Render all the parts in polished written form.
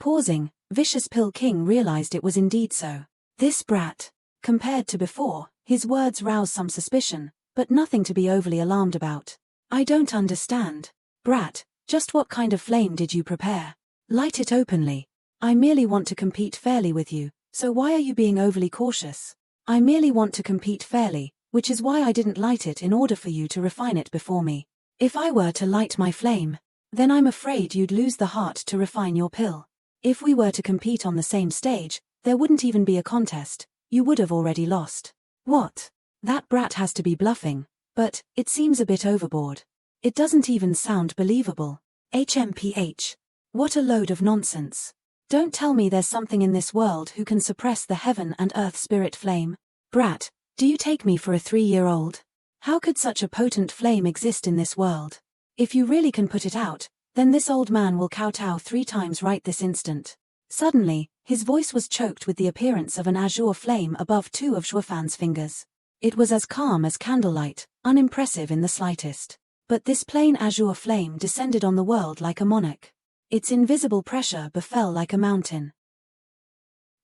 Pausing, Vicious Pill King realized it was indeed so. This brat. Compared to before, his words roused some suspicion, but nothing to be overly alarmed about. I don't understand. Brat, just what kind of flame did you prepare? Light it openly. I merely want to compete fairly with you, so why are you being overly cautious? I merely want to compete fairly, which is why I didn't light it in order for you to refine it before me. If I were to light my flame, then I'm afraid you'd lose the heart to refine your pill. If we were to compete on the same stage, there wouldn't even be a contest, you would have already lost. What? That brat has to be bluffing, but it seems a bit overboard. It doesn't even sound believable. HMPH. What a load of nonsense. Don't tell me there's something in this world who can suppress the heaven and earth spirit flame. Brat, do you take me for a 3-year-old? How could such a potent flame exist in this world? If you really can put it out, then this old man will kowtow 3 times right this instant. Suddenly, his voice was choked with the appearance of an azure flame above 2 of Zhuofan's fingers. It was as calm as candlelight, unimpressive in the slightest. But this plain azure flame descended on the world like a monarch. Its invisible pressure befell like a mountain.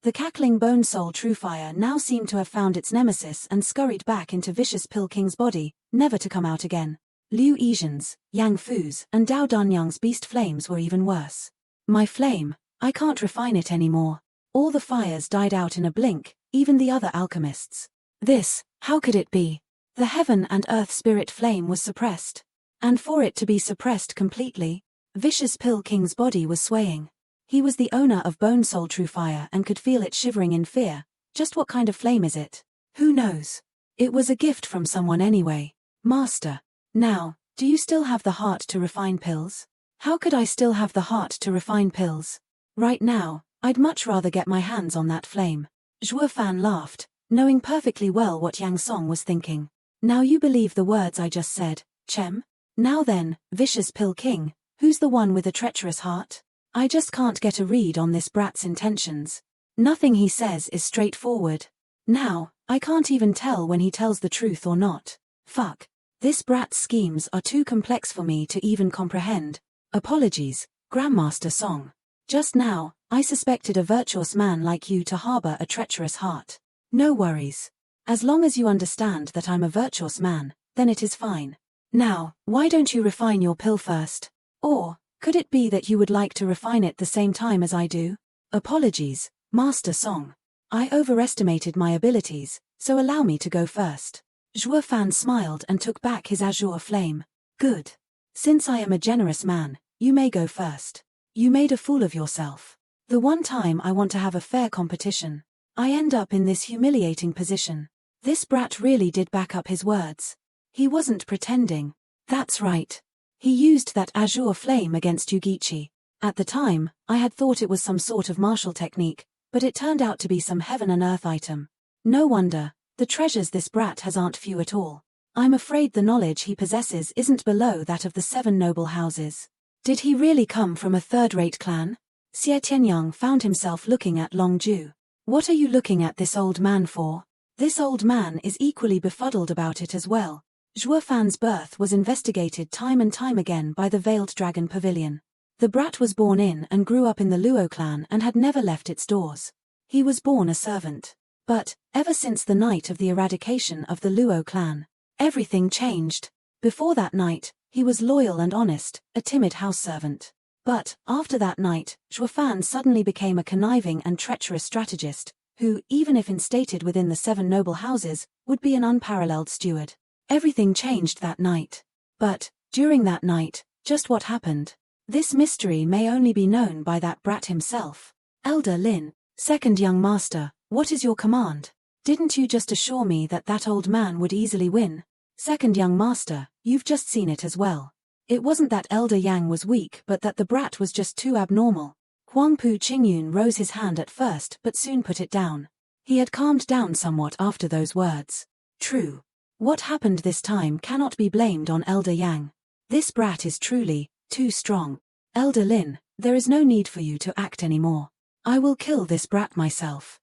The cackling bone soul true fire now seemed to have found its nemesis and scurried back into Vicious Pill King's body, never to come out again. Liu Yizhen's, Yang Fu's, and Dao Danyang's beast flames were even worse. My flame, I can't refine it anymore. All the fires died out in a blink, even the other alchemists. This, how could it be? The heaven and earth spirit flame was suppressed. And for it to be suppressed completely, Vicious Pill King's body was swaying. He was the owner of Bone Soul True Fire and could feel it shivering in fear. Just what kind of flame is it? Who knows? It was a gift from someone anyway. Master. Now, do you still have the heart to refine pills? How could I still have the heart to refine pills? Right now, I'd much rather get my hands on that flame. Zhuofan laughed, knowing perfectly well what Yang Song was thinking. Now you believe the words I just said, Chem? Now then, Vicious Pill King, who's the one with a treacherous heart? I just can't get a read on this brat's intentions. Nothing he says is straightforward. Now, I can't even tell when he tells the truth or not. Fuck. This brat's schemes are too complex for me to even comprehend. Apologies, Grandmaster Song. Just now, I suspected a virtuous man like you to harbor a treacherous heart. No worries. As long as you understand that I'm a virtuous man, then it is fine. Now, why don't you refine your pill first? Or, could it be that you would like to refine it the same time as I do? Apologies, Master Song. I overestimated my abilities, so allow me to go first. Zhuofan smiled and took back his azure flame. Good. Since I am a generous man, you may go first. You made a fool of yourself. The one time I want to have a fair competition, I end up in this humiliating position. This brat really did back up his words. He wasn't pretending. That's right. He used that azure flame against Yugichi. At the time, I had thought it was some sort of martial technique, but it turned out to be some heaven and earth item. No wonder, the treasures this brat has aren't few at all. I'm afraid the knowledge he possesses isn't below that of the 7 noble houses. Did he really come from a third-rate clan? Xie Tianyang found himself looking at Long Ju. What are you looking at this old man for? This old man is equally befuddled about it as well. Zhuofan's birth was investigated time and time again by the Veiled Dragon Pavilion. The brat was born in and grew up in the Luo clan and had never left its doors. He was born a servant. But, ever since the night of the eradication of the Luo clan, everything changed. Before that night, he was loyal and honest, a timid house servant. But, after that night, Zhuofan suddenly became a conniving and treacherous strategist, who, even if instated within the 7 noble houses, would be an unparalleled steward. Everything changed that night. But, during that night, just what happened? This mystery may only be known by that brat himself. Elder Lin, second young master, what is your command? Didn't you just assure me that that old man would easily win? Second young master, you've just seen it as well. It wasn't that Elder Yang was weak but that the brat was just too abnormal. Huangpu Qingyun rose his hand at first but soon put it down. He had calmed down somewhat after those words. True. What happened this time cannot be blamed on Elder Yang. This brat is truly too strong. Elder Lin, there is no need for you to act anymore. I will kill this brat myself.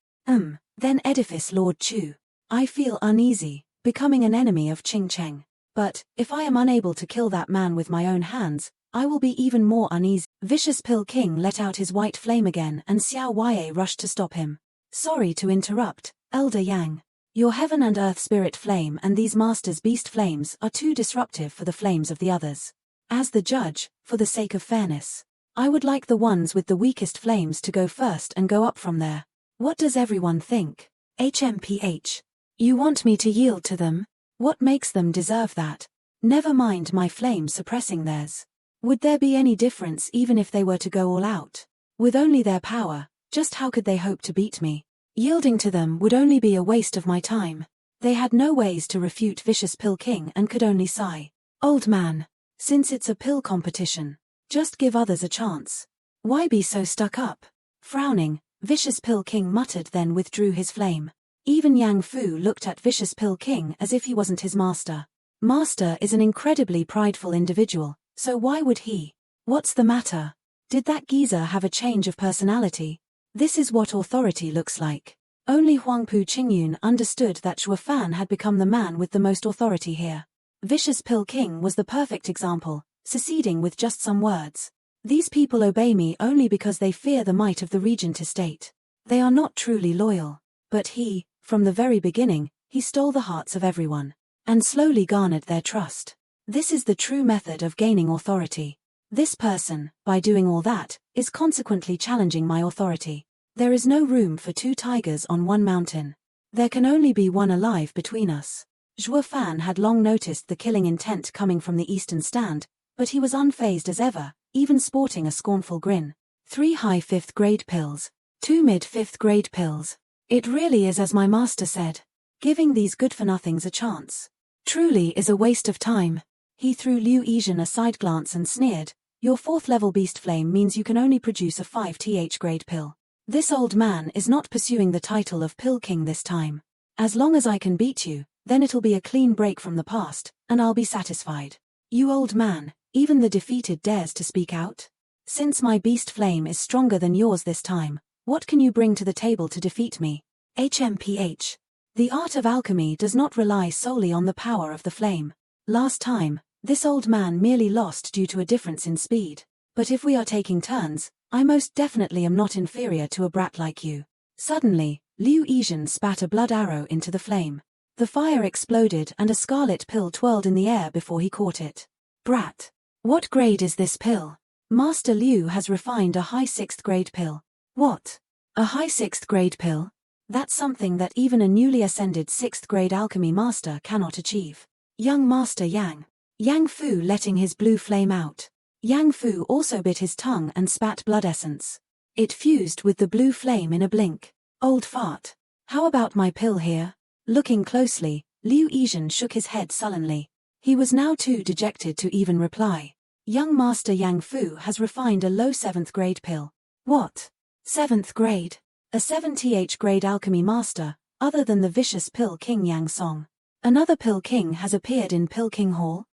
Then Edifice Lord Chu. I feel uneasy, becoming an enemy of Qing Cheng. But, if I am unable to kill that man with my own hands, I will be even more uneasy. Vicious Pill King let out his white flame again and Xiao Wei rushed to stop him. Sorry to interrupt, Elder Yang. Your heaven and earth spirit flame and these masters beast flames are too disruptive for the flames of the others. As the judge, for the sake of fairness, I would like the ones with the weakest flames to go first and go up from there. What does everyone think? HMPH. You want me to yield to them? What makes them deserve that? Never mind my flame suppressing theirs. Would there be any difference even if they were to go all out? With only their power, just how could they hope to beat me? Yielding to them would only be a waste of my time. They had no ways to refute Vicious Pill King and could only sigh. Old man, since it's a pill competition, just give others a chance. Why be so stuck up? Frowning, Vicious Pill King muttered then withdrew his flame. Even Yang Fu looked at Vicious Pill King as if he wasn't his master. Master is an incredibly prideful individual, so why would he? What's the matter? Did that geezer have a change of personality? This is what authority looks like. Only Huangpu Qingyun understood that Zhuo Fan had become the man with the most authority here. Vicious Pill King was the perfect example, seceding with just some words. These people obey me only because they fear the might of the regent estate. They are not truly loyal. But he, from the very beginning, he stole the hearts of everyone, and slowly garnered their trust. This is the true method of gaining authority. This person, by doing all that, is consequently challenging my authority. There is no room for two tigers on one mountain. There can only be one alive between us. Zhuo Fan had long noticed the killing intent coming from the eastern stand, but he was unfazed as ever, even sporting a scornful grin. 3 high 5th grade pills. 2 mid 5th grade pills. It really is as my master said. Giving these good-for-nothings a chance truly is a waste of time. He threw Liu Yizhen a side glance and sneered. Your 4th level beast flame means you can only produce a 5th grade pill. This old man is not pursuing the title of Pill King this time. As long as I can beat you, then it'll be a clean break from the past, and I'll be satisfied. You old man, even the defeated dares to speak out? Since my beast flame is stronger than yours this time, what can you bring to the table to defeat me? HMPH. The art of alchemy does not rely solely on the power of the flame. Last time, this old man merely lost due to a difference in speed. But if we are taking turns, I most definitely am not inferior to a brat like you. Suddenly, Liu Yizhen spat a blood arrow into the flame. The fire exploded and a scarlet pill twirled in the air before he caught it. Brat. What grade is this pill? Master Liu has refined a high 6th grade pill. What? A high 6th grade pill? That's something that even a newly ascended 6th grade alchemy master cannot achieve. Young Master Yang. Yang Fu letting his blue flame out. Yang Fu also bit his tongue and spat blood essence. It fused with the blue flame in a blink. Old fart. How about my pill here? Looking closely, Liu Yizhen shook his head sullenly. He was now too dejected to even reply. Young Master Yang Fu has refined a low 7th grade pill. What? 7th grade? A 7th grade alchemy master, other than the Vicious Pill King Yang Song. Another Pill King has appeared in Pill King Hall?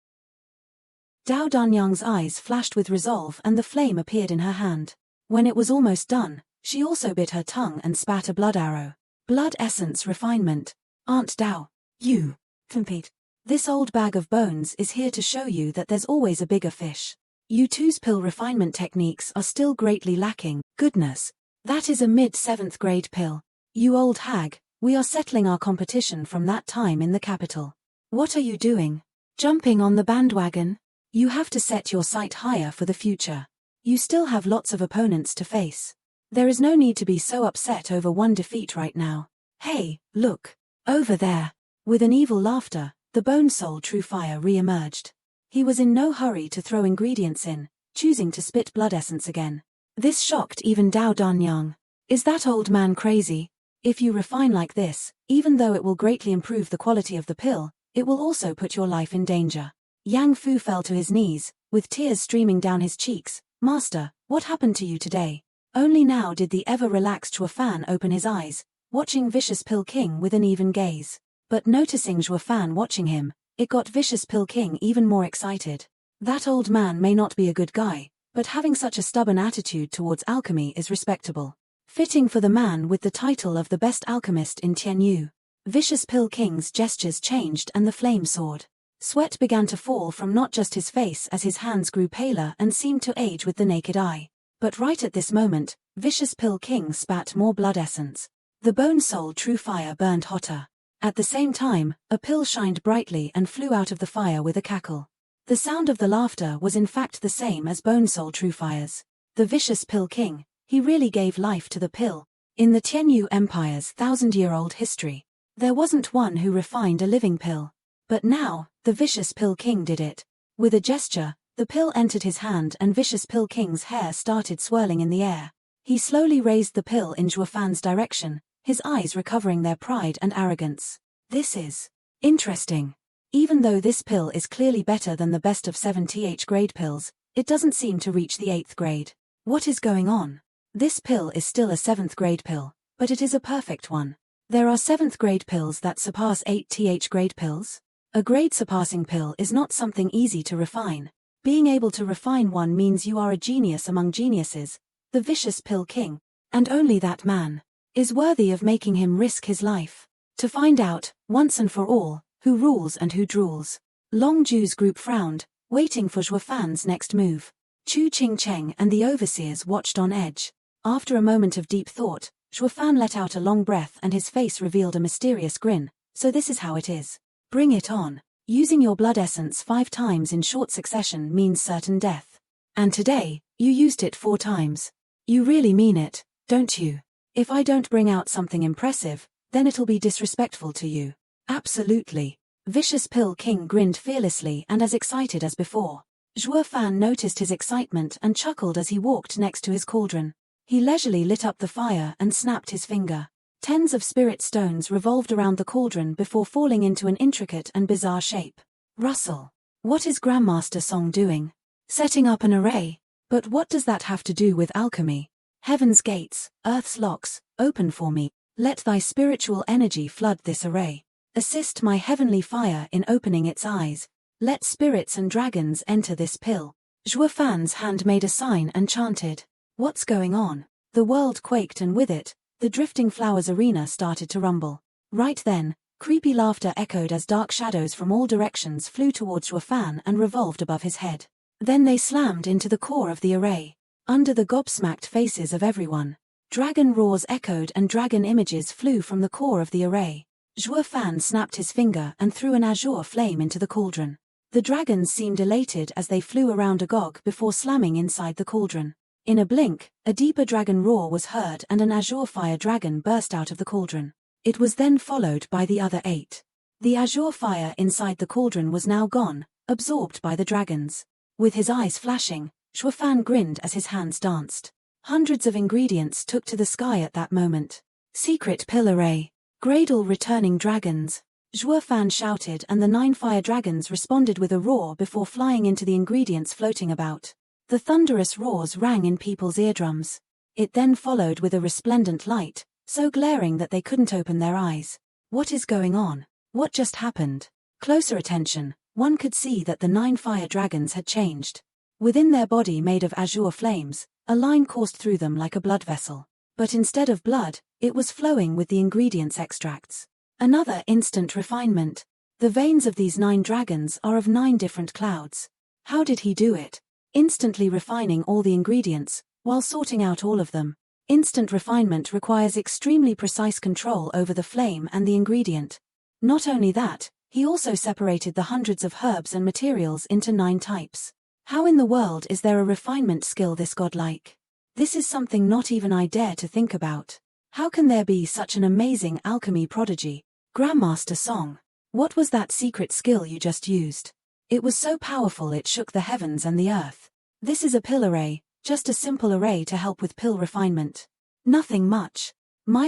Dao Danyang's eyes flashed with resolve and the flame appeared in her hand. When it was almost done, she also bit her tongue and spat a blood arrow. Blood essence refinement. Aunt Dao. You. Compete. This old bag of bones is here to show you that there's always a bigger fish. You two's pill refinement techniques are still greatly lacking. Goodness. That is a mid-7th grade pill. You old hag, we are settling our competition from that time in the capital. What are you doing? Jumping on the bandwagon? You have to set your sight higher for the future. You still have lots of opponents to face. There is no need to be so upset over one defeat right now. Hey, look. Over there. With an evil laughter, the Bone Soul True Fire re-emerged. He was in no hurry to throw ingredients in, choosing to spit blood essence again. This shocked even Dao Danyang. Is that old man crazy? If you refine like this, even though it will greatly improve the quality of the pill, it will also put your life in danger. Yang Fu fell to his knees, with tears streaming down his cheeks. Master, what happened to you today? Only now did the ever-relaxed Zhuo Fan open his eyes, watching Vicious Pill King with an even gaze. But noticing Zhuo Fan watching him, it got Vicious Pill King even more excited. That old man may not be a good guy, but having such a stubborn attitude towards alchemy is respectable. Fitting for the man with the title of the best alchemist in Tianyu. Vicious Pill King's gestures changed and the flame soared. Sweat began to fall from not just his face as his hands grew paler and seemed to age with the naked eye. But right at this moment, Vicious Pill King spat more blood essence. The Bone Soul True Fire burned hotter. At the same time, a pill shined brightly and flew out of the fire with a cackle. The sound of the laughter was in fact the same as Bone Soul True Fire's. The Vicious Pill King, he really gave life to the pill. In the Tianyu Empire's 1,000-year-old history, there wasn't one who refined a living pill. But now, the Vicious Pill King did it. With a gesture, the pill entered his hand and Vicious Pill King's hair started swirling in the air. He slowly raised the pill in Zhuofan's direction, his eyes recovering their pride and arrogance. This is interesting. Even though this pill is clearly better than the best of 7 TH grade pills, it doesn't seem to reach the 8th grade. What is going on? This pill is still a 7th grade pill, but it is a perfect one. There are 7th grade pills that surpass 8 TH grade pills. A grade surpassing pill is not something easy to refine. Being able to refine one means you are a genius among geniuses. The Vicious Pill King, and only that man, is worthy of making him risk his life. To find out, once and for all, who rules and who drools. Long Ju's group frowned, waiting for Zhuofan's next move. Chu Qingcheng and the overseers watched on edge. After a moment of deep thought, Zhuofan let out a long breath and his face revealed a mysterious grin. So this is how it is. Bring it on. Using your blood essence 5 times in short succession means certain death. And today, you used it 4 times. You really mean it, don't you? If I don't bring out something impressive, then it'll be disrespectful to you. Absolutely. Vicious Pill King grinned fearlessly and as excited as before. Zhuofan noticed his excitement and chuckled as he walked next to his cauldron. He leisurely lit up the fire and snapped his finger. Tens of spirit stones revolved around the cauldron before falling into an intricate and bizarre shape. Russell. What is Grandmaster Song doing? Setting up an array. But what does that have to do with alchemy? Heaven's gates, earth's locks, open for me. Let thy spiritual energy flood this array. Assist my heavenly fire in opening its eyes. Let spirits and dragons enter this pill. Zhuofan's hand made a sign and chanted. What's going on? The world quaked and with it, the Drifting Flowers arena started to rumble. Right then, creepy laughter echoed as dark shadows from all directions flew towards Zhuofan and revolved above his head. Then they slammed into the core of the array. Under the gobsmacked faces of everyone, dragon roars echoed and dragon images flew from the core of the array. Zhuofan snapped his finger and threw an azure flame into the cauldron. The dragons seemed elated as they flew around agog before slamming inside the cauldron. In a blink, a deeper dragon roar was heard and an azure fire dragon burst out of the cauldron. It was then followed by the other 8. The azure fire inside the cauldron was now gone, absorbed by the dragons. With his eyes flashing, Zhuofan grinned as his hands danced. Hundreds of ingredients took to the sky at that moment. Secret pill array. Gradle returning dragons. Zhuofan shouted and the 9 fire dragons responded with a roar before flying into the ingredients floating about. The thunderous roars rang in people's eardrums. It then followed with a resplendent light, so glaring that they couldn't open their eyes. What is going on? What just happened? Closer attention, one could see that the 9 fire dragons had changed. Within their body made of azure flames, a line coursed through them like a blood vessel. But instead of blood, it was flowing with the ingredients extracts. Another instant refinement. The veins of these 9 dragons are of 9 different clouds. How did he do it? Instantly refining all the ingredients, while sorting out all of them. Instant refinement requires extremely precise control over the flame and the ingredient. Not only that, he also separated the hundreds of herbs and materials into 9 types. How in the world is there a refinement skill this godlike? This is something not even I dare to think about. How can there be such an amazing alchemy prodigy? Grandmaster Song. What was that secret skill you just used? It was so powerful it shook the heavens and the earth. This is a pill array, just a simple array to help with pill refinement. Nothing much.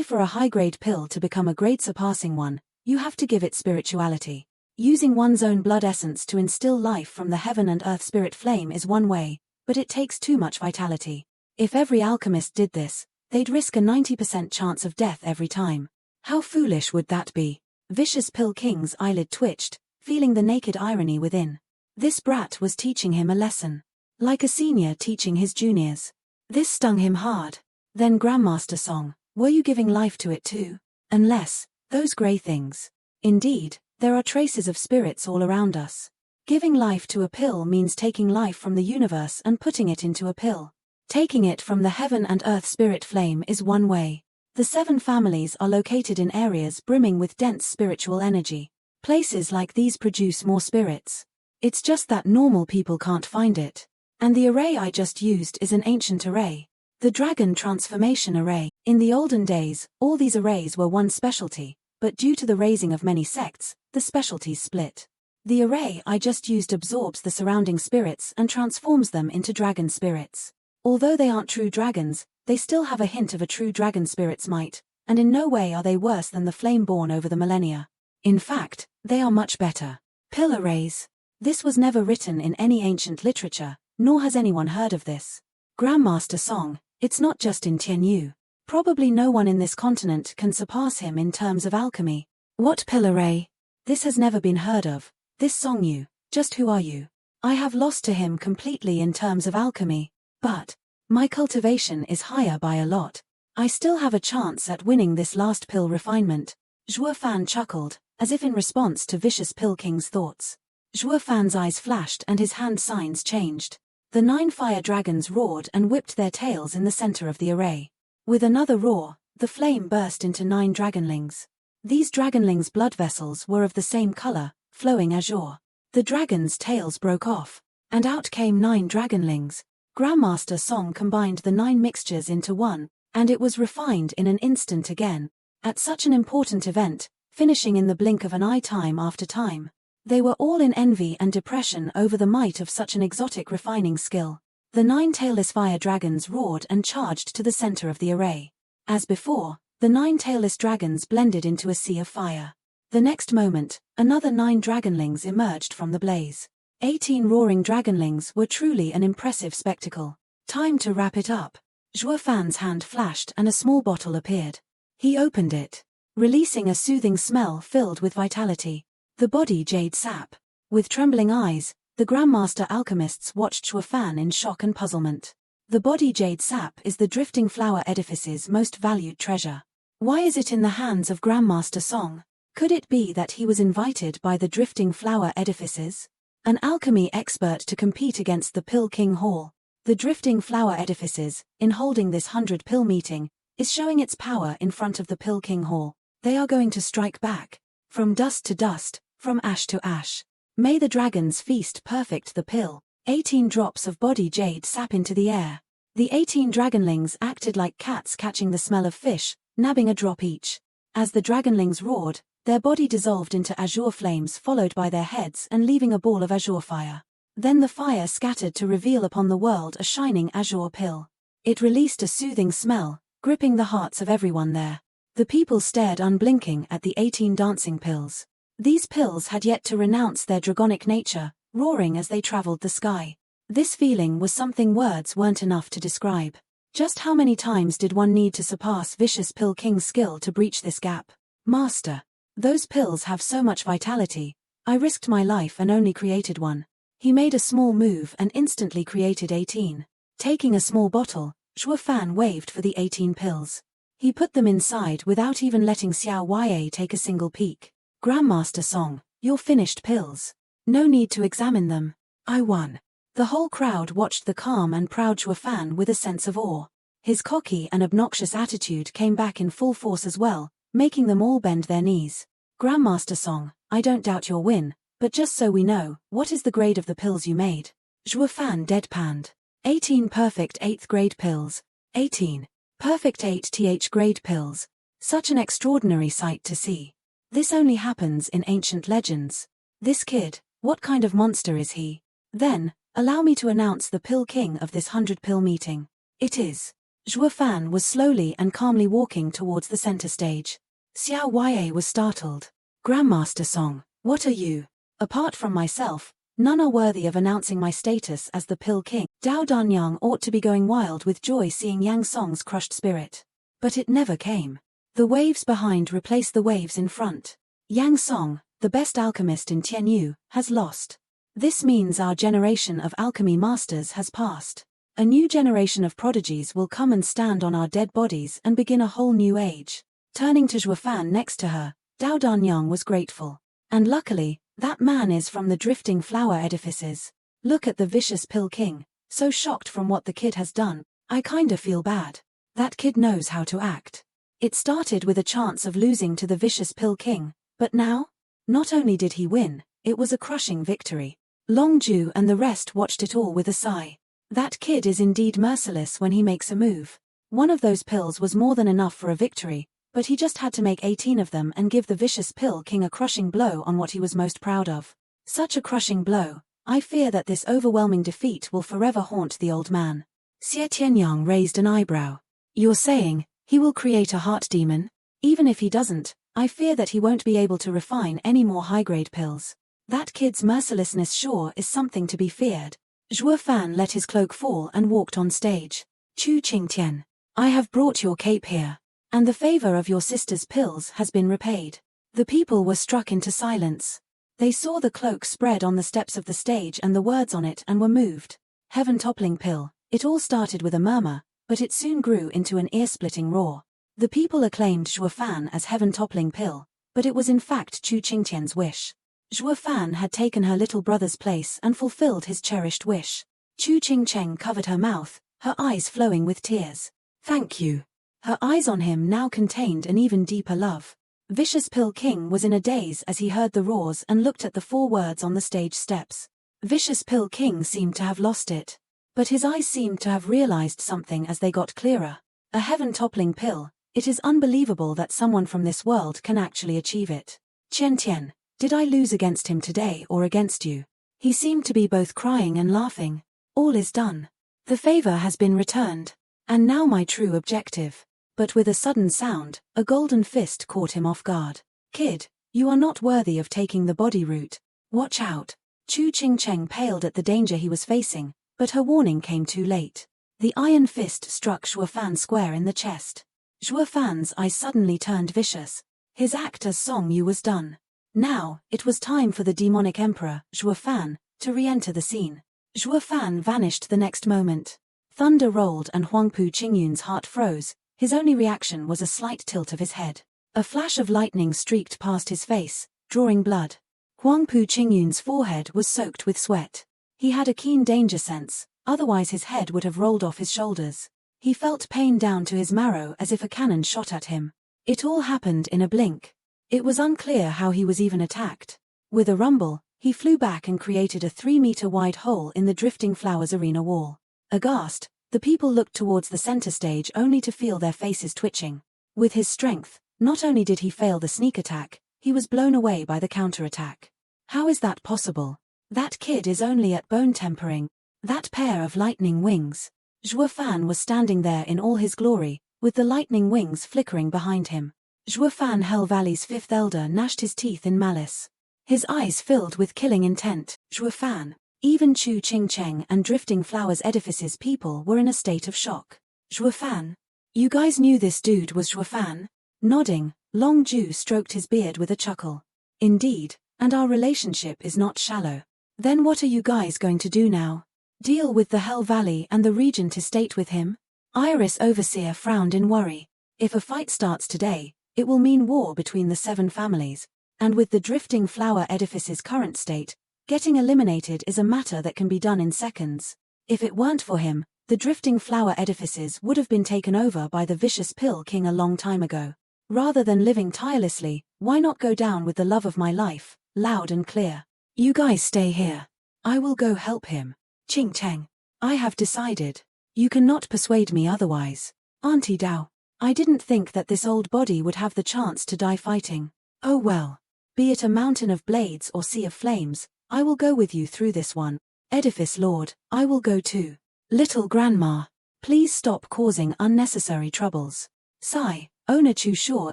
For a high-grade pill to become a grade surpassing one, you have to give it spirituality. Using one's own blood essence to instill life from the heaven and earth spirit flame is one way, but it takes too much vitality. If every alchemist did this, they'd risk a 90% chance of death every time. How foolish would that be? Vicious Pill King's eyelid twitched, feeling the naked irony within. This brat was teaching him a lesson. Like a senior teaching his juniors. This stung him hard. Then Grandmaster Song, were you giving life to it too? Unless, those grey things. Indeed, There are traces of spirits all around us. Giving life to a pill means taking life from the universe and putting it into a pill. Taking it from the heaven and earth spirit flame is one way. The 7 families are located in areas brimming with dense spiritual energy. Places like these produce more spirits. It's just that normal people can't find it. And the array I just used is an ancient array. The Dragon Transformation Array. In the olden days, all these arrays were one specialty, but due to the raising of many sects, the specialties split. The array I just used absorbs the surrounding spirits and transforms them into dragon spirits. Although they aren't true dragons, they still have a hint of a true dragon spirit's might, and in no way are they worse than the flame born over the millennia. In fact, they are much better. Pill arrays. This was never written in any ancient literature, nor has anyone heard of this. Grandmaster Song. It's not just in Tianyu. Probably no one in this continent can surpass him in terms of alchemy. What pill array? This has never been heard of. This Song you, just who are you? I have lost to him completely in terms of alchemy. But my cultivation is higher by a lot. I still have a chance at winning this last pill refinement. Zhuo Fan chuckled, as if in response to Vicious Pill King's thoughts. Zhuo Fan's eyes flashed and his hand signs changed. The 9 fire dragons roared and whipped their tails in the center of the array. With another roar, the flame burst into 9 dragonlings. These dragonlings' blood vessels were of the same color, flowing azure. The dragons' tails broke off, and out came 9 dragonlings. Grandmaster Song combined the 9 mixtures into one, and it was refined in an instant again. At such an important event, finishing in the blink of an eye time after time. They were all in envy and depression over the might of such an exotic refining skill. The 9 tailless fire dragons roared and charged to the center of the array. As before, the 9 tailless dragons blended into a sea of fire. The next moment, another 9 dragonlings emerged from the blaze. 18 roaring dragonlings were truly an impressive spectacle. Time to wrap it up. Zhuo Fan's hand flashed and a small bottle appeared. He opened it, releasing a soothing smell filled with vitality. The body jade sap. With trembling eyes, the Grandmaster alchemists watched Zhuo Fan in shock and puzzlement. The body jade sap is the drifting flower edifice's most valued treasure. Why is it in the hands of Grandmaster Song? Could it be that he was invited by the drifting flower edifices? An alchemy expert to compete against the Pill King Hall. The drifting flower edifices, in holding this 100 pill meeting, is showing its power in front of the Pill King Hall. They are going to strike back. From dust to dust. From ash to ash. May the dragons feast perfect the pill. 18 drops of body jade sap into the air. The 18 dragonlings acted like cats catching the smell of fish, nabbing a drop each. As the dragonlings roared, their body dissolved into azure flames followed by their heads and leaving a ball of azure fire. Then the fire scattered to reveal upon the world a shining azure pill. It released a soothing smell, gripping the hearts of everyone there. The people stared unblinking at the 18 dancing pills. These pills had yet to renounce their dragonic nature, roaring as they traveled the sky. This feeling was something words weren't enough to describe. Just how many times did one need to surpass Vicious Pill King's skill to breach this gap? Master. Those pills have so much vitality. I risked my life and only created one. He made a small move and instantly created 18. Taking a small bottle, Zhuo Fan waved for the 18 pills. He put them inside without even letting Xiao Wei take a single peek. Grandmaster Song, your finished pills. No need to examine them. I won. The whole crowd watched the calm and proud Zhuo Fan with a sense of awe. His cocky and obnoxious attitude came back in full force as well, making them all bend their knees. Grandmaster Song, I don't doubt your win, but just so we know, what is the grade of the pills you made? Zhuo Fan deadpanned. 18 perfect 8th grade pills. 18 perfect 8th grade pills. Such an extraordinary sight to see. This only happens in ancient legends. This kid, what kind of monster is he? Then, allow me to announce the Pill King of this 100 pill meeting. It is. Zhuo Fan was slowly and calmly walking towards the center stage. Xiao Wei was startled. Grandmaster Song, what are you? Apart from myself, none are worthy of announcing my status as the Pill King. Dao Danyang ought to be going wild with joy seeing Yang Song's crushed spirit. But it never came. The waves behind replaced the waves in front. Yang Song, the best alchemist in Tianyu, has lost. This means our generation of alchemy masters has passed. A new generation of prodigies will come and stand on our dead bodies and begin a whole new age. Turning to Zhuo Fan next to her, Dao Danyang was grateful. And luckily, that man is from the drifting flower edifices. Look at the vicious Pill King, so shocked from what the kid has done. I kinda feel bad. That kid knows how to act. It started with a chance of losing to the vicious Pill King, but now? Not only did he win, it was a crushing victory. Long Ju and the rest watched it all with a sigh. That kid is indeed merciless when he makes a move. One of those pills was more than enough for a victory, but he just had to make 18 of them and give the vicious Pill King a crushing blow on what he was most proud of. Such a crushing blow, I fear that this overwhelming defeat will forever haunt the old man. Xie Tianyang raised an eyebrow. You're saying, he will create a heart demon? Even if he doesn't, I fear that he won't be able to refine any more high-grade pills. That kid's mercilessness sure is something to be feared. Zhuo Fan let his cloak fall and walked on stage. Chu Qingtian, I have brought your cape here, and the favor of your sister's pills has been repaid. The people were struck into silence. They saw the cloak spread on the steps of the stage and the words on it and were moved. Heaven-toppling pill. It all started with a murmur, but it soon grew into an ear-splitting roar. The people acclaimed Zhuo Fan as heaven-toppling pill, but it was in fact Chu Qingtian's wish. Zhuo Fan had taken her little brother's place and fulfilled his cherished wish. Chu Qingcheng covered her mouth, her eyes flowing with tears. Thank you. Her eyes on him now contained an even deeper love. Vicious Pill King was in a daze as he heard the roars and looked at the 4 words on the stage steps. Vicious Pill King seemed to have lost it. But his eyes seemed to have realized something as they got clearer. A heaven-toppling pill, it is unbelievable that someone from this world can actually achieve it. Qian Tian, did I lose against him today or against you? He seemed to be both crying and laughing. All is done. The favor has been returned. And now my true objective. But with a sudden sound, a golden fist caught him off guard. Kid, you are not worthy of taking the body route. Watch out. Chu Qingcheng paled at the danger he was facing, but her warning came too late. The iron fist struck Zhuo Fan square in the chest. Zhuo Fan's eyes suddenly turned vicious. His act as Song Yu was done. Now, it was time for the demonic emperor, Zhuo Fan, to re-enter the scene. Zhuo Fan vanished the next moment. Thunder rolled and Huangpu Qingyun's heart froze. His only reaction was a slight tilt of his head. A flash of lightning streaked past his face, drawing blood. Huangpu Qingyun's forehead was soaked with sweat. He had a keen danger sense, otherwise his head would have rolled off his shoulders. He felt pain down to his marrow as if a cannon shot at him. It all happened in a blink. It was unclear how he was even attacked. With a rumble, he flew back and created a 3-meter-wide hole in the drifting flowers arena wall. Aghast, the people looked towards the center stage only to feel their faces twitching. With his strength, not only did he fail the sneak attack, he was blown away by the counterattack. How is that possible? That kid is only at bone tempering. That pair of lightning wings. Zhuo Fan was standing there in all his glory, with the lightning wings flickering behind him. Zhuo Fan, Hell Valley's 5th elder, gnashed his teeth in malice. His eyes filled with killing intent. Zhuo Fan. Even Chu Qingcheng and Drifting Flowers Edifice's people were in a state of shock. Zhuo Fan? You guys knew this dude was Zhuo Fan? Nodding, Long Ju stroked his beard with a chuckle. Indeed, and our relationship is not shallow. Then what are you guys going to do now? Deal with the Hell Valley and the Regent Estate with him? Iris Overseer frowned in worry. If a fight starts today, it will mean war between the 7 families. And with the Drifting Flower Edifice's current state, getting eliminated is a matter that can be done in seconds. If it weren't for him, the Drifting Flower Edifices would have been taken over by the vicious Pill King a long time ago. Rather than living tirelessly, why not go down with the love of my life, loud and clear? You guys stay here. I will go help him. Qingcheng. I have decided. You cannot persuade me otherwise. Auntie Dao. I didn't think that this old body would have the chance to die fighting. Oh well. Be it a mountain of blades or sea of flames, I will go with you through this one. Edifice Lord, I will go too. Little Grandma, please stop causing unnecessary troubles. Sigh, Owner Chu Shaw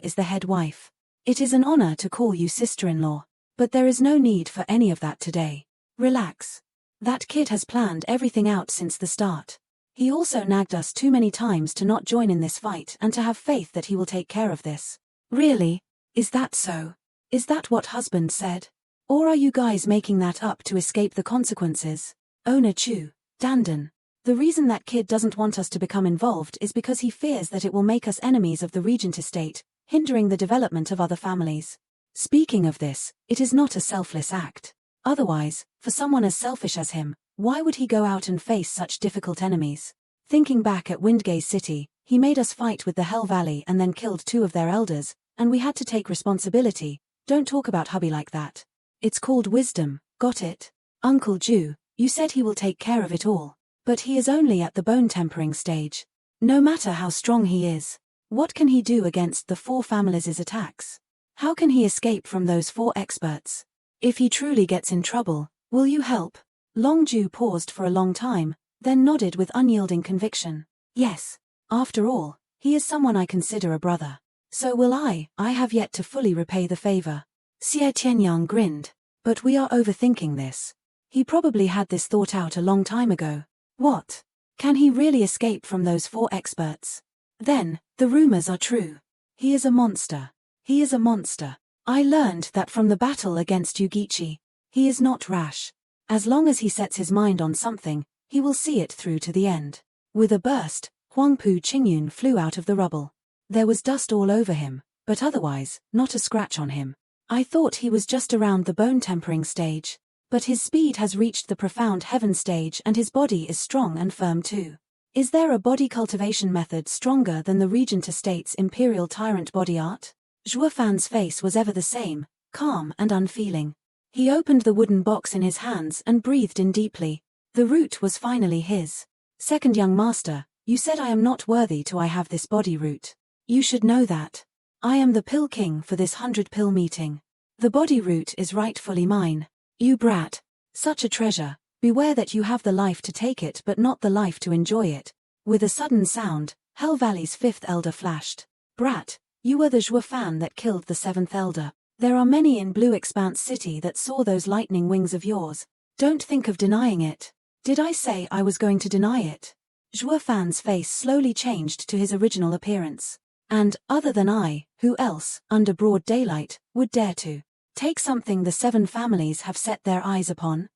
is the head wife. It is an honor to call you sister-in-law, but there is no need for any of that today. Relax. That kid has planned everything out since the start. He also nagged us too many times to not join in this fight and to have faith that he will take care of this. Really? Is that so? Is that what husband said? Or are you guys making that up to escape the consequences? Owner Chu, Dandan. The reason that kid doesn't want us to become involved is because he fears that it will make us enemies of the Regent Estate, hindering the development of other families. Speaking of this, it is not a selfless act. Otherwise, for someone as selfish as him, why would he go out and face such difficult enemies? Thinking back at Windgaze City, he made us fight with the Hell Valley and then killed 2 of their elders, and we had to take responsibility. Don't talk about hubby like that. It's called wisdom, got it? Uncle Ju, you said he will take care of it all. But he is only at the bone tempering stage. No matter how strong he is, what can he do against the 4 families' attacks? How can he escape from those 4 experts? If he truly gets in trouble, will you help? Long Ju paused for a long time, then nodded with unyielding conviction. Yes. After all, he is someone I consider a brother. So will I have yet to fully repay the favor. Xie Tianyang grinned. But we are overthinking this. He probably had this thought out a long time ago. What? Can he really escape from those 4 experts? Then, the rumors are true. He is a monster. He is a monster. I learned that from the battle against Yugichi. He is not rash. As long as he sets his mind on something, he will see it through to the end. With a burst, Huangpu Qingyun flew out of the rubble. There was dust all over him, but otherwise, not a scratch on him. I thought he was just around the bone tempering stage. But his speed has reached the profound heaven stage and his body is strong and firm too. Is there a body cultivation method stronger than the Regent Estate's imperial tyrant body art? Zhuo Fan's face was ever the same, calm and unfeeling. He opened the wooden box in his hands and breathed in deeply. The root was finally his. Second young master, you said I am not worthy to I have this body root. You should know that. I am the pill king for this 100-pill meeting. The body root is rightfully mine. You brat. Such a treasure. Beware that you have the life to take it but not the life to enjoy it. With a sudden sound, Hell Valley's 5th elder flashed. Brat, you were the Zhuo Fan that killed the 7th elder. There are many in Blue Expanse City that saw those lightning wings of yours. Don't think of denying it. Did I say I was going to deny it? Zhuo Fan's face slowly changed to his original appearance. And, other than I, who else, under broad daylight, would dare to take something the 7 families have set their eyes upon?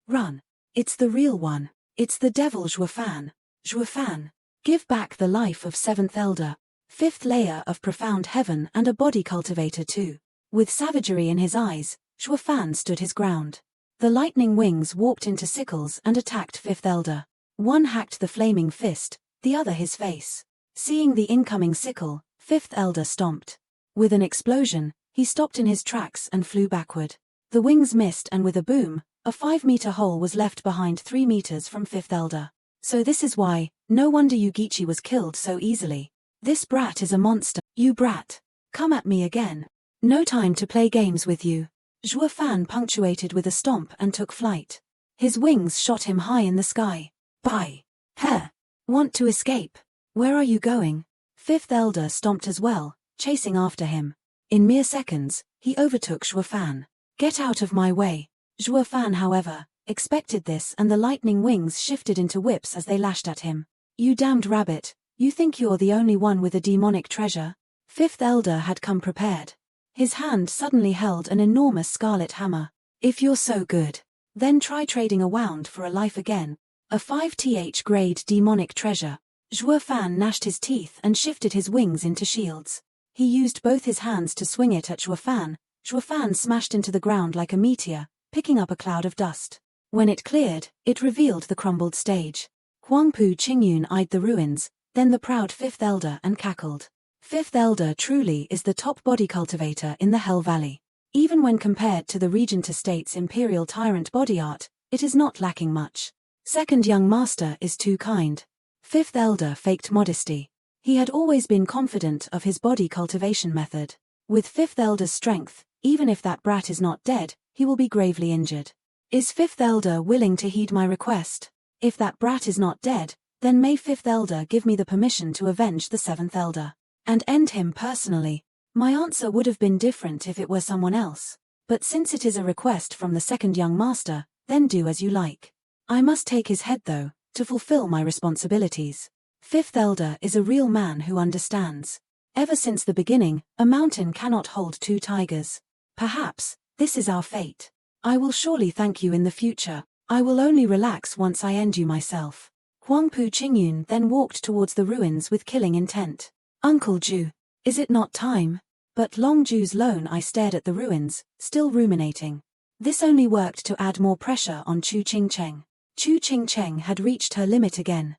Run. It's the real one. It's the devil Zhuo Fan. Zhuo Fan. Give back the life of 7th elder. 5th layer of profound heaven and a body cultivator too. With savagery in his eyes, Zhuo Fan stood his ground. The lightning wings warped into sickles and attacked 5th elder. One hacked the flaming fist, the other his face. Seeing the incoming sickle, 5th elder stomped. With an explosion, he stopped in his tracks and flew backward. The wings missed and with a boom, a 5-meter hole was left behind 3 meters from 5th elder. So this is why, no wonder Yugichi was killed so easily. This brat is a monster. You brat. Come at me again. No time to play games with you. Zhuo Fan punctuated with a stomp and took flight. His wings shot him high in the sky. Bye. Heh. Want to escape? Where are you going? 5th elder stomped as well, chasing after him. In mere seconds, he overtook Zhuo Fan. Get out of my way. Zhuo Fan, however, expected this and the lightning wings shifted into whips as they lashed at him. You damned rabbit, you think you're the only one with a demonic treasure? 5th elder had come prepared. His hand suddenly held an enormous scarlet hammer. If you're so good, then try trading a wound for a life again. A 5th grade demonic treasure. Zhuo Fan gnashed his teeth and shifted his wings into shields. He used both his hands to swing it at Zhuo Fan. Zhuo Fan smashed into the ground like a meteor, picking up a cloud of dust. When it cleared, it revealed the crumbled stage. Huangpu Qingyun eyed the ruins, then the proud 5th elder and cackled. 5th elder truly is the top body cultivator in the Hell Valley. Even when compared to the Regent Estate's imperial tyrant body art, it is not lacking much. Second young master is too kind. 5th elder faked modesty. He had always been confident of his body cultivation method. With 5th elder's strength, even if that brat is not dead, he will be gravely injured. Is 5th elder willing to heed my request? If that brat is not dead, then may 5th elder give me the permission to avenge the 7th elder. And end him personally. My answer would have been different if it were someone else. But since it is a request from the second young master, then do as you like. I must take his head though, to fulfill my responsibilities. 5th elder is a real man who understands. Ever since the beginning, a mountain cannot hold 2 tigers. Perhaps, this is our fate. I will surely thank you in the future. I will only relax once I end you myself. Huangpu Qingyun then walked towards the ruins with killing intent. Uncle Ju, is it not time? But long Ju's lone I stared at the ruins, still ruminating. This only worked to add more pressure on Chu Ching-cheng. Chu Ching-cheng had reached her limit again.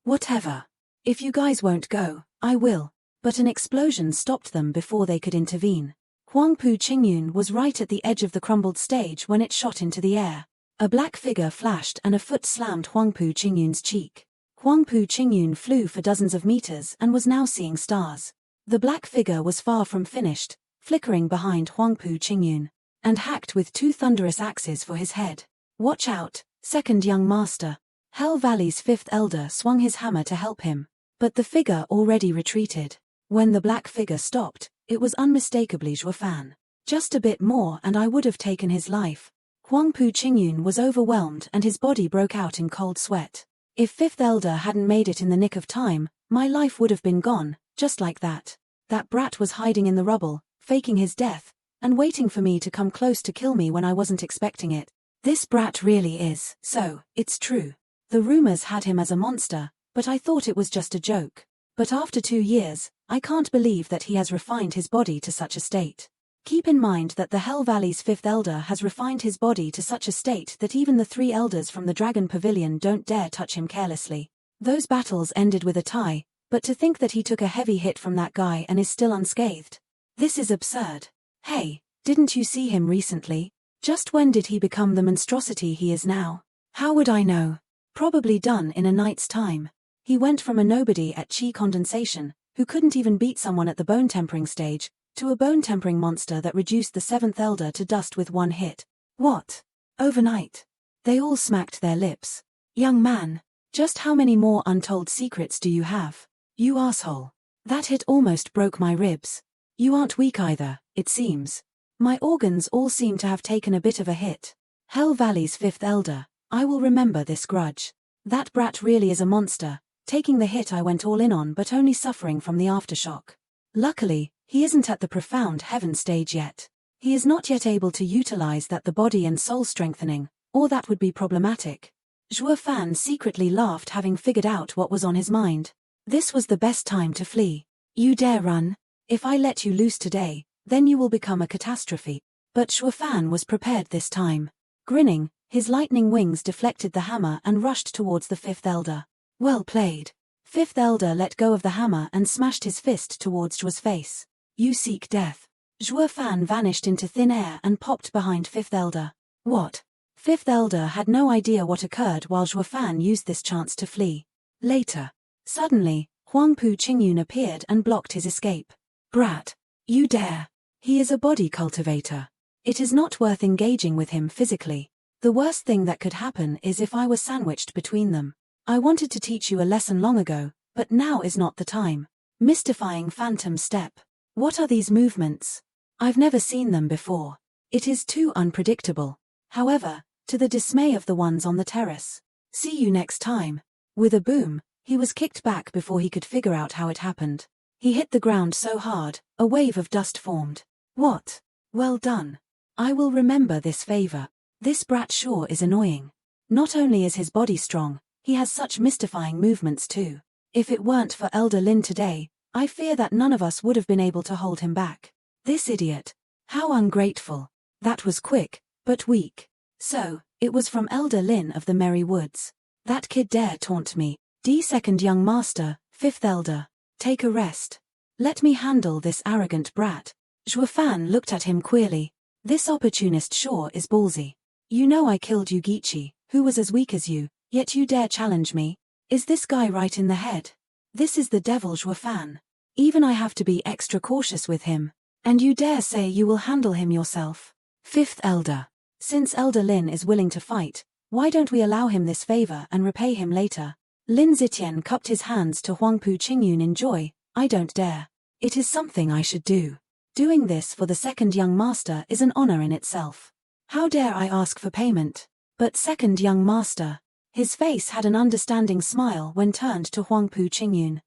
Whatever. If you guys won't go, I will. But an explosion stopped them before they could intervene. Huang Pu Qingyun was right at the edge of the crumbled stage when it shot into the air. A black figure flashed and a foot slammed Huang Pu Qingyun's cheek. Huang Pu Qingyun flew for dozens of meters and was now seeing stars. The black figure was far from finished, flickering behind Huang Pu Qingyun, and hacked with 2 thunderous axes for his head. Watch out, second young master. Hell Valley's 5th elder swung his hammer to help him, but the figure already retreated. When the black figure stopped, it was unmistakably Zhuo Fan. Just a bit more and I would have taken his life. Huang Pu Qingyun was overwhelmed and his body broke out in cold sweat. If 5th elder hadn't made it in the nick of time, my life would have been gone, just like that. That brat was hiding in the rubble, faking his death, and waiting for me to come close to kill me when I wasn't expecting it. This brat really is, so, it's true. The rumors had him as a monster, but I thought it was just a joke. But after 2 years, I can't believe that he has refined his body to such a state. Keep in mind that the Hell Valley's 5th elder has refined his body to such a state that even the 3 elders from the Dragon Pavilion don't dare touch him carelessly. Those battles ended with a tie, but to think that he took a heavy hit from that guy and is still unscathed. This is absurd. Hey, didn't you see him recently? Just when did he become the monstrosity he is now? How would I know? Probably done in a night's time. He went from a nobody at Qi Condensation, who couldn't even beat someone at the bone-tempering stage, to a bone-tempering monster that reduced the 7th elder to dust with 1 hit. What? Overnight? They all smacked their lips. Young man, just how many more untold secrets do you have? You asshole. That hit almost broke my ribs. You aren't weak either, it seems. My organs all seem to have taken a bit of a hit. Hell Valley's 5th elder, I will remember this grudge. That brat really is a monster, taking the hit I went all in on but only suffering from the aftershock. Luckily, he isn't at the profound heaven stage yet. He is not yet able to utilize that the body and soul strengthening, or that would be problematic. Zhuo Fan secretly laughed, having figured out what was on his mind. This was the best time to flee. You dare run? If I let you loose today, then you will become a catastrophe. But Zhuo Fan was prepared this time. Grinning, his lightning wings deflected the hammer and rushed towards the 5th elder. Well played. 5th elder let go of the hammer and smashed his fist towards Zhuo's face. You seek death. Zhuo Fan vanished into thin air and popped behind 5th elder. What? 5th elder had no idea what occurred while Zhuo Fan used this chance to flee. Later. Suddenly, Huang Pu Qingyun appeared and blocked his escape. Brat. You dare. He is a body cultivator. It is not worth engaging with him physically. The worst thing that could happen is if I was sandwiched between them. I wanted to teach you a lesson long ago, but now is not the time. Mystifying phantom step. What are these movements? I've never seen them before. It is too unpredictable. However, to the dismay of the ones on the terrace. See you next time. With a boom, he was kicked back before he could figure out how it happened. He hit the ground so hard, a wave of dust formed. What? Well done. I will remember this favor. This brat sure is annoying. Not only is his body strong, he has such mystifying movements too. If it weren't for Elder Lin today, I fear that none of us would have been able to hold him back. This idiot. How ungrateful. That was quick, but weak. So, it was from Elder Lin of the Merry Woods. That kid dare taunt me. Second young master, 5th elder. Take a rest. Let me handle this arrogant brat. Zhuo Fan looked at him queerly. This opportunist sure is ballsy. You know I killed Yugichi, who was as weak as you, yet you dare challenge me. Is this guy right in the head? This is the devil Zhuo Fan. Even I have to be extra cautious with him. And you dare say you will handle him yourself? 5th elder. Since Elder Lin is willing to fight, why don't we allow him this favor and repay him later? Lin Zitian cupped his hands to Huang Pu Qingyun in joy. I don't dare. It is something I should do. Doing this for the second young master is an honor in itself. How dare I ask for payment? But second young master. His face had an understanding smile when turned to Huang Pu Qingyun.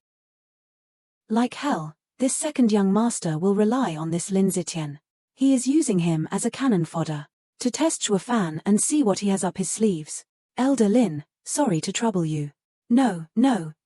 Like hell, this second young master will rely on this Lin Zitian. He is using him as a cannon fodder. To test Zhuo Fan and see what he has up his sleeves. Elder Lin, sorry to trouble you. No,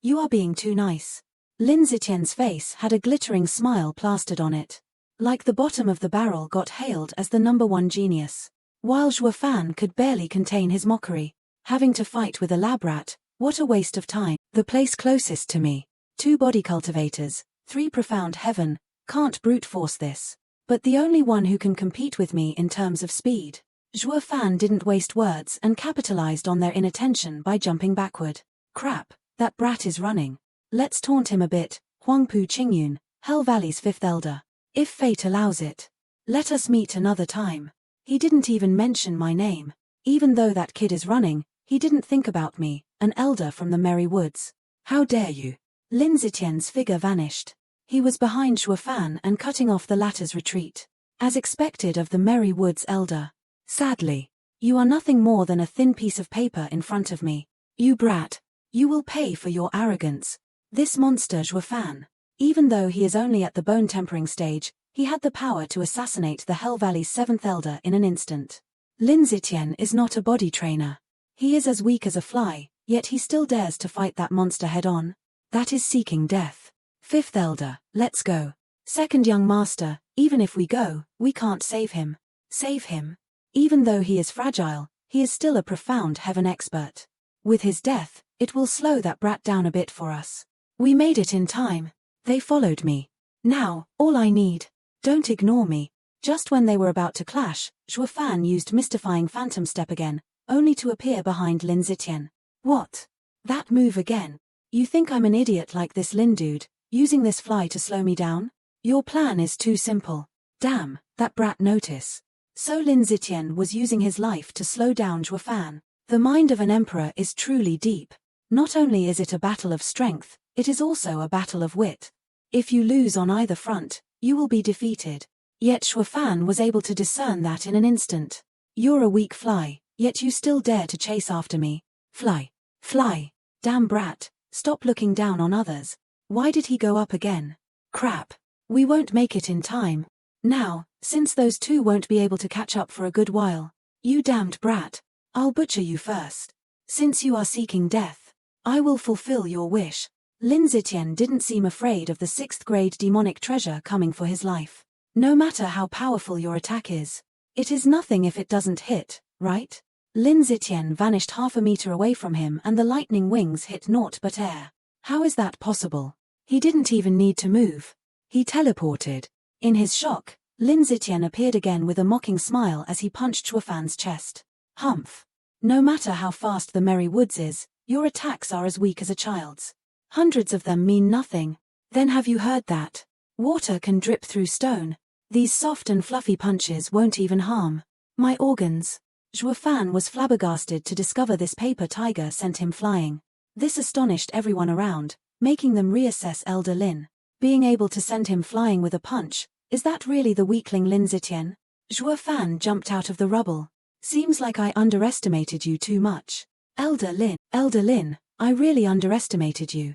you are being too nice. Lin Zitian's face had a glittering smile plastered on it. Like the bottom of the barrel got hailed as the #1 genius. While Zhuo Fan could barely contain his mockery. Having to fight with a lab rat, what a waste of time. The place closest to me. 2 body cultivators, 3 profound heaven, can't brute force this. But the only one who can compete with me in terms of speed. Zhuo Fan didn't waste words and capitalized on their inattention by jumping backward. Crap, that brat is running. Let's taunt him a bit, Huangpu Qingyun, Hell Valley's 5th elder. If fate allows it. Let us meet another time. He didn't even mention my name. Even though that kid is running, he didn't think about me, an elder from the Merry Woods. How dare you? Lin Zitian's figure vanished. He was behind Zhuo Fan and cutting off the latter's retreat. As expected of the Merry Woods elder. Sadly, you are nothing more than a thin piece of paper in front of me. You brat. You will pay for your arrogance. This monster Zhuo Fan. Even though he is only at the bone tempering stage, he had the power to assassinate the Hell Valley's 7th elder in an instant. Lin Zitian is not a body trainer. He is as weak as a fly, yet he still dares to fight that monster head-on. That is seeking death. 5th elder, let's go. 2nd young master, even if we go, we can't save him. Save him? Even though he is fragile, he is still a profound heaven expert. With his death, it will slow that brat down a bit for us. We made it in time. They followed me. Now, all I need. Don't ignore me. Just when they were about to clash, Zhuo Fan used mystifying phantom step again, only to appear behind Lin Zitian. What? That move again? You think I'm an idiot like this Lin dude, using this fly to slow me down? Your plan is too simple. Damn, that brat notice. So Lin Zitian was using his life to slow down Zhuo Fan. The mind of an emperor is truly deep. Not only is it a battle of strength, it is also a battle of wit. If you lose on either front, you will be defeated. Yet Zhuo Fan was able to discern that in an instant. You're a weak fly, yet you still dare to chase after me. Fly. Fly. Damn brat, stop looking down on others. Why did he go up again? Crap. We won't make it in time. Now, since those 2 won't be able to catch up for a good while. You damned brat. I'll butcher you first. Since you are seeking death, I will fulfill your wish. Lin Zitian didn't seem afraid of the 6th grade demonic treasure coming for his life. No matter how powerful your attack is, it is nothing if it doesn't hit, right? Lin Zitian vanished half a meter away from him and the lightning wings hit naught but air. How is that possible? He didn't even need to move. He teleported. In his shock, Lin Zitian appeared again with a mocking smile as he punched Zhuo Fan's chest. Humph. No matter how fast the Merry Woods is, your attacks are as weak as a child's. Hundreds of them mean nothing. Then have you heard that? Water can drip through stone. These soft and fluffy punches won't even harm my organs. Zhuo Fan was flabbergasted to discover this paper tiger sent him flying. This astonished everyone around, making them reassess Elder Lin. Being able to send him flying with a punch, is that really the weakling Lin Zitian? Zhuo Fan jumped out of the rubble. Seems like I underestimated you too much. Elder Lin, I really underestimated you.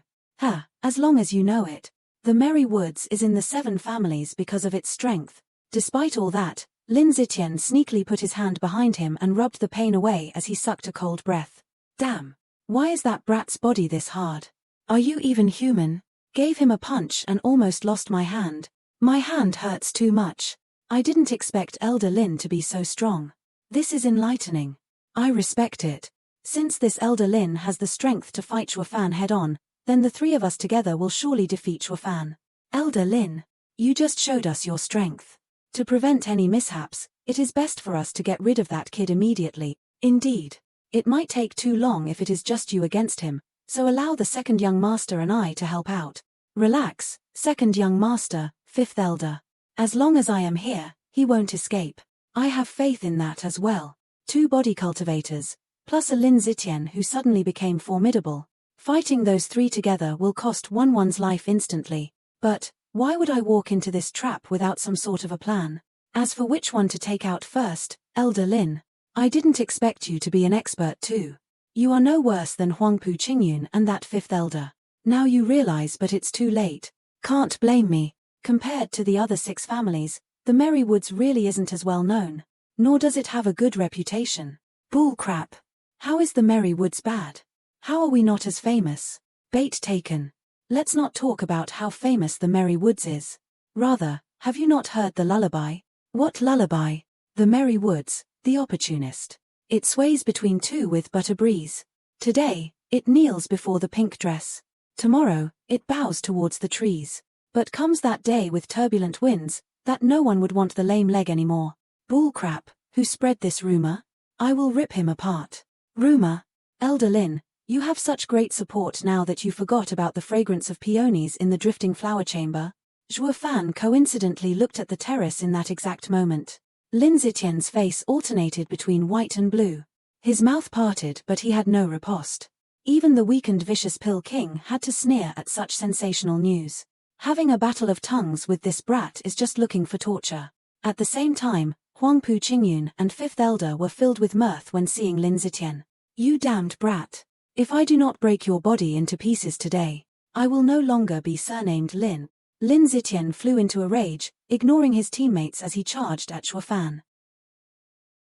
As long as you know it. The Merry Woods is in the 7 families because of its strength. Despite all that, Lin Zitian sneakily put his hand behind him and rubbed the pain away as he sucked a cold breath. Damn. Why is that brat's body this hard? Are you even human? Gave him a punch and almost lost my hand. My hand hurts too much. I didn't expect Elder Lin to be so strong. This is enlightening. I respect it. Since this Elder Lin has the strength to fight Zhuo Fan head-on, then the 3 of us together will surely defeat Zhuo Fan. Elder Lin, you just showed us your strength. To prevent any mishaps, it is best for us to get rid of that kid immediately. Indeed. It might take too long if it is just you against him, so allow the 2nd young master and I to help out. Relax, 2nd young master, 5th elder. As long as I am here, he won't escape. I have faith in that as well. 2 body cultivators, plus a Lin Zitian who suddenly became formidable. Fighting those 3 together will cost one's life instantly. But, why would I walk into this trap without some sort of a plan? As for which one to take out first, Elder Lin, I didn't expect you to be an expert too. You are no worse than Huangpu Qingyun and that 5th elder. Now you realize, but it's too late. Can't blame me. Compared to the other 6 families, the Merry Woods really isn't as well known. Nor does it have a good reputation. Bull crap. How is the Merry Woods bad? How are we not as famous? Bait taken. Let's not talk about how famous the Merry Woods is. Rather, have you not heard the lullaby? What lullaby? The Merry Woods, the opportunist. It sways between two with but a breeze. Today, it kneels before the pink dress. Tomorrow, it bows towards the trees. But comes that day with turbulent winds, that no one would want the lame leg anymore. Bullcrap, who spread this rumor? I will rip him apart. Rumor? Elder Lin, you have such great support now that you forgot about the fragrance of peonies in the drifting flower chamber. Zhuo Fan coincidentally looked at the terrace in that exact moment. Lin Zitian's face alternated between white and blue. His mouth parted, but he had no riposte. Even the weakened vicious Pill King had to sneer at such sensational news. Having a battle of tongues with this brat is just looking for torture. At the same time, Huangpu Qingyun and Fifth Elder were filled with mirth when seeing Lin Zitian. You damned brat. If I do not break your body into pieces today, I will no longer be surnamed Lin. Lin Zitian flew into a rage, ignoring his teammates as he charged at Zhuo Fan.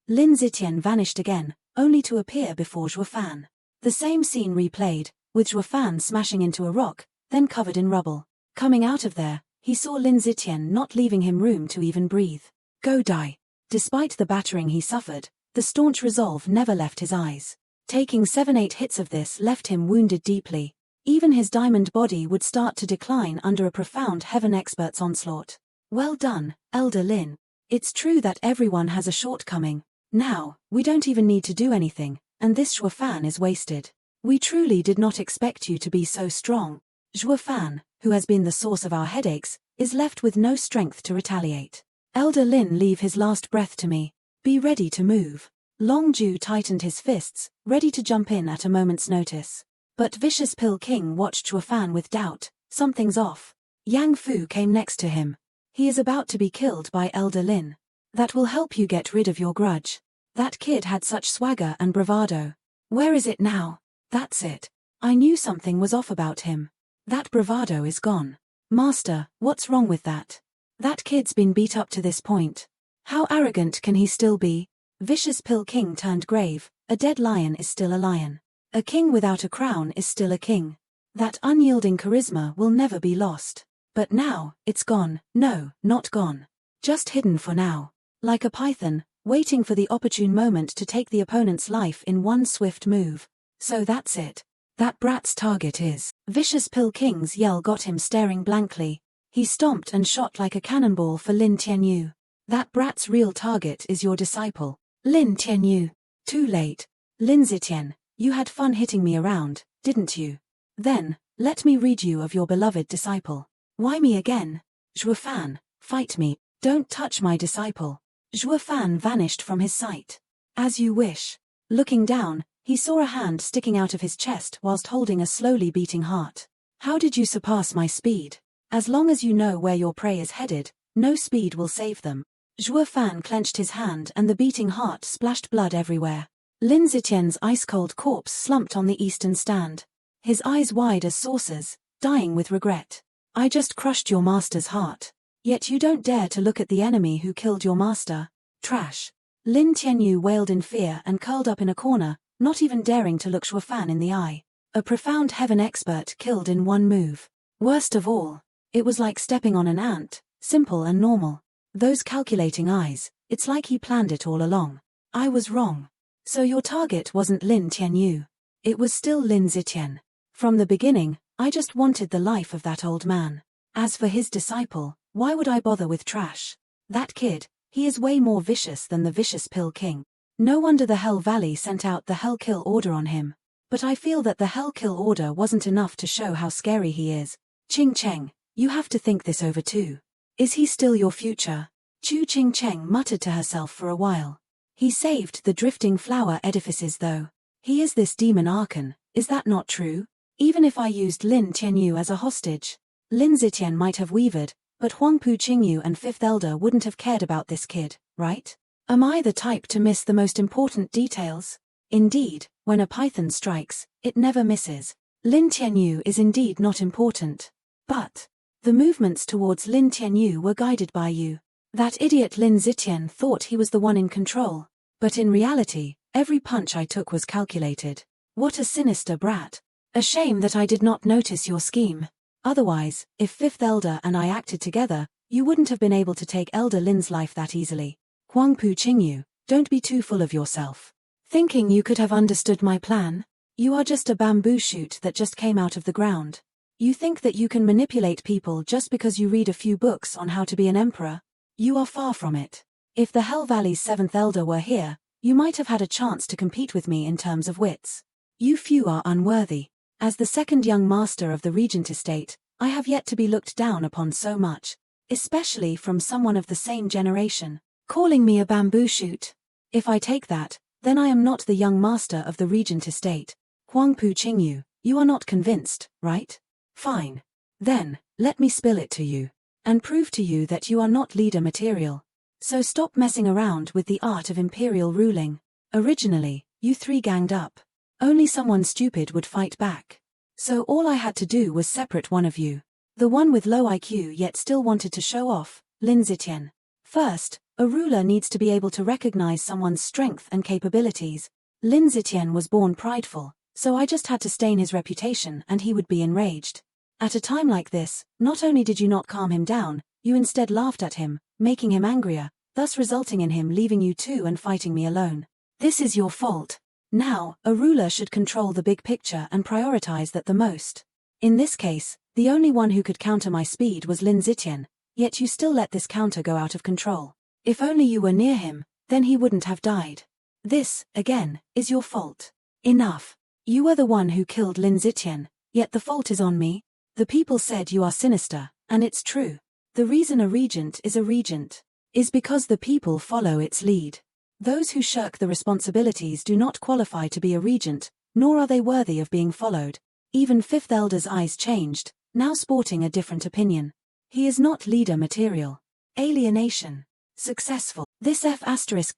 Lin Zitian vanished again, only to appear before Zhuo Fan. The same scene replayed, with Zhuo Fan smashing into a rock, then covered in rubble. Coming out of there, he saw Lin Zitian not leaving him room to even breathe. Go die. Despite the battering he suffered, the staunch resolve never left his eyes. Taking 7-8 hits of this left him wounded deeply. Even his diamond body would start to decline under a profound heaven expert's onslaught. Well done, Elder Lin. It's true that everyone has a shortcoming. Now, we don't even need to do anything, and this Zhuo Fan is wasted. We truly did not expect you to be so strong. Zhuo Fan, who has been the source of our headaches, is left with no strength to retaliate. Elder Lin, leave his last breath to me. Be ready to move. Long Ju tightened his fists, ready to jump in at a moment's notice. But Vicious Pill King watched Zhuo Fan with doubt. Something's off. Yang Fu came next to him. He is about to be killed by Elder Lin. That will help you get rid of your grudge. That kid had such swagger and bravado. Where is it now? That's it. I knew something was off about him. That bravado is gone. Master, what's wrong with that? That kid's been beat up to this point. How arrogant can he still be? Vicious Pill King turned grave. A dead lion is still a lion. A king without a crown is still a king. That unyielding charisma will never be lost. But now, it's gone. No, not gone. Just hidden for now. Like a python, waiting for the opportune moment to take the opponent's life in one swift move. So that's it. That brat's target is. Vicious Pill King's yell got him staring blankly. He stomped and shot like a cannonball for Lin Tianyu. That brat's real target is your disciple, Lin Tianyu. Too late. Lin Zitian, you had fun hitting me around, didn't you? Then, let me read you of your beloved disciple. Why me again? Zhuo Fan, fight me. Don't touch my disciple. Zhuo Fan vanished from his sight. As you wish. Looking down, he saw a hand sticking out of his chest whilst holding a slowly beating heart. How did you surpass my speed? As long as you know where your prey is headed, no speed will save them. Zhuo Fan clenched his hand and the beating heart splashed blood everywhere. Lin Zitian's ice-cold corpse slumped on the eastern stand. His eyes wide as saucers, dying with regret. I just crushed your master's heart. Yet you don't dare to look at the enemy who killed your master. Trash. Lin Tianyu wailed in fear and curled up in a corner, not even daring to look Zhuo Fan in the eye. A profound heaven expert killed in one move. Worst of all, it was like stepping on an ant, simple and normal. Those calculating eyes, it's like he planned it all along. I was wrong. So your target wasn't Lin Tianyu. It was still Lin Zitian. From the beginning, I just wanted the life of that old man. As for his disciple, why would I bother with trash? That kid, he is way more vicious than the Vicious Pill King. No wonder the Hell Valley sent out the Hell Kill order on him. But I feel that the Hell Kill order wasn't enough to show how scary he is. Ching Cheng, you have to think this over too. Is he still your future? Chu Ching Cheng muttered to herself for a while. He saved the drifting flower edifices though. He is this demon Archon, is that not true? Even if I used Lin Tianyu as a hostage, Lin Zitian might have weavered, but Huangpu Qingyu and Fifth Elder wouldn't have cared about this kid, right? Am I the type to miss the most important details? Indeed, when a python strikes, it never misses. Lin Tianyu is indeed not important. But the movements towards Lin Tianyu were guided by you. That idiot Lin Zitian thought he was the one in control. But in reality, every punch I took was calculated. What a sinister brat. A shame that I did not notice your scheme. Otherwise, if Fifth Elder and I acted together, you wouldn't have been able to take Elder Lin's life that easily. Huangpu Qingyu, don't be too full of yourself. Thinking you could have understood my plan? You are just a bamboo shoot that just came out of the ground. You think that you can manipulate people just because you read a few books on how to be an emperor? You are far from it. If the Hell Valley's 7th Elder were here, you might have had a chance to compete with me in terms of wits. You few are unworthy. As the second young master of the Regent estate, I have yet to be looked down upon so much, especially from someone of the same generation. Calling me a bamboo shoot? If I take that, then I am not the young master of the Regent estate. Huangpu Qingyu, you are not convinced, right? Fine. Then, let me spill it to you. And prove to you that you are not leader material. So stop messing around with the art of imperial ruling. Originally, you three ganged up. Only someone stupid would fight back. So all I had to do was separate one of you. The one with low IQ yet still wanted to show off, Lin Zitian. First, a ruler needs to be able to recognize someone's strength and capabilities. Lin Zitian was born prideful, so I just had to stain his reputation and he would be enraged. At a time like this, not only did you not calm him down, you instead laughed at him, making him angrier, thus resulting in him leaving you two and fighting me alone. This is your fault. Now, a ruler should control the big picture and prioritize that the most. In this case, the only one who could counter my speed was Lin Zitian, yet you still let this counter go out of control. If only you were near him, then he wouldn't have died. This, again, is your fault. Enough. You were the one who killed Lin Zitian, yet the fault is on me. The people said you are sinister, and it's true. The reason a regent is because the people follow its lead. Those who shirk the responsibilities do not qualify to be a regent, nor are they worthy of being followed. Even Fifth Elder's eyes changed, now sporting a different opinion. He is not leader material. Alienation. Successful. This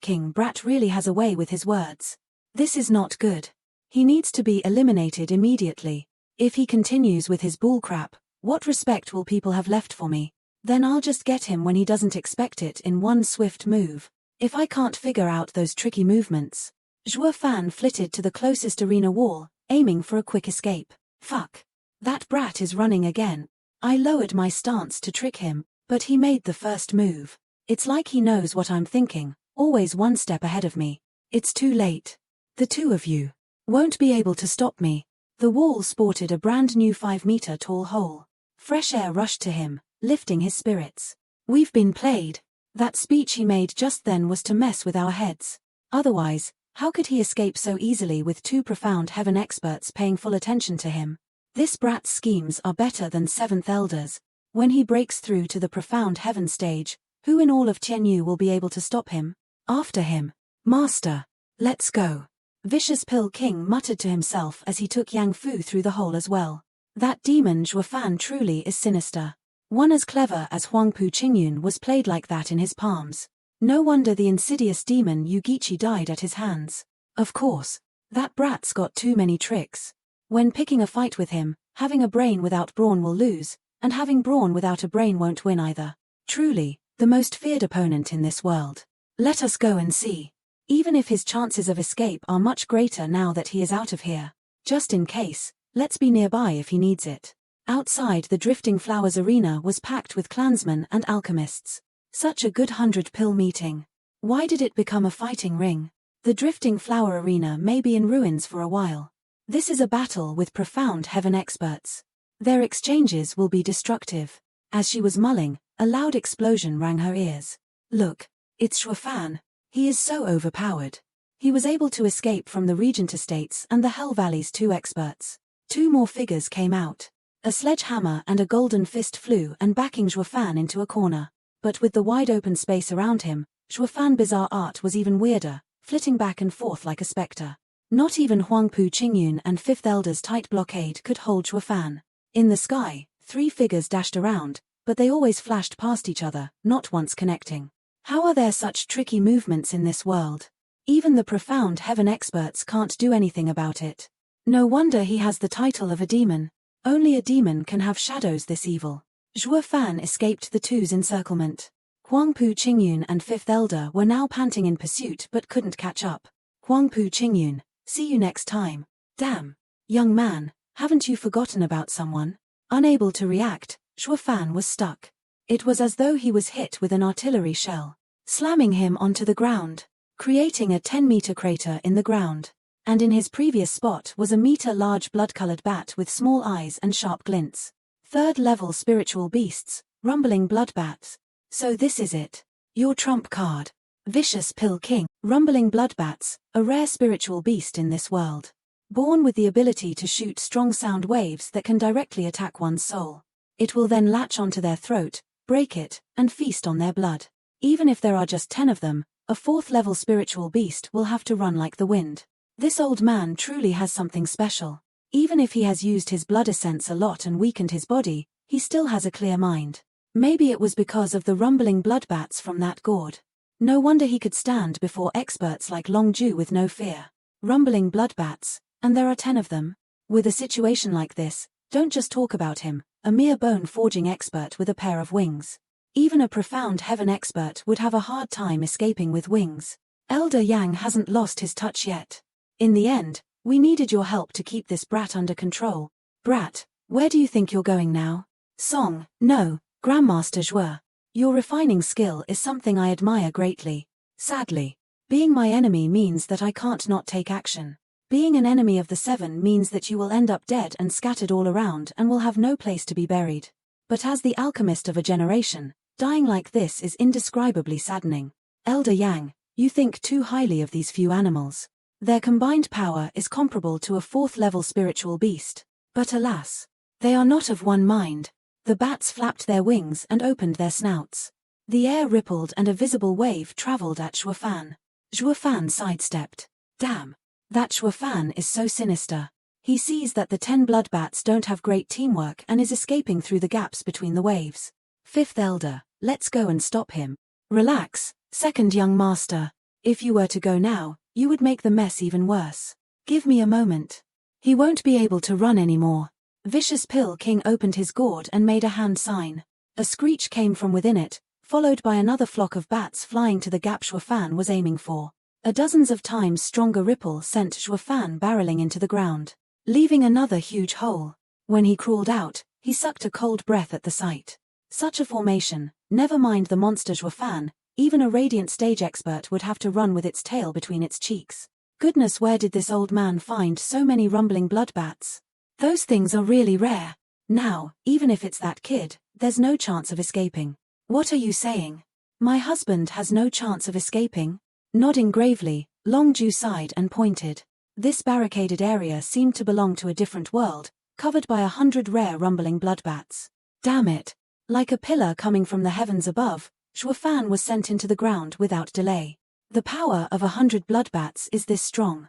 King brat really has a way with his words. This is not good. He needs to be eliminated immediately. If he continues with his bullcrap, what respect will people have left for me? Then I'll just get him when he doesn't expect it in one swift move. If I can't figure out those tricky movements. Zhuo Fan flitted to the closest arena wall, aiming for a quick escape. Fuck. That brat is running again. I lowered my stance to trick him, but he made the first move. It's like he knows what I'm thinking, always one step ahead of me. It's too late. The two of you won't be able to stop me. The wall sported a brand new 5-meter tall hole. Fresh air rushed to him, lifting his spirits. We've been played. That speech he made just then was to mess with our heads. Otherwise, how could he escape so easily with two profound heaven experts paying full attention to him? This brat's schemes are better than 7th Elders. When he breaks through to the profound heaven stage, who in all of Tianyu will be able to stop him? After him. Master. Let's go. Vicious Pill King muttered to himself as he took Yang Fu through the hole as well. That demon Zhuo Fan truly is sinister. One as clever as Huangpu Qingyun was played like that in his palms. No wonder the insidious demon Yugichi died at his hands. Of course. That brat's got too many tricks. When picking a fight with him, having a brain without brawn will lose, and having brawn without a brain won't win either. Truly, the most feared opponent in this world. Let us go and see. Even if his chances of escape are much greater now that he is out of here. Just in case, let's be nearby if he needs it. Outside the Drifting Flowers arena was packed with clansmen and alchemists. Such a good 100-pill meeting. Why did it become a fighting ring? The Drifting Flower arena may be in ruins for a while. This is a battle with profound heaven experts. Their exchanges will be destructive. As she was mulling, a loud explosion rang her ears. Look, it's Zhuo Fan. He is so overpowered. He was able to escape from the Regent Estates and the Hell Valley's 2 experts. 2 more figures came out. A sledgehammer and a golden fist flew and backing Zhuo Fan into a corner. But with the wide open space around him, Zhuo Fan's bizarre art was even weirder, flitting back and forth like a specter. Not even Huangpu Qingyun and Fifth Elder's tight blockade could hold Zhuo Fan. In the sky, 3 figures dashed around, but they always flashed past each other, not once connecting. How are there such tricky movements in this world? Even the profound heaven experts can't do anything about it. No wonder he has the title of a demon. Only a demon can have shadows this evil. Zhuo Fan escaped the 2's encirclement. Huangpu Qingyun and Fifth Elder were now panting in pursuit but couldn't catch up. Huangpu Qingyun, see you next time. Damn. Young man, haven't you forgotten about someone? Unable to react, Shuofan was stuck. It was as though he was hit with an artillery shell, slamming him onto the ground, creating a 10-meter crater in the ground. And in his previous spot was a meter-large blood-colored bat with small eyes and sharp glints. Third-level spiritual beasts, rumbling blood bats. So this is it. Your trump card. Vicious Pill King. Rumbling blood bats, a rare spiritual beast in this world. Born with the ability to shoot strong sound waves that can directly attack one's soul. It will then latch onto their throat, break it, and feast on their blood. Even if there are just 10 of them, a 4th-level spiritual beast will have to run like the wind. This old man truly has something special. Even if he has used his blood essence a lot and weakened his body, he still has a clear mind. Maybe it was because of the rumbling blood bats from that gourd. No wonder he could stand before experts like Long Ju with no fear. Rumbling blood bats, and there are 10 of them. With a situation like this, don't just talk about him, a mere bone-forging expert with a pair of wings. Even a profound heaven expert would have a hard time escaping with wings. Elder Yang hasn't lost his touch yet. In the end, we needed your help to keep this brat under control. Brat, where do you think you're going now? Song, no, Grandmaster Zhuo. Your refining skill is something I admire greatly. Sadly, being my enemy means that I can't not take action. Being an enemy of the 7 means that you will end up dead and scattered all around and will have no place to be buried. But as the alchemist of a generation, dying like this is indescribably saddening. Elder Yang, you think too highly of these few animals. Their combined power is comparable to a 4th-level spiritual beast. But alas, they are not of one mind. The bats flapped their wings and opened their snouts. The air rippled and a visible wave traveled at Shuofan. Shuofan sidestepped. Damn. That Shuofan is so sinister. He sees that the 10 blood bats don't have great teamwork and is escaping through the gaps between the waves. 5th Elder, let's go and stop him. Relax, 2nd Young Master. If you were to go now, you would make the mess even worse. Give me a moment. He won't be able to run anymore. Vicious Pill King opened his gourd and made a hand sign. A screech came from within it, followed by another flock of bats flying to the gap Shuofan was aiming for. A dozens of times stronger ripple sent Shuofan barreling into the ground, leaving another huge hole. When he crawled out, he sucked a cold breath at the sight. Such a formation, never mind the monster Shuofan, even a radiant stage expert would have to run with its tail between its cheeks. Goodness, where did this old man find so many rumbling blood bats? Those things are really rare. Now, even if it's that kid, there's no chance of escaping. What are you saying? My husband has no chance of escaping? Nodding gravely, Long Ju sighed and pointed. This barricaded area seemed to belong to a different world, covered by 100 rare rumbling blood bats. Damn it. Like a pillar coming from the heavens above, Shuofan was sent into the ground without delay. The power of 100 blood bats is this strong.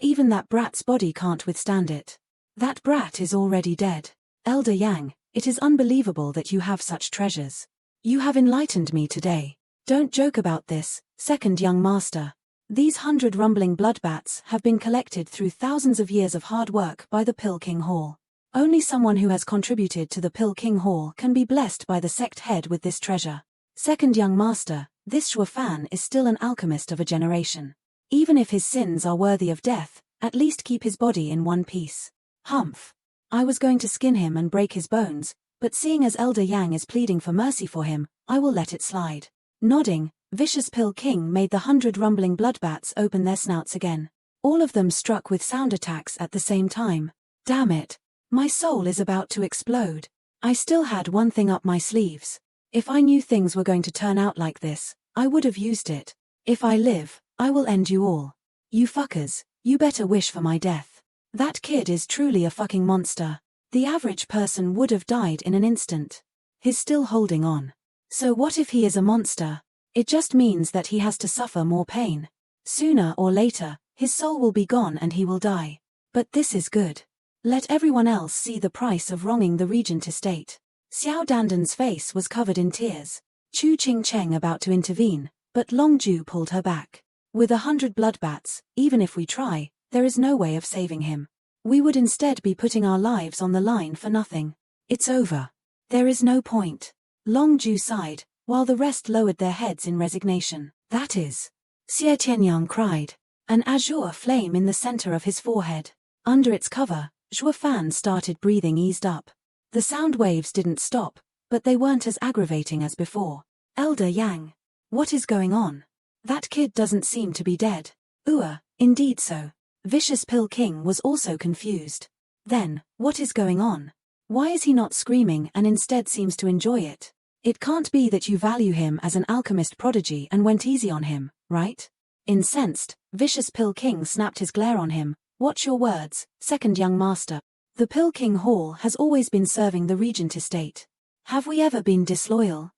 Even that brat's body can't withstand it. That brat is already dead. Elder Yang, it is unbelievable that you have such treasures. You have enlightened me today. Don't joke about this, 2nd Young Master. These 100 rumbling blood bats have been collected through thousands of years of hard work by the Pill King Hall. Only someone who has contributed to the Pill King Hall can be blessed by the sect head with this treasure. 2nd Young Master, this Shuofan is still an alchemist of a generation. Even if his sins are worthy of death, at least keep his body in one piece. Humph. I was going to skin him and break his bones, but seeing as Elder Yang is pleading for mercy for him, I will let it slide. Nodding, Vicious Pill King made the 100 rumbling blood bats open their snouts again. All of them struck with sound attacks at the same time. Damn it. My soul is about to explode. I still had one thing up my sleeves. If I knew things were going to turn out like this, I would have used it. If I live, I will end you all. You fuckers, you better wish for my death. That kid is truly a fucking monster. The average person would have died in an instant. He's still holding on. So what if he is a monster? It just means that he has to suffer more pain. Sooner or later, his soul will be gone and he will die. But this is good. Let everyone else see the price of wronging the Regent estate. Xiao Dandan's face was covered in tears. Chu Ching Cheng about to intervene, but Long Ju pulled her back. With 100 blood bats, even if we try, there is no way of saving him. We would instead be putting our lives on the line for nothing. It's over. There is no point. Long Ju sighed, while the rest lowered their heads in resignation. That is. Xie Tianyang cried. An azure flame in the center of his forehead. Under its cover, Shuofan started breathing eased up. The sound waves didn't stop, but they weren't as aggravating as before. Elder Yang. What is going on? That kid doesn't seem to be dead. Indeed so. Vicious Pill King was also confused. Then, what is going on? Why is he not screaming and instead seems to enjoy it? It can't be that you value him as an alchemist prodigy and went easy on him, right? Incensed, Vicious Pill King snapped his glare on him. Watch your words, second young master. The Pill King Hall has always been serving the Regent estate. Have we ever been disloyal?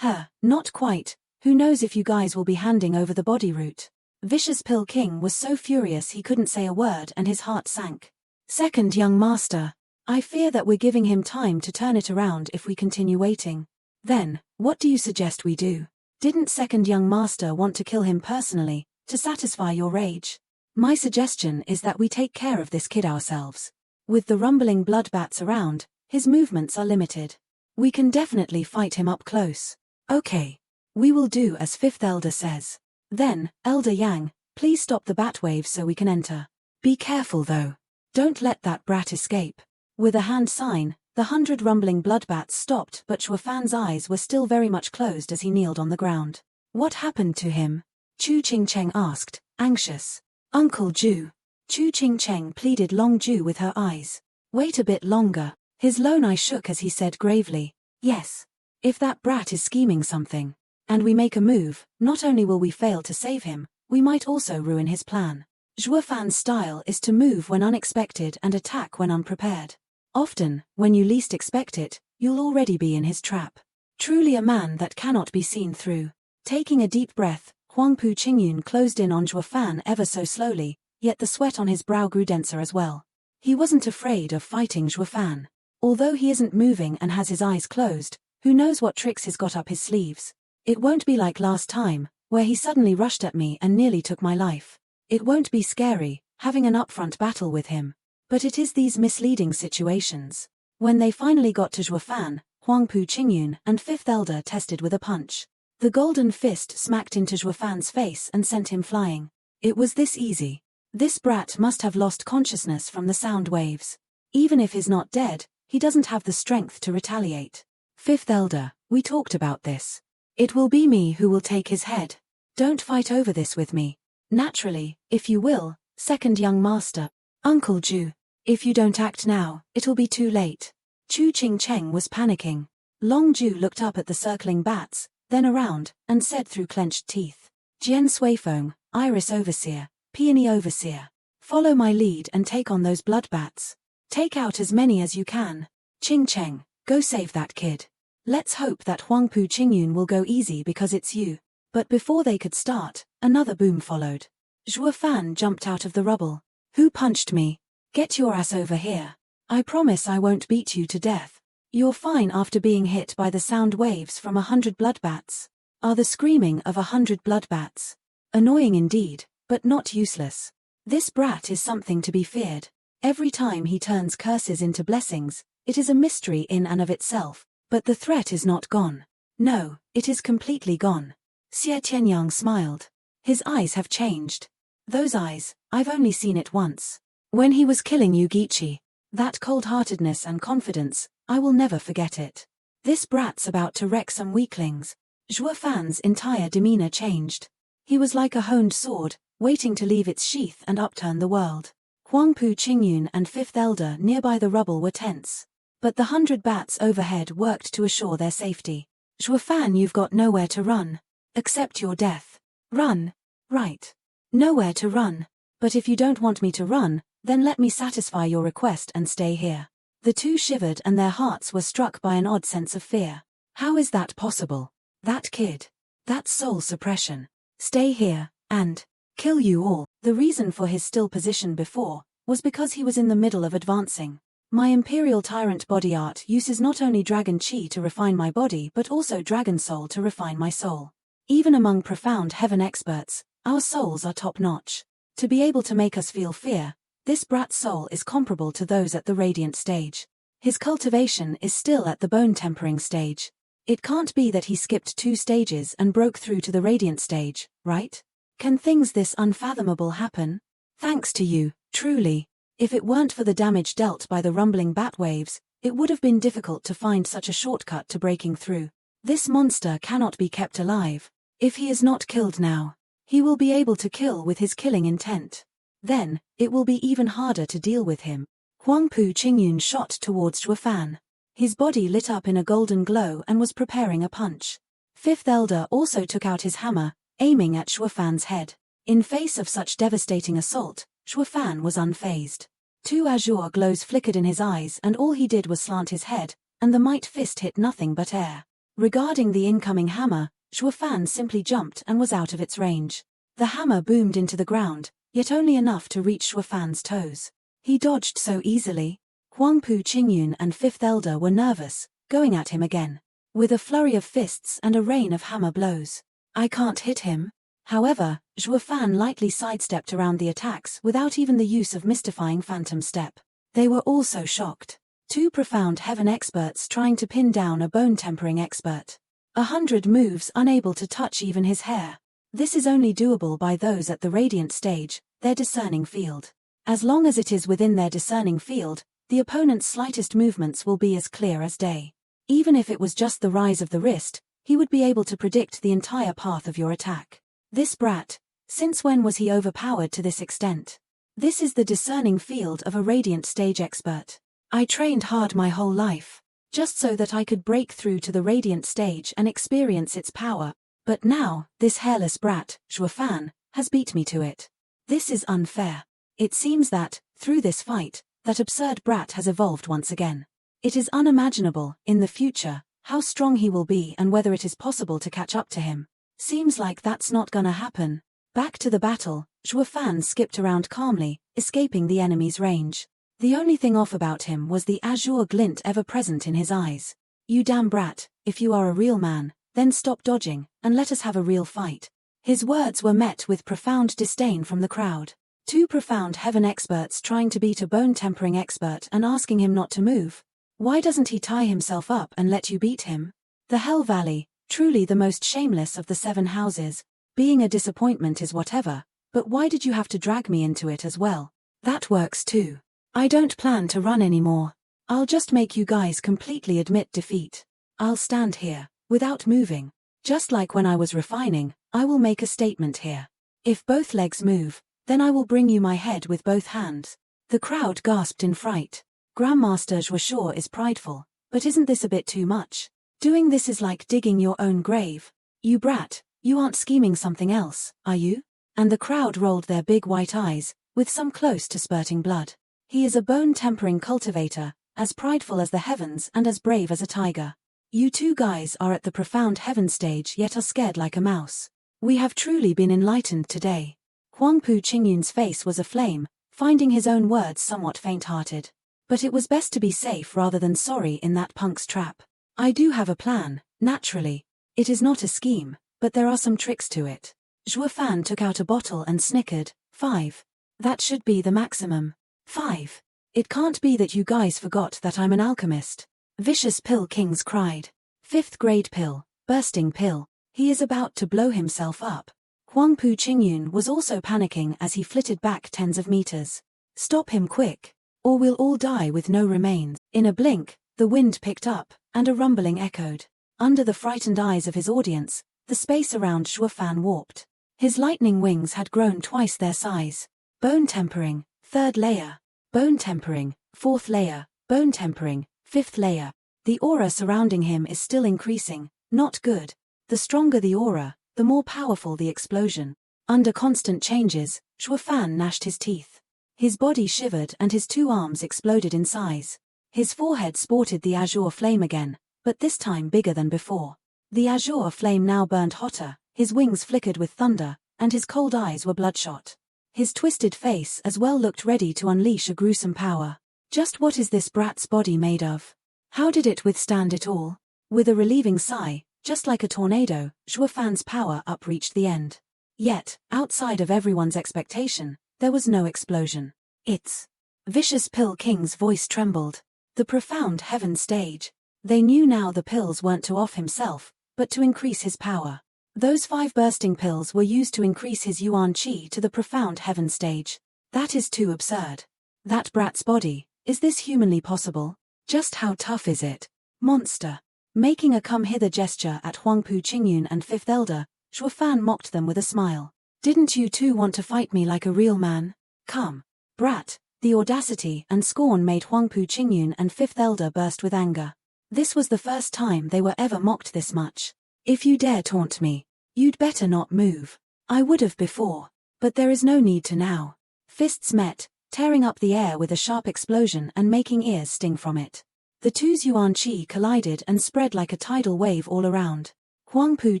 Not quite. Who knows if you guys will be handing over the body route. Vicious Pill King was so furious he couldn't say a word and his heart sank. Second young master. I fear that we're giving him time to turn it around if we continue waiting. Then, what do you suggest we do? Didn't second young master want to kill him personally, to satisfy your rage? My suggestion is that we take care of this kid ourselves. With the rumbling blood bats around, his movements are limited. We can definitely fight him up close. Okay. We will do as Fifth Elder says. Then, Elder Yang, please stop the bat waves so we can enter. Be careful though. Don't let that brat escape. With a hand sign, the 100 rumbling blood bats stopped, but Shuafan's eyes were still very much closed as he kneeled on the ground. What happened to him? Chu Qingcheng asked, anxious. Uncle Ju. Chu Qingcheng pleaded Long Ju with her eyes. Wait a bit longer. His lone eye shook as he said gravely, yes. If that brat is scheming something, and we make a move, not only will we fail to save him, we might also ruin his plan. Zhuofan's style is to move when unexpected and attack when unprepared. Often, when you least expect it, you'll already be in his trap. Truly a man that cannot be seen through. Taking a deep breath, Huangpu Qingyun closed in on Zhuofan ever so slowly, yet the sweat on his brow grew denser as well. He wasn't afraid of fighting Zhuofan. Although he isn't moving and has his eyes closed, who knows what tricks he's got up his sleeves. It won't be like last time, where he suddenly rushed at me and nearly took my life. It won't be scary, having an upfront battle with him. But it is these misleading situations. When they finally got to Zhuofan, Huangpu Qingyun and Fifth Elder tested with a punch. The golden fist smacked into Zhuofan's face and sent him flying. It was this easy. This brat must have lost consciousness from the sound waves. Even if he's not dead, he doesn't have the strength to retaliate. Fifth Elder, we talked about this. It will be me who will take his head. Don't fight over this with me. Naturally, if you will, second young master. Uncle Ju. If you don't act now, it'll be too late. Chu Qingcheng was panicking. Long Ju looked up at the circling bats, then around, and said through clenched teeth. Jian Suifeng, Iris Overseer, Peony Overseer. Follow my lead and take on those blood bats. Take out as many as you can. Qingcheng, go save that kid. Let's hope that Huangpu Qingyun will go easy because it's you. But before they could start, another boom followed. Zhuofan jumped out of the rubble. Who punched me? Get your ass over here. I promise I won't beat you to death. You're fine after being hit by the sound waves from 100 bloodbats. Are the screaming of 100 bloodbats. Annoying indeed, but not useless. This brat is something to be feared. Every time he turns curses into blessings, it is a mystery in and of itself. But the threat is not gone. No, it is completely gone. Xie Tianyang smiled. His eyes have changed. Those eyes, I've only seen it once. When he was killing Yugichi. That cold-heartedness and confidence, I will never forget it. This brat's about to wreck some weaklings. Zhuofan's entire demeanor changed. He was like a honed sword, waiting to leave its sheath and upturn the world. Huangpu Qingyun and Fifth Elder nearby the rubble were tense. But the 100 bats overhead worked to assure their safety. Zhuofan, you've got nowhere to run. Accept your death. Run. Right. Nowhere to run. But if you don't want me to run, then let me satisfy your request and stay here. The two shivered and their hearts were struck by an odd sense of fear. How is that possible? That kid. That's soul suppression. Stay here, and kill you all. The reason for his still position before was because he was in the middle of advancing. My Imperial Tyrant body art uses not only Dragon Chi to refine my body but also Dragon Soul to refine my soul. Even among profound heaven experts, our souls are top-notch. To be able to make us feel fear, this brat's soul is comparable to those at the Radiant stage. His cultivation is still at the bone-tempering stage. It can't be that he skipped 2 stages and broke through to the Radiant stage, right? Can things this unfathomable happen? Thanks to you, truly. If it weren't for the damage dealt by the rumbling bat waves, It would have been difficult to find such a shortcut to breaking through. This monster cannot be kept alive. If he is not killed now, he will be able to kill with his killing intent. Then, it will be even harder to deal with him. Huangpu Qingyun shot towards Shuofan. His body lit up in a golden glow and was preparing a punch. Fifth Elder also took out his hammer, aiming at Shuofan's head. In face of such devastating assault, Shuofan was unfazed. Two azure glows flickered in his eyes and all he did was slant his head, and the might fist hit nothing but air. Regarding the incoming hammer, Shuofan simply jumped and was out of its range. The hammer boomed into the ground, yet only enough to reach Shuofan's toes. He dodged so easily. Huangpu Qingyun and Fifth Elder were nervous, going at him again. With a flurry of fists and a rain of hammer blows. I can't hit him. However, Shuofan lightly sidestepped around the attacks without even the use of mystifying phantom step. They were also shocked. Two profound heaven experts trying to pin down a bone-tempering expert. 100 moves unable to touch even his hair. This is only doable by those at the radiant stage, their discerning field. As long as it is within their discerning field, the opponent's slightest movements will be as clear as day. Even if it was just the rise of the wrist, he would be able to predict the entire path of your attack. This brat, since when was he overpowered to this extent? This is the discerning field of a radiant stage expert. I trained hard my whole life, just so that I could break through to the radiant stage and experience its power, but now, this hairless brat, Shuofan, has beat me to it. This is unfair. It seems that, through this fight, that absurd brat has evolved once again. It is unimaginable, in the future, how strong he will be and whether it is possible to catch up to him. Seems like that's not gonna happen. Back to the battle, Shuofan skipped around calmly, escaping the enemy's range. The only thing off about him was the azure glint ever present in his eyes. You damn brat, if you are a real man, then stop dodging, and let us have a real fight. His words were met with profound disdain from the crowd. Two profound heaven experts trying to beat a bone-tempering expert and asking him not to move. Why doesn't he tie himself up and let you beat him? The Hell Valley, truly the most shameless of the 7 houses. Being a disappointment is whatever, but why did you have to drag me into it as well? That works too. I don't plan to run anymore. I'll just make you guys completely admit defeat. I'll stand here, without moving. Just like when I was refining, I will make a statement here. If both legs move, then I will bring you my head with both hands. The crowd gasped in fright. Grandmaster Zhuoshuo is prideful, but isn't this a bit too much? Doing this is like digging your own grave. You brat, you aren't scheming something else, are you? And the crowd rolled their big white eyes, with some close to spurting blood. He is a bone-tempering cultivator, as prideful as the heavens and as brave as a tiger. You two guys are at the profound heaven stage yet are scared like a mouse. We have truly been enlightened today. Huangpu Qingyun's face was aflame, finding his own words somewhat faint-hearted. But it was best to be safe rather than sorry in that punk's trap. I do have a plan, naturally. It is not a scheme, but there are some tricks to it. Zhuofan took out a bottle and snickered. 5. That should be the maximum. 5. It can't be that you guys forgot that I'm an alchemist. Vicious Pill Kings cried. 5th grade pill, bursting pill. He is about to blow himself up. Huangpu Qingyun was also panicking as he flitted back tens of meters. Stop him quick, or we'll all die with no remains. In a blink, the wind picked up, and a rumbling echoed. Under the frightened eyes of his audience, the space around Shuofan warped. His lightning wings had grown twice their size. Bone tempering, 3rd layer. Bone tempering, 4th layer. Bone tempering, 5th layer. The aura surrounding him is still increasing. Not good. The stronger the aura, the more powerful the explosion. Under constant changes, Shuofan gnashed his teeth. His body shivered and his 2 arms exploded in size. His forehead sported the azure flame again, but this time bigger than before. The azure flame now burned hotter, his wings flickered with thunder, and his cold eyes were bloodshot. His twisted face as well looked ready to unleash a gruesome power. Just what is this brat's body made of? How did it withstand it all? With a relieving sigh, just like a tornado, Shuofan's power-up reached the end. Yet, outside of everyone's expectation, there was no explosion. It's Vicious Pill King's voice trembled. The profound heaven stage. They knew now the pills weren't to off himself, but to increase his power. Those 5 bursting pills were used to increase his yuan qi to the profound heaven stage. That is too absurd. That brat's body, is this humanly possible? Just how tough is it? Monster. Making a come-hither gesture at Huangpu Qingyun and Fifth Elder, Zhuo Fan mocked them with a smile. Didn't you two want to fight me like a real man? Come. Brat. The audacity and scorn made Huangpu Qingyun and Fifth Elder burst with anger. This was the first time they were ever mocked this much. If you dare taunt me, you'd better not move. I would have before, but there is no need to now. Fists met, tearing up the air with a sharp explosion and making ears sting from it. The two Yuan Qi collided and spread like a tidal wave all around. Huangpu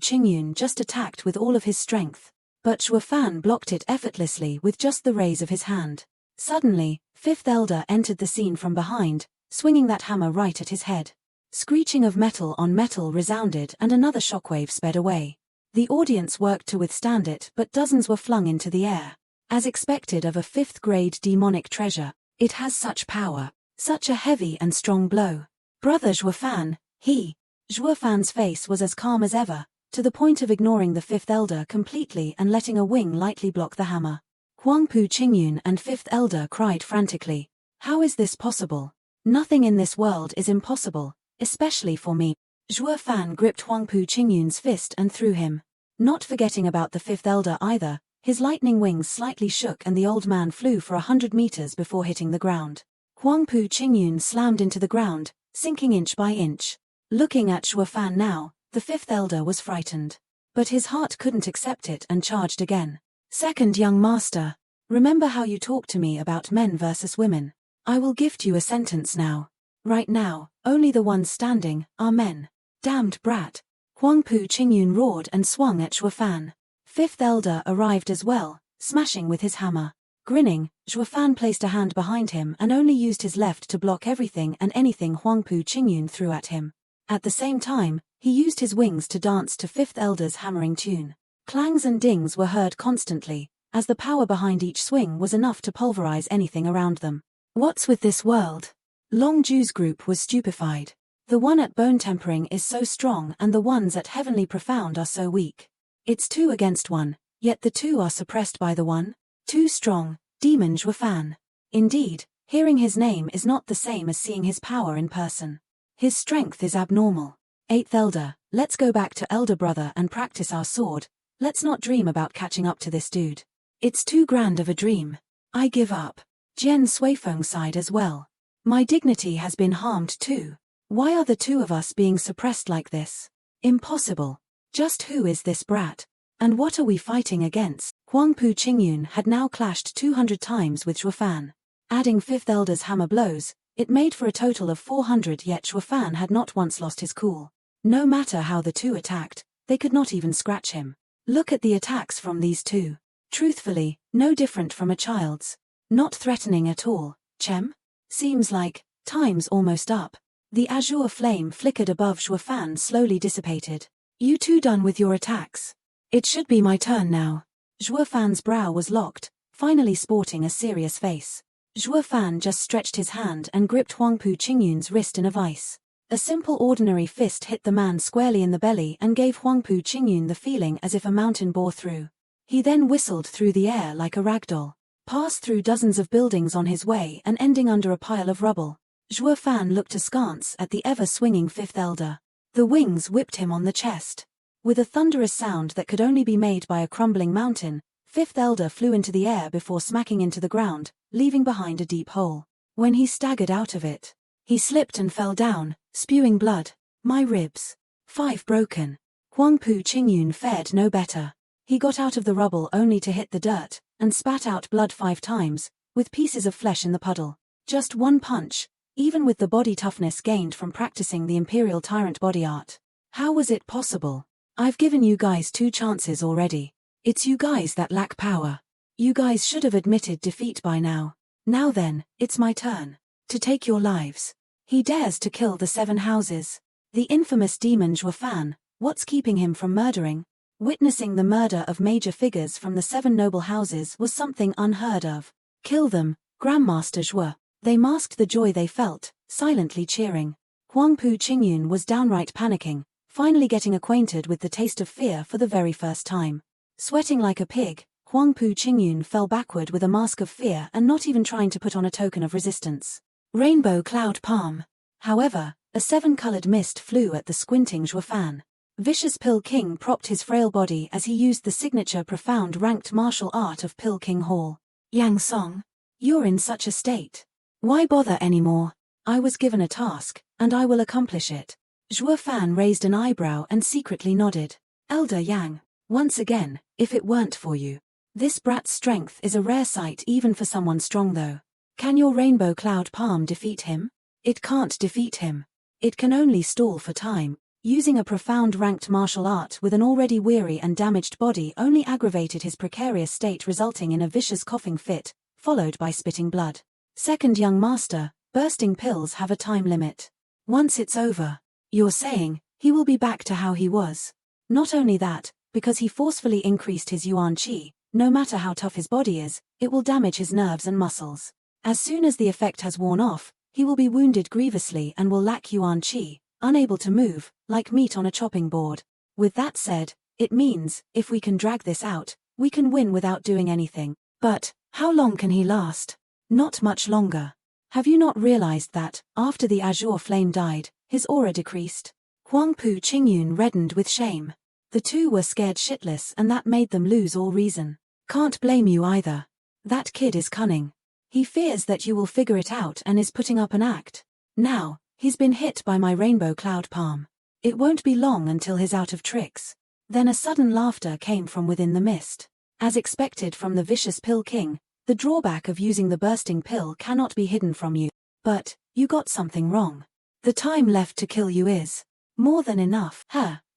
Qingyun just attacked with all of his strength, but Zhuo Fan blocked it effortlessly with just the raise of his hand. Suddenly, Fifth Elder entered the scene from behind, swinging that hammer right at his head. Screeching of metal on metal resounded and another shockwave sped away. The audience worked to withstand it, but dozens were flung into the air. As expected of a fifth-grade demonic treasure, it has such power, such a heavy and strong blow. Brother Zhuo Fan, Zhuo Fan's face was as calm as ever, to the point of ignoring the Fifth Elder completely and letting a wing lightly block the hammer. Huangpu Qingyun and Fifth Elder cried frantically. How is this possible? Nothing in this world is impossible, especially for me. Zhuo Fan gripped Huangpu Qingyun's fist and threw him. Not forgetting about the Fifth Elder either, his lightning wings slightly shook and the old man flew for 100 meters before hitting the ground. Huangpu Qingyun slammed into the ground, sinking inch by inch. Looking at Zhuo Fan now, the Fifth Elder was frightened. But his heart couldn't accept it and charged again. Second young master, remember how you talked to me about men versus women. I will gift you a sentence now. Right now, only the ones standing are men. Damned brat. Huangpu Qingyun roared and swung at Zhuo Fan. Fifth Elder arrived as well, smashing with his hammer. Grinning, Zhuo Fan placed a hand behind him and only used his left to block everything and anything Huangpu Qingyun threw at him. At the same time, he used his wings to dance to Fifth Elder's hammering tune. Clangs and dings were heard constantly, as the power behind each swing was enough to pulverize anything around them. What's with this world? Long Ju's group was stupefied. The one at Bone Tempering is so strong and the ones at Heavenly Profound are so weak. It's 2 against 1, yet the 2 are suppressed by the 1. Too strong, Demon Zhuo Fan. Indeed, hearing his name is not the same as seeing his power in person. His strength is abnormal. Eighth Elder, let's go back to Elder Brother and practice our sword. Let's not dream about catching up to this dude. It's too grand of a dream. I give up. Jian Suifeng sighed as well. My dignity has been harmed too. Why are the 2 of us being suppressed like this? Impossible. Just who is this brat? And what are we fighting against? Huangpu Qingyun had now clashed 200 times with Zhuo Fan. Adding Fifth Elder's hammer blows, it made for a total of 400, yet Zhuo Fan had not once lost his cool. No matter how the 2 attacked, they could not even scratch him. Look at the attacks from these 2. Truthfully, no different from a child's. Not threatening at all, Chem? Seems like, time's almost up. The azure flame flickered above Zhuo Fan slowly dissipated. You 2 done with your attacks? It should be my turn now. Zhuo Fan's brow was locked, finally sporting a serious face. Zhuo Fan just stretched his hand and gripped Huangpu Qingyun's wrist in a vice. A simple ordinary fist hit the man squarely in the belly and gave Huangpu Qingyun the feeling as if a mountain bore through. He then whistled through the air like a ragdoll, passed through dozens of buildings on his way and ending under a pile of rubble. Zhuo Fan looked askance at the ever-swinging Fifth Elder. The wings whipped him on the chest. With a thunderous sound that could only be made by a crumbling mountain, Fifth Elder flew into the air before smacking into the ground, leaving behind a deep hole. When he staggered out of it, he slipped and fell down, spewing blood. My ribs. 5 broken. Huangpu Qingyun fared no better. He got out of the rubble only to hit the dirt, and spat out blood 5 times, with pieces of flesh in the puddle. Just 1 punch, even with the body toughness gained from practicing the Imperial Tyrant body art. How was it possible? I've given you guys 2 chances already. It's you guys that lack power. You guys should have admitted defeat by now. Now then, it's my turn. To take your lives. He dares to kill the 7 houses. The infamous demon Zhuo Fan, what's keeping him from murdering? Witnessing the murder of major figures from the 7 noble houses was something unheard of. Kill them, Grandmaster Zhuo. They masked the joy they felt, silently cheering. Huangpu Qingyun was downright panicking, finally getting acquainted with the taste of fear for the very first time. Sweating like a pig, Huangpu Qingyun fell backward with a mask of fear and not even trying to put on a token of resistance. Rainbow Cloud Palm. However, a 7-colored mist flew at the squinting Zhuofan. Vicious Pill King propped his frail body as he used the signature profound ranked martial art of Pill King Hall. Yang Song, you're in such a state. Why bother anymore? I was given a task, and I will accomplish it. Zhuofan raised an eyebrow and secretly nodded. Elder Yang, once again, if it weren't for you. This brat's strength is a rare sight even for someone strong though. Can your rainbow cloud palm defeat him? It can't defeat him. It can only stall for time. Using a profound ranked martial art with an already weary and damaged body only aggravated his precarious state, resulting in a vicious coughing fit, followed by spitting blood. Second young master, bursting pills have a time limit. Once it's over, you're saying, he will be back to how he was. Not only that, because he forcefully increased his yuan qi, no matter how tough his body is, it will damage his nerves and muscles. As soon as the effect has worn off, he will be wounded grievously and will lack yuan qi, unable to move, like meat on a chopping board. With that said, it means, if we can drag this out, we can win without doing anything. But, how long can he last? Not much longer. Have you not realized that, after the azure flame died, his aura decreased? Huangpu Qingyun reddened with shame. The two were scared shitless and that made them lose all reason. Can't blame you either. That kid is cunning. He fears that you will figure it out and is putting up an act. Now, he's been hit by my rainbow cloud palm. It won't be long until he's out of tricks. Then a sudden laughter came from within the mist. As expected from the vicious Pill King, the drawback of using the bursting pill cannot be hidden from you. But, you got something wrong. The time left to kill you is more than enough.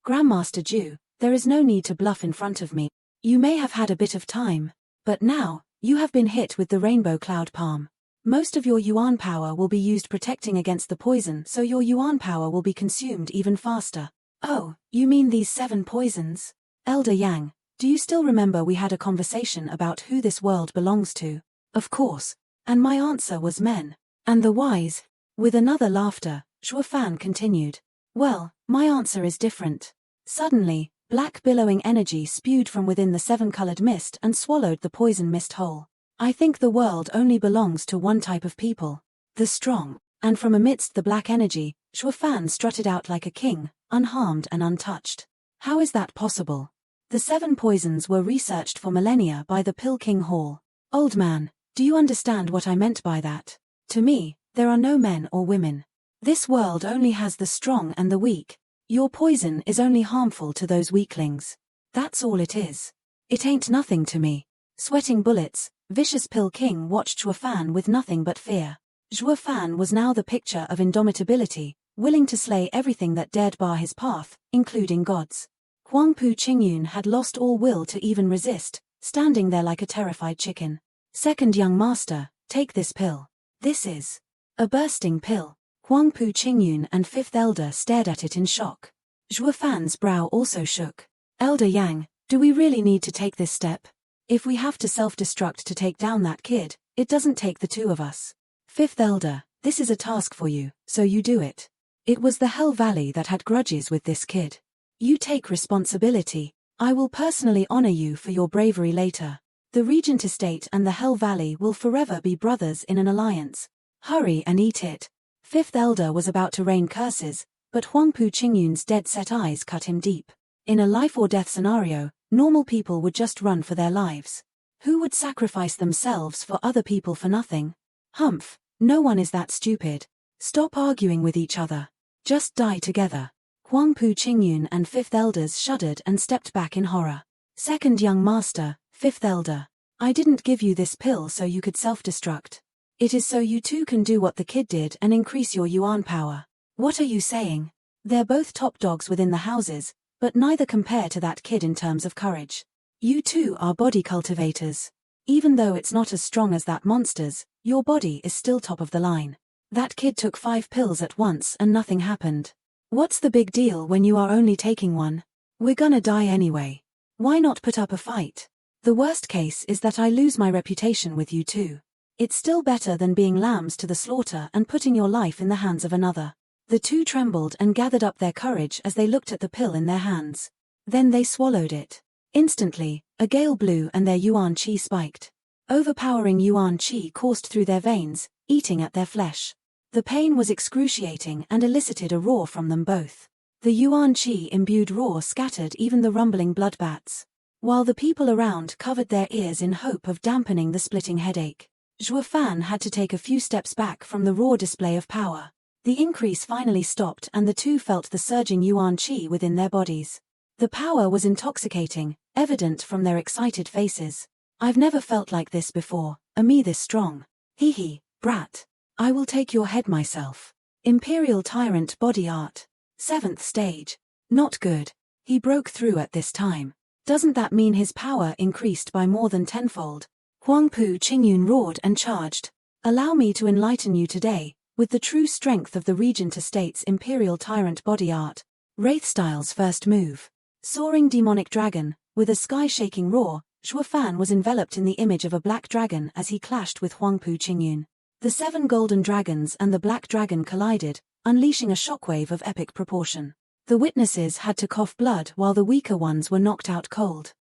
Grandmaster Ju, there is no need to bluff in front of me. You may have had a bit of time, but now, you have been hit with the rainbow cloud palm. Most of your yuan power will be used protecting against the poison, so your yuan power will be consumed even faster. Oh, you mean these 7 poisons? Elder Yang, do you still remember we had a conversation about who this world belongs to? Of course. And my answer was men. And the wise? With another laughter, Zhuofan continued. Well, my answer is different. Suddenly, black billowing energy spewed from within the 7-colored mist and swallowed the poison mist whole. I think the world only belongs to one type of people. The strong. And from amidst the black energy, Zhuofan strutted out like a king, unharmed and untouched. How is that possible? The 7 poisons were researched for millennia by the Pill King Hall. Old man, do you understand what I meant by that? To me, there are no men or women. This world only has the strong and the weak. Your poison is only harmful to those weaklings. That's all it is. It ain't nothing to me. Sweating bullets, vicious Pill King watched Zhuofan with nothing but fear. Zhuofan was now the picture of indomitability, willing to slay everything that dared bar his path, including gods. Huangpu Qingyun had lost all will to even resist, standing there like a terrified chicken. Second young master, take this pill. This is a bursting pill. Huangpu Qingyun and 5th elder stared at it in shock. Zhuofan's brow also shook. Elder Yang, do we really need to take this step? If we have to self-destruct to take down that kid, it doesn't take the 2 of us. 5th elder, this is a task for you, so you do it. It was the Hell Valley that had grudges with this kid. You take responsibility. I will personally honor you for your bravery later. The Regent Estate and the Hell Valley will forever be brothers in an alliance. Hurry and eat it. 5th elder was about to rain curses, but Huangpu Qingyun's dead-set eyes cut him deep. In a life-or-death scenario, normal people would just run for their lives. Who would sacrifice themselves for other people for nothing? Humph, no one is that stupid. Stop arguing with each other. Just die together. Huangpu Qingyun and 5th elders shuddered and stepped back in horror. Second young master, 5th elder. I didn't give you this pill so you could self-destruct. It is so you too can do what the kid did and increase your yuan power. What are you saying? They're both top dogs within the houses, but neither compare to that kid in terms of courage. You two are body cultivators. Even though it's not as strong as that monster's, your body is still top of the line. That kid took 5 pills at once and nothing happened. What's the big deal when you are only taking 1? We're gonna die anyway. Why not put up a fight? The worst case is that I lose my reputation with you too. It's still better than being lambs to the slaughter and putting your life in the hands of another. The two trembled and gathered up their courage as they looked at the pill in their hands. Then they swallowed it. Instantly, a gale blew and their yuan qi spiked. Overpowering yuan qi coursed through their veins, eating at their flesh. The pain was excruciating and elicited a roar from them both. The yuan qi-imbued roar scattered even the rumbling bloodbats, while the people around covered their ears in hope of dampening the splitting headache. Zhuo Fan had to take a few steps back from the raw display of power. The increase finally stopped and the two felt the surging yuan qi within their bodies. The power was intoxicating, evident from their excited faces. I've never felt like this before, me this strong. Hee, brat. I will take your head myself. Imperial Tyrant Body Art. 7th stage. Not good. He broke through at this time. Doesn't that mean his power increased by more than tenfold? Huangpu Qingyun roared and charged. Allow me to enlighten you today, with the true strength of the Regent Estate's Imperial Tyrant Body Art. Wraith Style's first move. Soaring demonic dragon, with a sky-shaking roar, Zhuo Fan was enveloped in the image of a black dragon as he clashed with Huangpu Qingyun. The 7 golden dragons and the black dragon collided, unleashing a shockwave of epic proportion. The witnesses had to cough blood while the weaker ones were knocked out cold.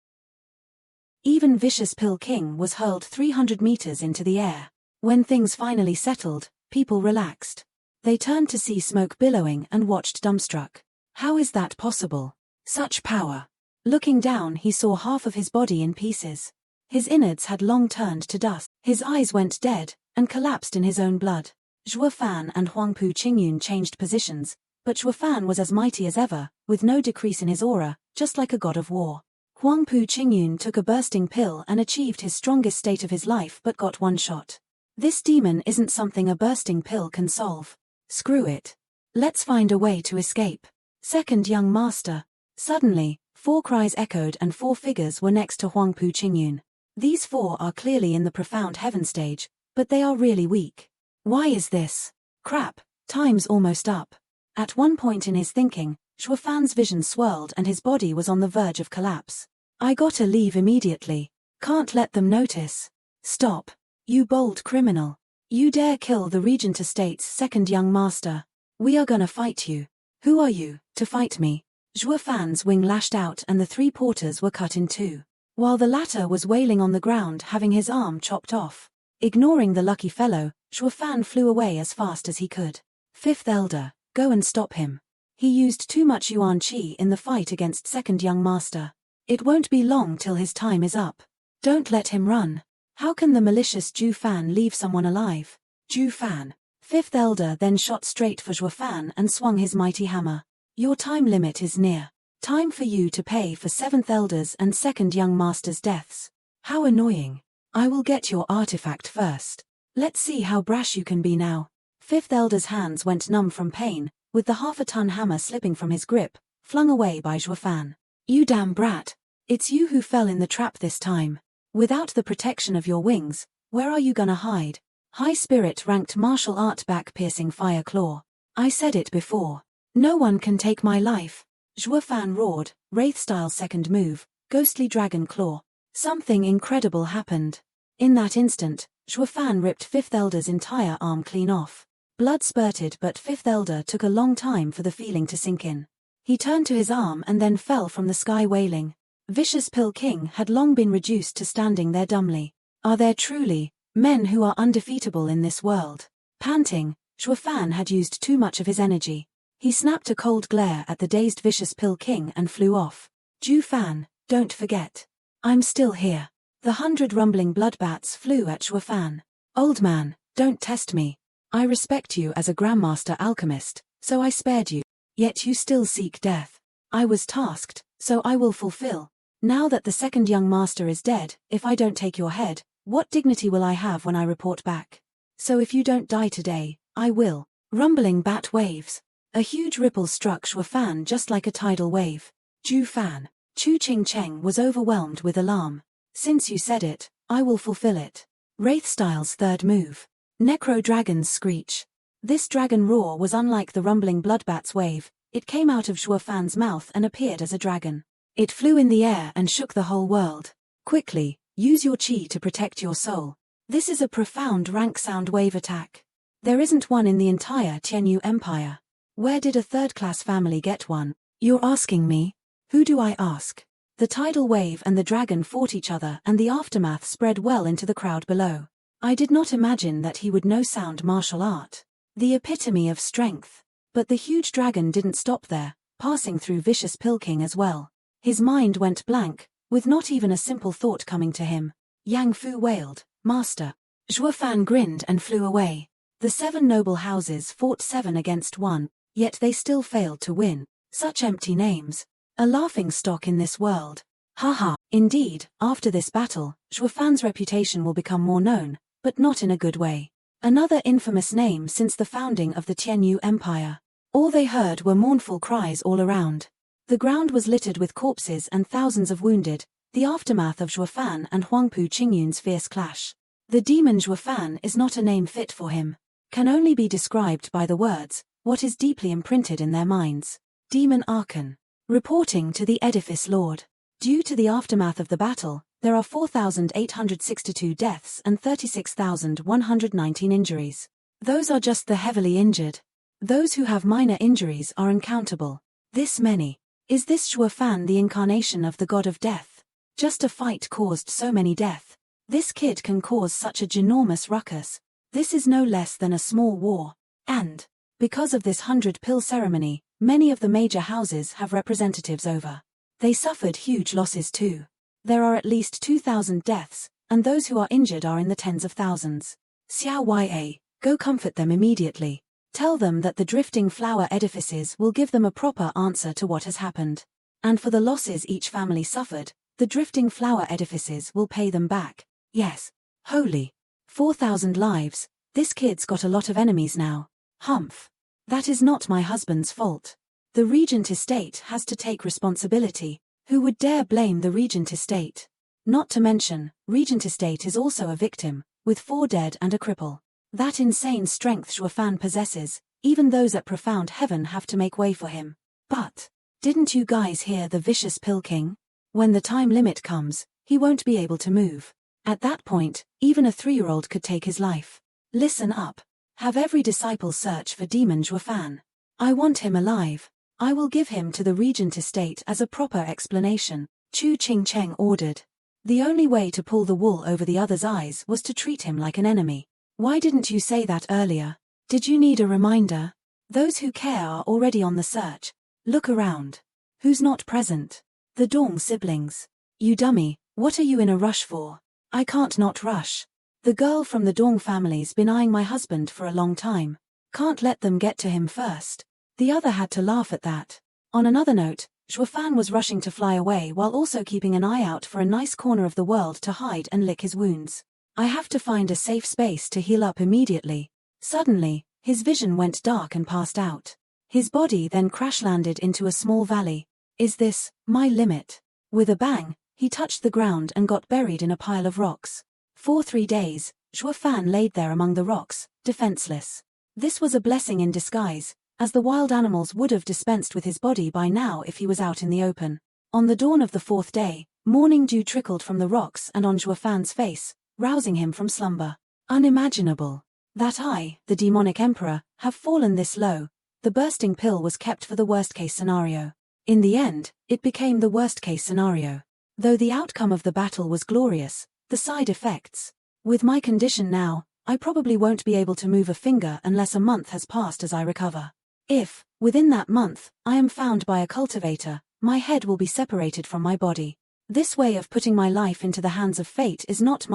Even Vicious Pill King was hurled 300 meters into the air. When things finally settled, people relaxed. They turned to see smoke billowing and watched dumbstruck. How is that possible? Such power. Looking down, he saw half of his body in pieces. His innards had long turned to dust. His eyes went dead and collapsed in his own blood. Zhuo Fan and Huangpu Qingyun changed positions, but Zhuo Fan was as mighty as ever, with no decrease in his aura, just like a god of war. Huangpu Qingyun took a bursting pill and achieved his strongest state of his life but got one shot. This demon isn't something a bursting pill can solve. Screw it. Let's find a way to escape. Second young master. Suddenly, 4 cries echoed and 4 figures were next to Huangpu Qingyun. These 4 are clearly in the profound heaven stage, but they are really weak. Why is this? Crap, time's almost up. At one point in his thinking, Zhuo Fan's vision swirled and his body was on the verge of collapse. I gotta leave immediately. Can't let them notice. Stop. You bold criminal. You dare kill the Regent Estate's second young master. We are gonna fight you. Who are you, to fight me? Zhuo Fan's wing lashed out and the 3 porters were cut in 2. While the latter was wailing on the ground having his arm chopped off. Ignoring the lucky fellow, Zhuo Fan flew away as fast as he could. 5th Elder, go and stop him. He used too much yuan qi in the fight against second young master. It won't be long till his time is up. Don't let him run. How can the malicious Zhu Fan leave someone alive? Zhu Fan. 5th Elder then shot straight for Zhuo Fan and swung his mighty hammer. Your time limit is near. Time for you to pay for 7th Elder's and second young master's deaths. How annoying. I will get your artifact first. Let's see how brash you can be now. 5th Elder's hands went numb from pain, with the half-a-ton hammer slipping from his grip, flung away by Zhuo Fan. You damn brat. It's you who fell in the trap this time. Without the protection of your wings, where are you gonna hide? High Spirit ranked martial art back-piercing fire claw. I said it before. No one can take my life. Zhuo Fan roared, Wraith-style second move, ghostly dragon claw. Something incredible happened. In that instant, Zhuo Fan ripped 5th Elder's entire arm clean off. Blood spurted but 5th Elder took a long time for the feeling to sink in. He turned to his arm and then fell from the sky wailing. Vicious Pill King had long been reduced to standing there dumbly. Are there truly men who are undefeatable in this world? Panting, Zhuo Fan had used too much of his energy. He snapped a cold glare at the dazed Vicious Pill King and flew off. Zhu Fan, don't forget. I'm still here. The 100 rumbling bloodbats flew at Zhuo Fan. Old man, don't test me. I respect you as a Grandmaster Alchemist, so I spared you. Yet you still seek death. I was tasked, so I will fulfill. Now that the second young master is dead, if I don't take your head, what dignity will I have when I report back? So if you don't die today, I will. Rumbling bat waves. A huge ripple struck Zhuo Fan just like a tidal wave. Zhu Fan. Chu Ching Cheng was overwhelmed with alarm. Since you said it, I will fulfill it. Wraith-style's third move. Necro Dragon's screech. This dragon roar was unlike the rumbling bloodbat's wave. It came out of Zhuo Fan's mouth and appeared as a dragon. It flew in the air and shook the whole world. Quickly, use your chi to protect your soul. This is a profound rank sound wave attack. There isn't one in the entire Tianyu Empire. Where did a third-class family get one? You're asking me? Who do I ask? The tidal wave and the dragon fought each other and the aftermath spread well into the crowd below. I did not imagine that he would know sound martial art. The epitome of strength. But the huge dragon didn't stop there, passing through vicious Pill King as well. His mind went blank, with not even a simple thought coming to him. Yang Fu wailed, "Master." Zhuo Fan grinned and flew away. The 7 noble houses fought 7 against 1, yet they still failed to win. Such empty names. A laughing stock in this world. Haha, indeed, after this battle, Zhuo Fan's reputation will become more known, but not in a good way. Another infamous name since the founding of the Tianyu Empire. All they heard were mournful cries all around. The ground was littered with corpses and thousands of wounded, the aftermath of Zhuo Fan and Huangpu Qingyun's fierce clash. The demon Zhuo Fan is not a name fit for him. Can only be described by the words, what is deeply imprinted in their minds. Demon Archon. Reporting to the Edifice Lord. Due to the aftermath of the battle, there are 4,862 deaths and 36,119 injuries. Those are just the heavily injured. Those who have minor injuries are uncountable. This many. Is this Zhuo Fan the incarnation of the god of death? Just a fight caused so many death. This kid can cause such a ginormous ruckus. This is no less than a small war. And, because of this 100-pill ceremony, many of the major houses have representatives over. They suffered huge losses too. There are at least 2,000 deaths, and those who are injured are in the tens of thousands. Xiao Ya, go comfort them immediately. Tell them that the drifting flower edifices will give them a proper answer to what has happened. And for the losses each family suffered, the drifting flower edifices will pay them back. Yes. Holy. 4,000 lives. This kid's got a lot of enemies now. Humph. That is not my husband's fault. The Regent Estate has to take responsibility. Who would dare blame the Regent Estate? Not to mention, Regent Estate is also a victim, with 4 dead and a cripple. That insane strength Zhuo Fan possesses, even those at profound heaven have to make way for him. But, didn't you guys hear the vicious Pill King? When the time limit comes, he won't be able to move. At that point, even a 3-year-old could take his life. Listen up. Have every disciple search for Demon Zhuo Fan. I want him alive. I will give him to the Regent Estate as a proper explanation, Chu Qingcheng ordered. The only way to pull the wool over the other's eyes was to treat him like an enemy. Why didn't you say that earlier? Did you need a reminder? Those who care are already on the search. Look around. Who's not present? The Dong siblings. You dummy, what are you in a rush for? I can't not rush. The girl from the Dong family's been eyeing my husband for a long time. Can't let them get to him first. The other had to laugh at that. On another note, Zhuo Fan was rushing to fly away while also keeping an eye out for a nice corner of the world to hide and lick his wounds. I have to find a safe space to heal up immediately. Suddenly, his vision went dark and passed out. His body then crash-landed into a small valley. Is this my limit? With a bang, he touched the ground and got buried in a pile of rocks. For 3 days, Zhuo Fan laid there among the rocks, defenseless. This was a blessing in disguise, as the wild animals would have dispensed with his body by now if he was out in the open. On the dawn of the 4th day, morning dew trickled from the rocks and on Zhuo Fan's face, rousing him from slumber. Unimaginable. That I, the demonic emperor, have fallen this low. The bursting pill was kept for the worst-case scenario. In the end, it became the worst-case scenario. Though the outcome of the battle was glorious, the side effects. With my condition now, I probably won't be able to move a finger unless a month has passed as I recover. If, within that month, I am found by a cultivator, my head will be separated from my body. This way of putting my life into the hands of fate is not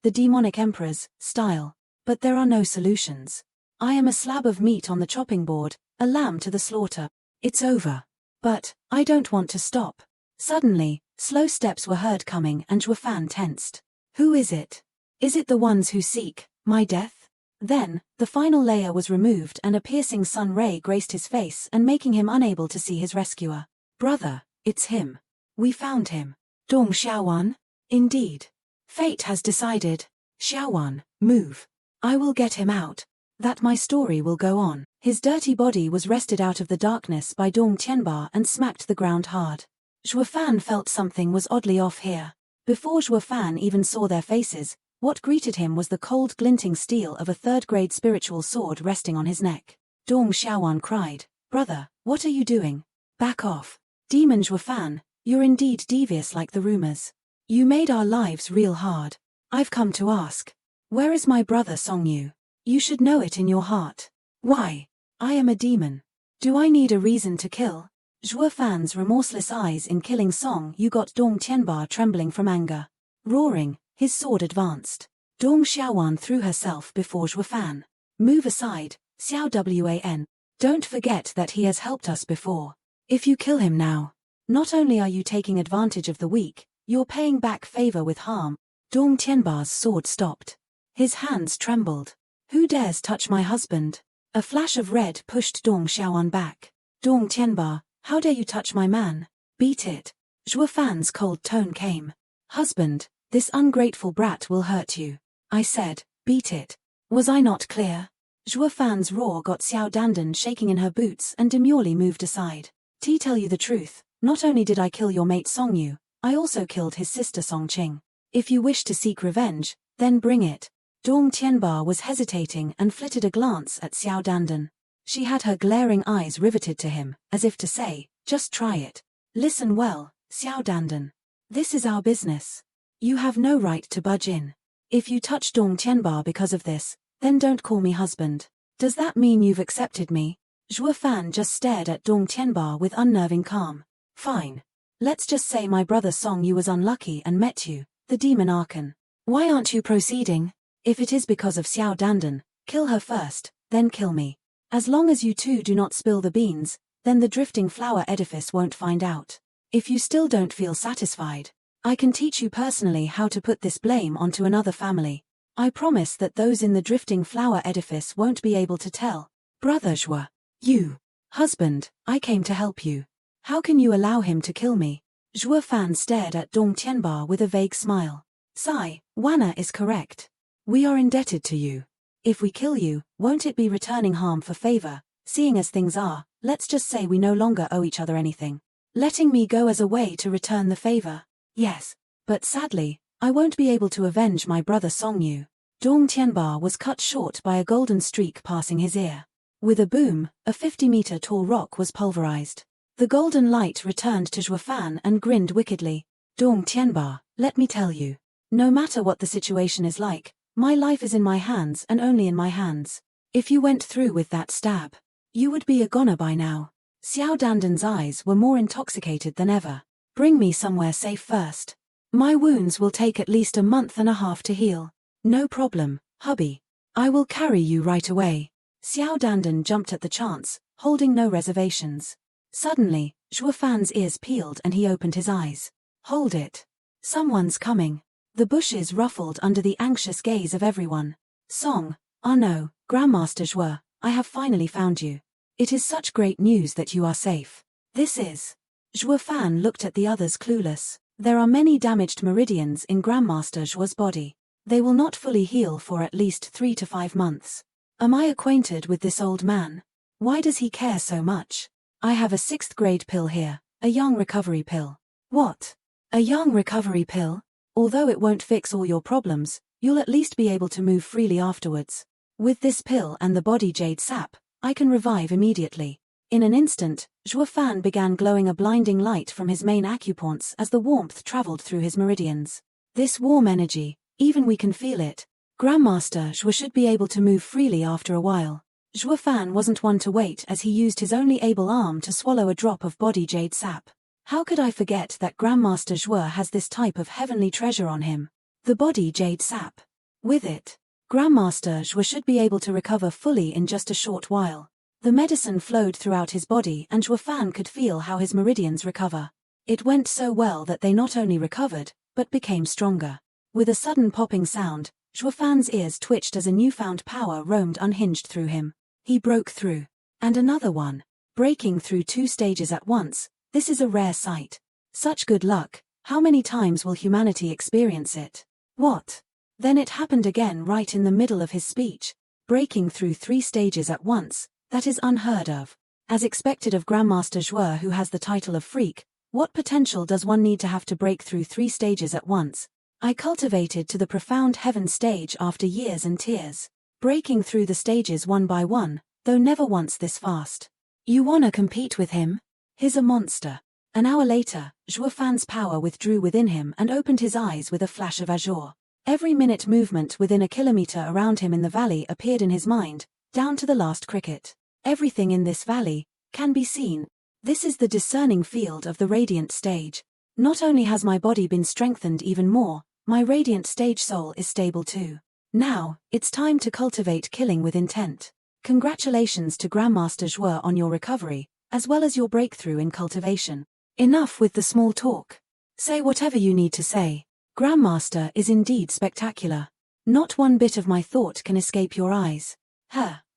the demonic emperor's, style. But there are no solutions. I am a slab of meat on the chopping board, a lamb to the slaughter. It's over. But, I don't want to stop. Suddenly, slow steps were heard coming and Zhuo Fan tensed. Who is it? Is it the ones who seek my death? Then, the final layer was removed and a piercing sun ray graced his face and making him unable to see his rescuer. Brother, it's him. We found him. Dong Xiaowan? Indeed. Fate has decided. Xiaowan, move. I will get him out. That my story will go on. His dirty body was wrested out of the darkness by Dong Tianba and smacked the ground hard. Zhuo Fan felt something was oddly off here. Before Zhuo Fan even saw their faces, what greeted him was the cold glinting steel of a 3rd-grade spiritual sword resting on his neck. Dong Xiaowan cried, Brother, what are you doing? Back off. Demon Zhuo Fan, you're indeed devious like the rumors. You made our lives real hard. I've come to ask. Where is my brother Song Yu? You should know it in your heart. Why? I am a demon. Do I need a reason to kill? Zhuo Fan's remorseless eyes in killing Song Yu got Dong Tianba trembling from anger. Roaring, his sword advanced. Dong Xiaowan threw herself before Zhuo Fan. Move aside, Xiao Wan. Don't forget that he has helped us before. If you kill him now, not only are you taking advantage of the weak, you're paying back favor with harm. Dong Tianba's sword stopped. His hands trembled. Who dares touch my husband? A flash of red pushed Dong Xiaowan back. Dong Tianba, how dare you touch my man? Beat it. Zhuo Fan's cold tone came. Husband, this ungrateful brat will hurt you. I said, beat it. Was I not clear? Zhuo Fan's roar got Xiao Dandan shaking in her boots and demurely moved aside. To tell you the truth, not only did I kill your mate Song Yu, I also killed his sister Song Qing. If you wish to seek revenge, then bring it. Dong Tianba was hesitating and flitted a glance at Xiao Dandan. She had her glaring eyes riveted to him, as if to say, just try it. Listen well, Xiao Dandan. This is our business. You have no right to budge in. If you touch Dong Tianba because of this, then don't call me husband. Does that mean you've accepted me? Zhuo Fan just stared at Dong Tianba with unnerving calm. Fine. Let's just say my brother Song Yu was unlucky and met you, the demon Archon. Why aren't you proceeding? If it is because of Xiao Dandan, kill her first, then kill me. As long as you two do not spill the beans, then the drifting flower edifice won't find out. If you still don't feel satisfied, I can teach you personally how to put this blame onto another family. I promise that those in the drifting flower edifice won't be able to tell. Brother Zhuo. You. Husband, I came to help you. How can you allow him to kill me? Zhuo Fan stared at Dong Tianba with a vague smile. Sai, Wana is correct. We are indebted to you. If we kill you, won't it be returning harm for favor? Seeing as things are, let's just say we no longer owe each other anything. Letting me go as a way to return the favor? Yes. But sadly, I won't be able to avenge my brother Song Yu. Dong Tianba was cut short by a golden streak passing his ear. With a boom, a 50-meter tall rock was pulverized. The golden light returned to Zhuo Fan and grinned wickedly. Dong Tianba, let me tell you. No matter what the situation is like, my life is in my hands and only in my hands. If you went through with that stab, you would be a goner by now. Xiao Dandan's eyes were more intoxicated than ever. Bring me somewhere safe first. My wounds will take at least a month and a half to heal. No problem, hubby. I will carry you right away. Xiao Dandan jumped at the chance, holding no reservations. Suddenly, Zhuo Fan's ears peeled and he opened his eyes. Hold it. Someone's coming. The bushes ruffled under the anxious gaze of everyone. Song, ah no, Grandmaster Zhuo, I have finally found you. It is such great news that you are safe. This is. Zhuo Fan looked at the others clueless. There are many damaged meridians in Grandmaster Zhuo's body. They will not fully heal for at least 3 to 5 months. Am I acquainted with this old man? Why does he care so much? I have a 6th grade pill here, a young recovery pill. What? A young recovery pill? Although it won't fix all your problems, you'll at least be able to move freely afterwards. With this pill and the body jade sap, I can revive immediately. In an instant, Zhuo Fan began glowing a blinding light from his main acupoints as the warmth traveled through his meridians. This warm energy, even we can feel it. Grandmaster Zhuo should be able to move freely after a while. Zhuo Fan wasn't one to wait as he used his only able arm to swallow a drop of body jade sap. How could I forget that Grandmaster Zhuo has this type of heavenly treasure on him? The body jade sap. With it, Grandmaster Zhuo should be able to recover fully in just a short while. The medicine flowed throughout his body and Zhuo Fan could feel how his meridians recover. It went so well that they not only recovered, but became stronger. With a sudden popping sound, Zhuo Fan's ears twitched as a newfound power roamed unhinged through him. He broke through. And another one. Breaking through 2 stages at once. This is a rare sight. Such good luck. How many times will humanity experience it? What? Then it happened again right in the middle of his speech. Breaking through 3 stages at once. That is unheard of. As expected of Grandmaster Zhuo, who has the title of freak, what potential does one need to have to break through 3 stages at once? I cultivated to the profound heaven stage after years and tears. Breaking through the stages one by one, though never once this fast. You wanna compete with him? He's a monster. An hour later, Zhuo Fan's power withdrew within him and opened his eyes with a flash of azure. Every minute movement within a kilometer around him in the valley appeared in his mind, down to the last cricket. Everything in this valley can be seen. This is the discerning field of the radiant stage. Not only has my body been strengthened even more, my radiant stage soul is stable too. Now, it's time to cultivate killing with intent. Congratulations to Grandmaster Zhuo on your recovery, as well as your breakthrough in cultivation. Enough with the small talk. Say whatever you need to say. Grandmaster is indeed spectacular. Not one bit of my thought can escape your eyes.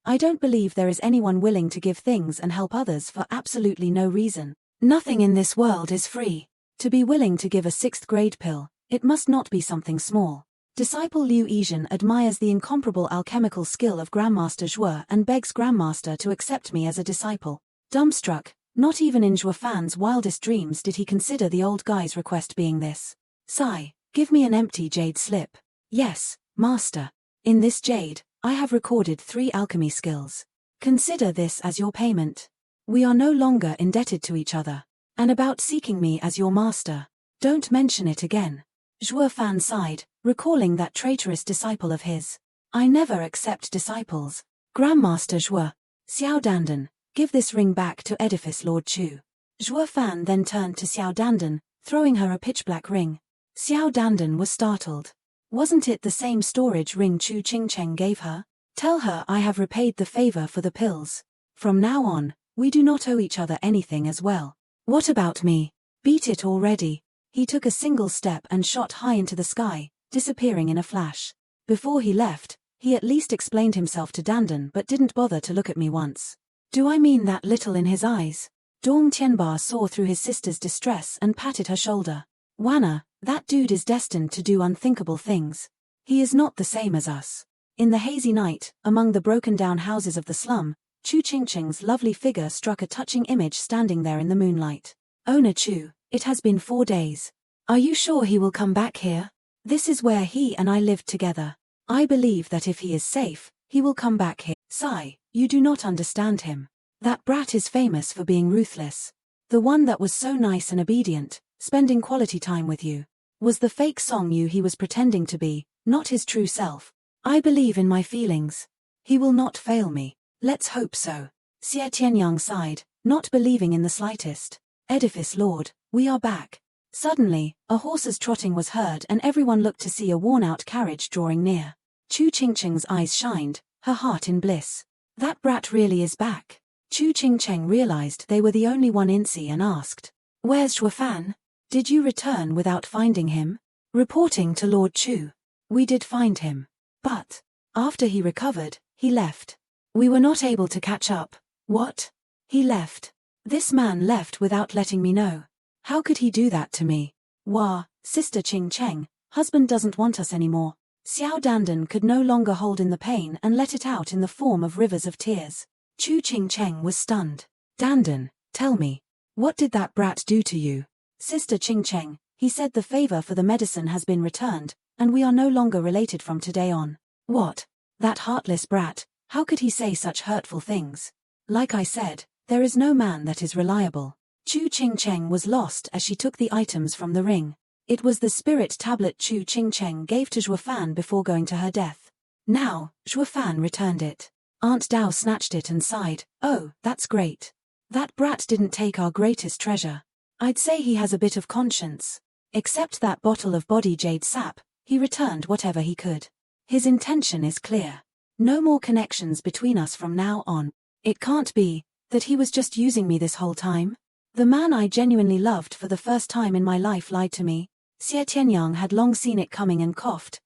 I don't believe there is anyone willing to give things and help others for absolutely no reason. Nothing in this world is free. To be willing to give a 6th grade pill, it must not be something small. Disciple Liu Yizhen admires the incomparable alchemical skill of Grandmaster Zhuo and begs Grandmaster to accept me as a disciple. Dumbstruck, not even in Zhuo Fan's wildest dreams did he consider the old guy's request being this. Sigh, give me an empty jade slip. Yes, master. In this jade, I have recorded 3 alchemy skills. Consider this as your payment. We are no longer indebted to each other. And about seeking me as your master, don't mention it again. Zhuo Fan sighed, recalling that traitorous disciple of his. I never accept disciples. Grandmaster Zhuo. Xiao Dandan, give this ring back to Edifice Lord Chu. Zhuo Fan then turned to Xiao Dandan, throwing her a pitch-black ring. Xiao Dandan was startled. Wasn't it the same storage ring Chu Qingcheng gave her? Tell her I have repaid the favor for the pills. From now on, we do not owe each other anything as well. What about me? Beat it already. He took a single step and shot high into the sky, disappearing in a flash. Before he left, he at least explained himself to Dandan but didn't bother to look at me once. Do I mean that little in his eyes? Dong Tianba saw through his sister's distress and patted her shoulder. Wanna, that dude is destined to do unthinkable things. He is not the same as us. In the hazy night, among the broken-down houses of the slum, Chu Qingcheng's lovely figure struck a touching image standing there in the moonlight. Owner Chu, it has been 4 days. Are you sure he will come back here? This is where he and I lived together. I believe that if he is safe, he will come back here. Sigh, you do not understand him. That brat is famous for being ruthless. The one that was so nice and obedient, spending quality time with you, was the fake Song Yu he was pretending to be, not his true self. I believe in my feelings. He will not fail me. Let's hope so. Xie Tianyang sighed, not believing in the slightest. Edifice Lord, we are back. Suddenly, a horse's trotting was heard and everyone looked to see a worn-out carriage drawing near. Chu Qingcheng's eyes shined, her heart in bliss. That brat really is back. Chu Qingcheng realized they were the only one in Xi and asked, "Where's Zhuo Fan? Did you return without finding him?" Reporting to Lord Chu. We did find him. But, after he recovered, he left. We were not able to catch up. What? He left. This man left without letting me know. How could he do that to me? Wah, Sister Qingcheng, husband doesn't want us anymore. Xiao Dandan could no longer hold in the pain and let it out in the form of rivers of tears. Chu Qingcheng was stunned. Dandan, tell me, what did that brat do to you? Sister Qingcheng, he said the favor for the medicine has been returned, and we are no longer related from today on. What? That heartless brat, how could he say such hurtful things? Like I said, there is no man that is reliable. Chu Qingcheng was lost as she took the items from the ring. It was the spirit tablet Chu Qingcheng gave to Zhuo Fan before going to her death. Now, Zhuo Fan returned it. Aunt Dao snatched it and sighed, "Oh, that's great. That brat didn't take our greatest treasure. I'd say he has a bit of conscience. Except that bottle of body jade sap, he returned whatever he could. His intention is clear. No more connections between us from now on. It can't be that he was just using me this whole time. The man I genuinely loved for the first time in my life lied to me." Xie Tianyang had long seen it coming and coughed,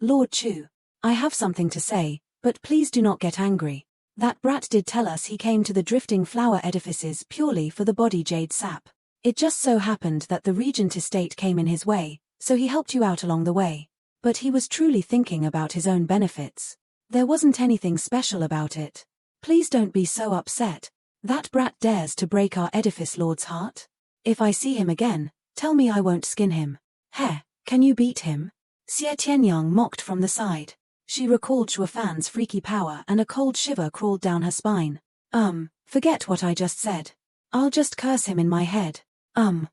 Lord Chu. I have something to say, but please do not get angry. That brat did tell us he came to the drifting flower edifices purely for the body jade sap. It just so happened that the regent estate came in his way, so he helped you out along the way. But he was truly thinking about his own benefits. There wasn't anything special about it. Please don't be so upset. That brat dares to break our edifice lord's heart? If I see him again, tell me I won't skin him. Heh, can you beat him? Xie Tianyang mocked from the side. She recalled Zhuo Fan's freaky power and a cold shiver crawled down her spine. Forget what I just said. I'll just curse him in my head.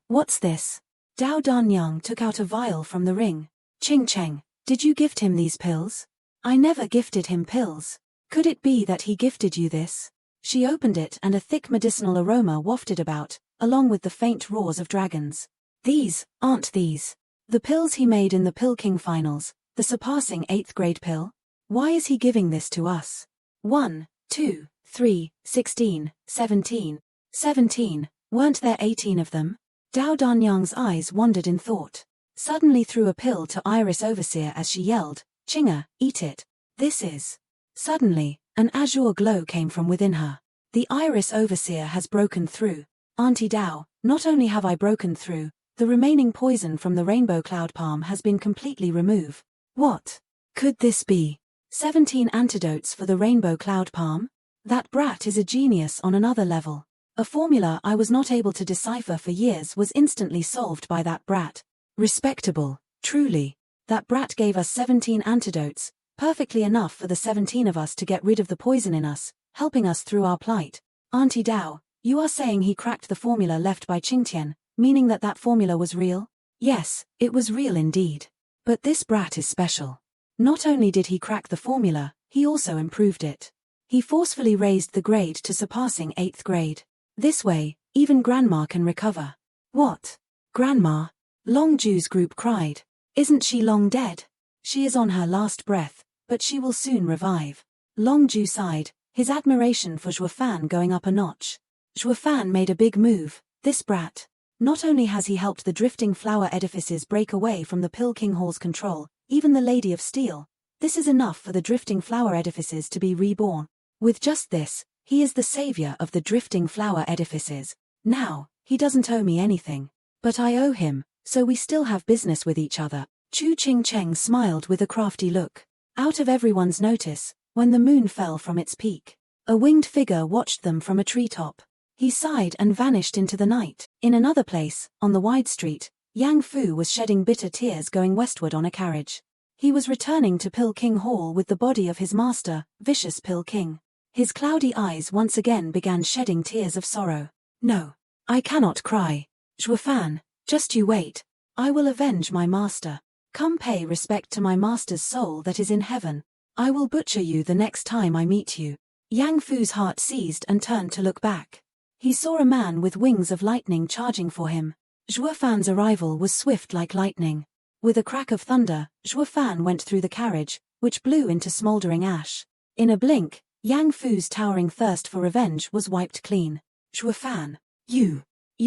What's this? Dao Danyang took out a vial from the ring. Qingcheng, did you gift him these pills? I never gifted him pills. Could it be that he gifted you this? She opened it and a thick medicinal aroma wafted about, along with the faint roars of dragons. These, aren't these the pills he made in the Pill King finals, the surpassing 8th grade pill? Why is he giving this to us? 1, 2, 3, 16, 17. 17, weren't there 18 of them? Dao Danyang's eyes wandered in thought. Suddenly threw a pill to Iris Overseer as she yelled, "Chinga, eat it. This is." Suddenly, an azure glow came from within her. The Iris Overseer has broken through. Auntie Dao, not only have I broken through, the remaining poison from the rainbow cloud palm has been completely removed. What could this be? 17 antidotes for the rainbow cloud palm? That brat is a genius on another level. A formula I was not able to decipher for years was instantly solved by that brat. Respectable, truly. That brat gave us 17 antidotes, perfectly enough for the 17 of us to get rid of the poison in us, helping us through our plight. Auntie Dao, you are saying he cracked the formula left by Qingtian, meaning that that formula was real? Yes, it was real indeed. But this brat is special. Not only did he crack the formula, he also improved it. He forcefully raised the grade to surpassing 8th grade. This way, even Grandma can recover. What? Grandma? Long Ju's group cried. Isn't she long dead? She is on her last breath, but she will soon revive. Long Ju sighed, his admiration for Zhuofan going up a notch. Zhuofan made a big move. This brat. Not only has he helped the drifting flower edifices break away from the Pill King Hall's control, even the Lady of Steel. This is enough for the drifting flower edifices to be reborn. With just this, he is the savior of the drifting flower edifices. Now, he doesn't owe me anything. But I owe him, so we still have business with each other. Chu Ching Cheng smiled with a crafty look. Out of everyone's notice, when the moon fell from its peak, a winged figure watched them from a treetop. He sighed and vanished into the night. In another place, on the wide street, Yang Fu was shedding bitter tears going westward on a carriage. He was returning to Pill King Hall with the body of his master, Vicious Pill King. His cloudy eyes once again began shedding tears of sorrow. No, I cannot cry. Zhuofan, just you wait. I will avenge my master. Come pay respect to my master's soul that is in heaven. I will butcher you the next time I meet you. Yang Fu's heart seized and turned to look back. He saw a man with wings of lightning charging for him. Zhuofan's arrival was swift like lightning. With a crack of thunder, Zhuofan went through the carriage, which blew into smoldering ash. In a blink, Yang Fu's towering thirst for revenge was wiped clean. Zhuofan, you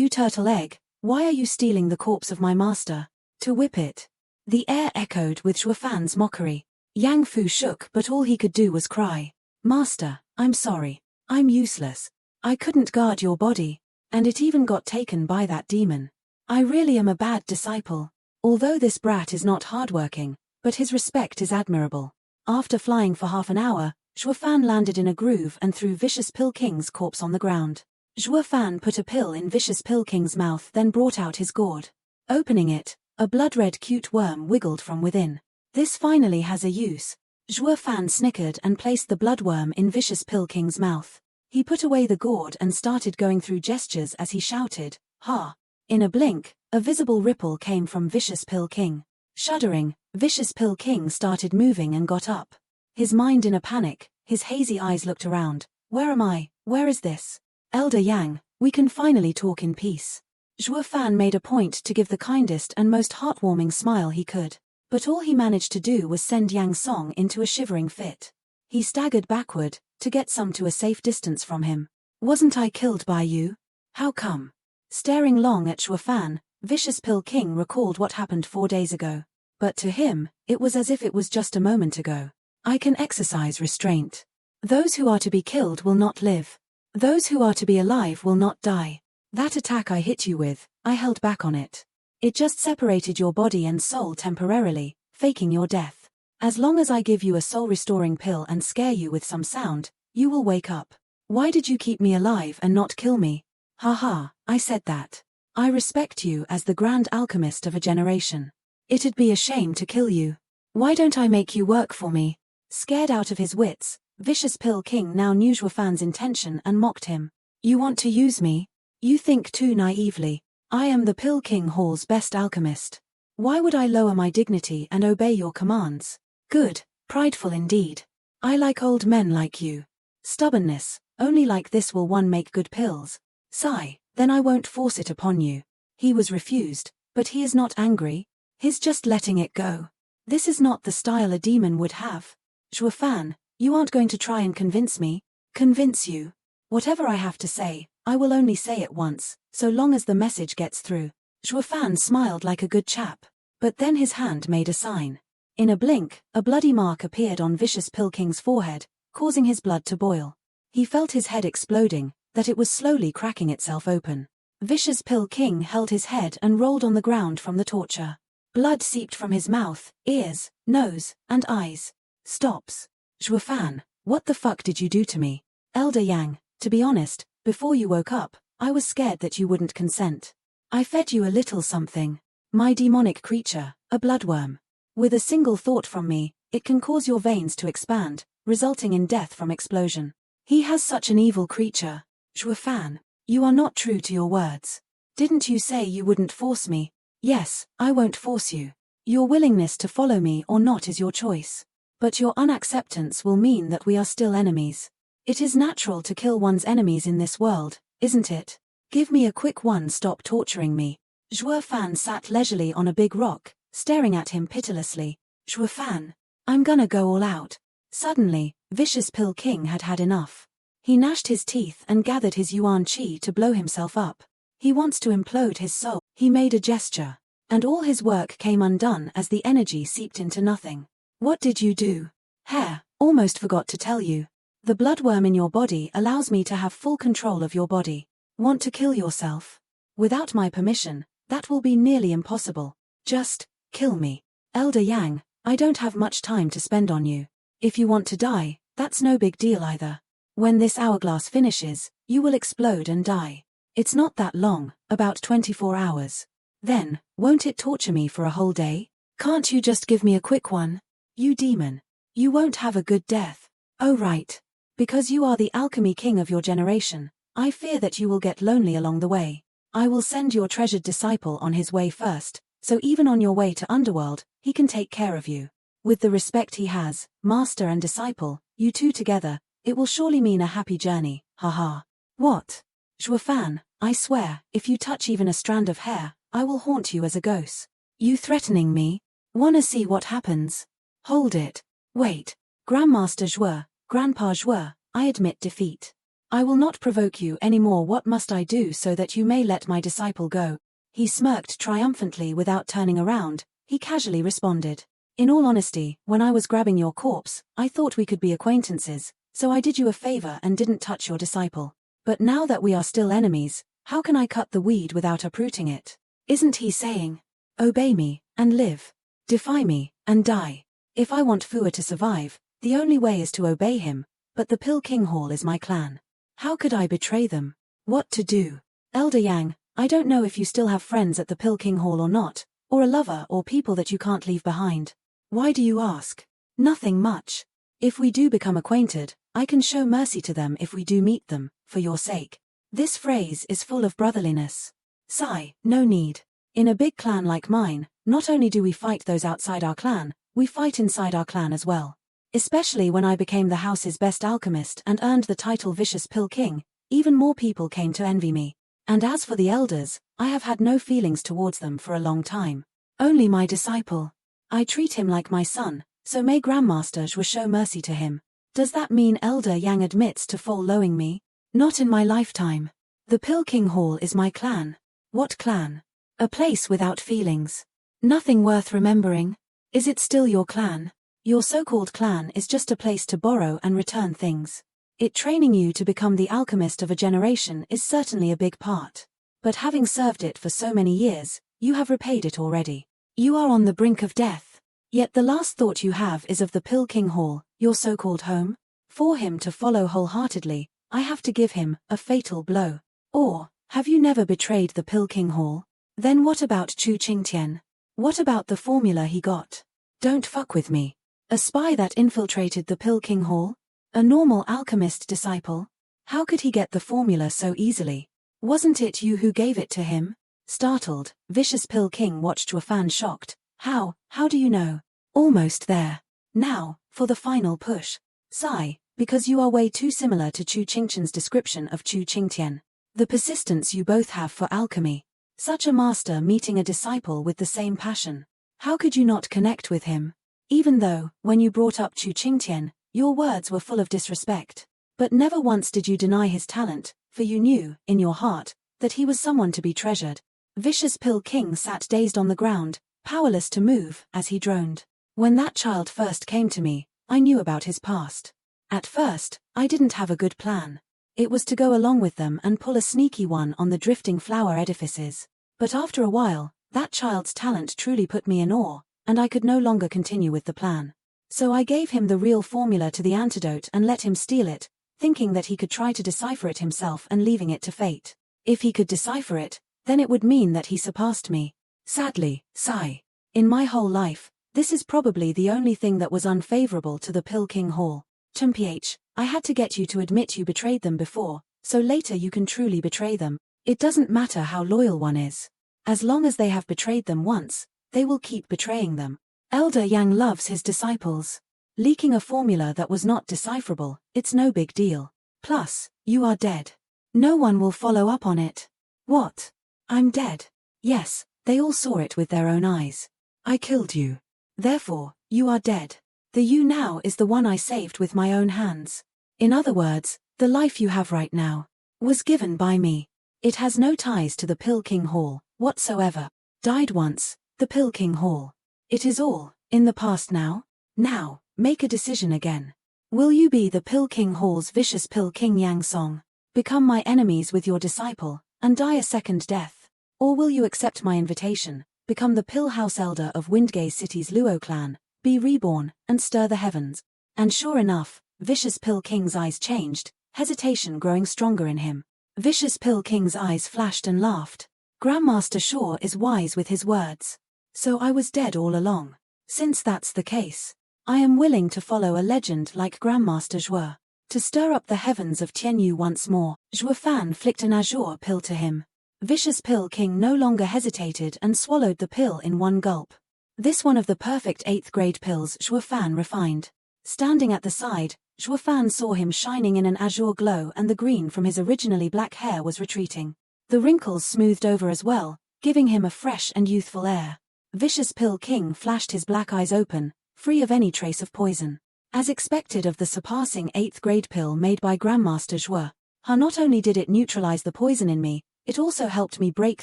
turtle egg, why are you stealing the corpse of my master? To whip it. The air echoed with Zhuofan's mockery. Yang Fu shook, but all he could do was cry. Master, I'm sorry. I'm useless. I couldn't guard your body, and it even got taken by that demon. I really am a bad disciple. Although this brat is not hardworking, but his respect is admirable. After flying for half an hour, Zhuofan landed in a groove and threw Vicious Pill King's corpse on the ground. Zhuofan put a pill in Vicious Pill King's mouth, then brought out his gourd. Opening it, a blood-red cute worm wiggled from within. This finally has a use. Zhuofan snickered and placed the bloodworm in Vicious Pill King's mouth. He put away the gourd and started going through gestures as he shouted, "Ha!" In a blink, a visible ripple came from Vicious Pill King. Shuddering, Vicious Pill King started moving and got up. His mind in a panic, his hazy eyes looked around. Where am I? Where is this? Elder Yang, we can finally talk in peace. Zhuofan made a point to give the kindest and most heartwarming smile he could. But all he managed to do was send Yang Song into a shivering fit. He staggered backward, to get some to a safe distance from him. Wasn't I killed by you? How come? Staring long at Zhuofan, Vicious Pill King recalled what happened 4 days ago. But to him, it was as if it was just a moment ago. I can exercise restraint. Those who are to be killed will not live. Those who are to be alive will not die. That attack I hit you with, I held back on it. It just separated your body and soul temporarily, faking your death. As long as I give you a soul-restoring pill and scare you with some sound, you will wake up. Why did you keep me alive and not kill me? Haha, I said that. I respect you as the grand alchemist of a generation. It'd be a shame to kill you. Why don't I make you work for me? Scared out of his wits, Vicious Pill King now knew Zhuofan's intention and mocked him. You want to use me? You think too naively. I am the Pill King Hall's best alchemist. Why would I lower my dignity and obey your commands? Good, prideful indeed. I like old men like you. Stubbornness, only like this will one make good pills. Sigh, then I won't force it upon you. He was refused, but he is not angry. He's just letting it go. This is not the style a demon would have. Zhuofan, you aren't going to try and convince me. Convince you? Whatever I have to say, I will only say it once, so long as the message gets through. Zhuofan smiled like a good chap. But then his hand made a sign. In a blink, a bloody mark appeared on Vicious Pill King's forehead, causing his blood to boil. He felt his head exploding, that it was slowly cracking itself open. Vicious Pill King held his head and rolled on the ground from the torture. Blood seeped from his mouth, ears, nose, and eyes. Stops. Zhuofan, what the fuck did you do to me? Elder Yang, to be honest, before you woke up, I was scared that you wouldn't consent. I fed you a little something. My demonic creature, a bloodworm. With a single thought from me, it can cause your veins to expand, resulting in death from explosion. He has such an evil creature. Zhuofan, you are not true to your words. Didn't you say you wouldn't force me? Yes, I won't force you. Your willingness to follow me or not is your choice. But your unacceptance will mean that we are still enemies. It is natural to kill one's enemies in this world, isn't it? Give me a quick one, stop torturing me. Zhuofan sat leisurely on a big rock, staring at him pitilessly. Zhuofan, I'm gonna go all out. Suddenly, Vicious Pill King had had enough. He gnashed his teeth and gathered his yuan qi to blow himself up. He wants to implode his soul. He made a gesture. And all his work came undone as the energy seeped into nothing. What did you do? Hair, almost forgot to tell you. The bloodworm in your body allows me to have full control of your body. Want to kill yourself? Without my permission, that will be nearly impossible. Just kill me. Elder Yang, I don't have much time to spend on you. If you want to die, that's no big deal either. When this hourglass finishes, you will explode and die. It's not that long, about 24 hours. Then, won't it torture me for a whole day? Can't you just give me a quick one? You demon. You won't have a good death. Oh right. Because you are the alchemy king of your generation, I fear that you will get lonely along the way. I will send your treasured disciple on his way first, so even on your way to Underworld, he can take care of you. With the respect he has, master and disciple, you two together, it will surely mean a happy journey, haha. What? Zhuofan, I swear, if you touch even a strand of hair, I will haunt you as a ghost. You threatening me? Wanna see what happens? Hold it. Wait. Grandmaster Zhuo, Grandpa Zhuo, I admit defeat. I will not provoke you anymore. What must I do so that you may let my disciple go? He smirked triumphantly without turning around. He casually responded. In all honesty, when I was grabbing your corpse, I thought we could be acquaintances, so I did you a favor and didn't touch your disciple. But now that we are still enemies, how can I cut the weed without uprooting it? Isn't he saying, obey me, and live? Defy me, and die. If I want Fua to survive, the only way is to obey him, but the Pill King Hall is my clan. How could I betray them? What to do? Elder Yang, I don't know if you still have friends at the Pill King Hall or not, or a lover or people that you can't leave behind. Why do you ask? Nothing much. If we do become acquainted, I can show mercy to them if we do meet them, for your sake. This phrase is full of brotherliness. Sigh, no need. In a big clan like mine, not only do we fight those outside our clan, we fight inside our clan as well. Especially when I became the house's best alchemist and earned the title Vicious Pill King, even more people came to envy me. And as for the elders, I have had no feelings towards them for a long time. Only my disciple. I treat him like my son, so may Grandmaster Zhuo show mercy to him. Does that mean Elder Yang admits to following me? Not in my lifetime. The Pill King Hall is my clan. What clan? A place without feelings. Nothing worth remembering. Is it still your clan? Your so-called clan is just a place to borrow and return things. It training you to become the alchemist of a generation is certainly a big part. But having served it for so many years, you have repaid it already. You are on the brink of death. Yet the last thought you have is of the Pill King Hall, your so-called home. For him to follow wholeheartedly, I have to give him a fatal blow. Or, have you never betrayed the Pill King Hall? Then what about Chu Qingtian? What about the formula he got? Don't fuck with me. A spy that infiltrated the Pill King Hall? A normal alchemist disciple? How could he get the formula so easily? Wasn't it you who gave it to him? Startled, Vicious Pill King watched Zhuofan shocked. How do you know? Almost there. Now, for the final push. Sigh, because you are way too similar to Chu Qingqian's description of Chu Qingtian. The persistence you both have for alchemy. Such a master meeting a disciple with the same passion. How could you not connect with him? Even though, when you brought up Chu Qingtian, your words were full of disrespect. But never once did you deny his talent, for you knew, in your heart, that he was someone to be treasured. Vicious Pill King sat dazed on the ground, powerless to move, as he droned. When that child first came to me, I knew about his past. At first, I didn't have a good plan. It was to go along with them and pull a sneaky one on the drifting flower edifices. But after a while, that child's talent truly put me in awe, and I could no longer continue with the plan. So I gave him the real formula to the antidote and let him steal it, thinking that he could try to decipher it himself and leaving it to fate. If he could decipher it, then it would mean that he surpassed me. Sadly, sigh. In my whole life, this is probably the only thing that was unfavorable to the Pill King Hall. Mph, I had to get you to admit you betrayed them before, so later you can truly betray them. It doesn't matter how loyal one is. As long as they have betrayed them once, they will keep betraying them. Elder Yang loves his disciples. Leaking a formula that was not decipherable, it's no big deal. Plus, you are dead. No one will follow up on it. What? I'm dead. Yes, they all saw it with their own eyes. I killed you. Therefore, you are dead. The you now is the one I saved with my own hands. In other words, the life you have right now was given by me. It has no ties to the Pill King Hall, whatsoever. Died once, the Pill King Hall. It is all, in the past now. Now, make a decision again. Will you be the Pill King Hall's vicious Pill King Yang Song, become my enemies with your disciple, and die a second death? Or will you accept my invitation, become the Pill House Elder of Windgaze City's Luo clan, be reborn, and stir the heavens? And sure enough, Vicious Pill King's eyes changed, hesitation growing stronger in him. Vicious Pill King's eyes flashed and laughed. Grandmaster Shaw is wise with his words. So I was dead all along. Since that's the case, I am willing to follow a legend like Grandmaster Zhuo. To stir up the heavens of Tianyu once more, Zhuo Fan flicked an azure pill to him. Vicious Pill King no longer hesitated and swallowed the pill in one gulp. This one of the perfect 8th grade pills Zhuo Fan refined. Standing at the side, Zhuo Fan saw him shining in an azure glow and the green from his originally black hair was retreating. The wrinkles smoothed over as well, giving him a fresh and youthful air. Vicious Pill King flashed his black eyes open, free of any trace of poison. As expected of the surpassing 8th grade pill made by Grandmaster Zhuo, not only did it neutralize the poison in me, it also helped me break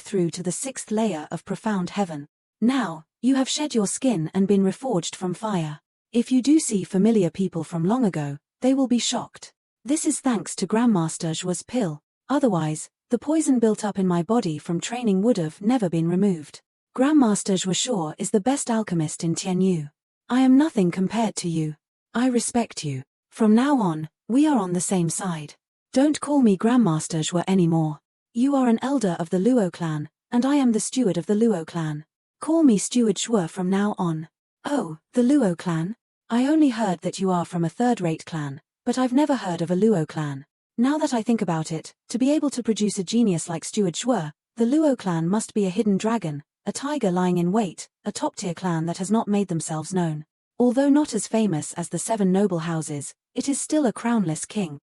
through to the 6th layer of profound heaven. Now, you have shed your skin and been reforged from fire. If you do see familiar people from long ago, they will be shocked. This is thanks to Grandmaster Zhuo's pill. Otherwise, the poison built up in my body from training would have never been removed. Grandmaster Zhuo Shaw is the best alchemist in Tianyu. I am nothing compared to you. I respect you. From now on, we are on the same side. Don't call me Grandmaster Zhuo anymore. You are an elder of the Luo clan, and I am the steward of the Luo clan. Call me Steward Zhuo from now on. Oh, the Luo clan? I only heard that you are from a third-rate clan, but I've never heard of a Luo clan. Now that I think about it, to be able to produce a genius like Steward Zhuo, the Luo clan must be a hidden dragon, a tiger lying in wait, a top-tier clan that has not made themselves known. Although not as famous as the 7 noble houses, it is still a crownless king.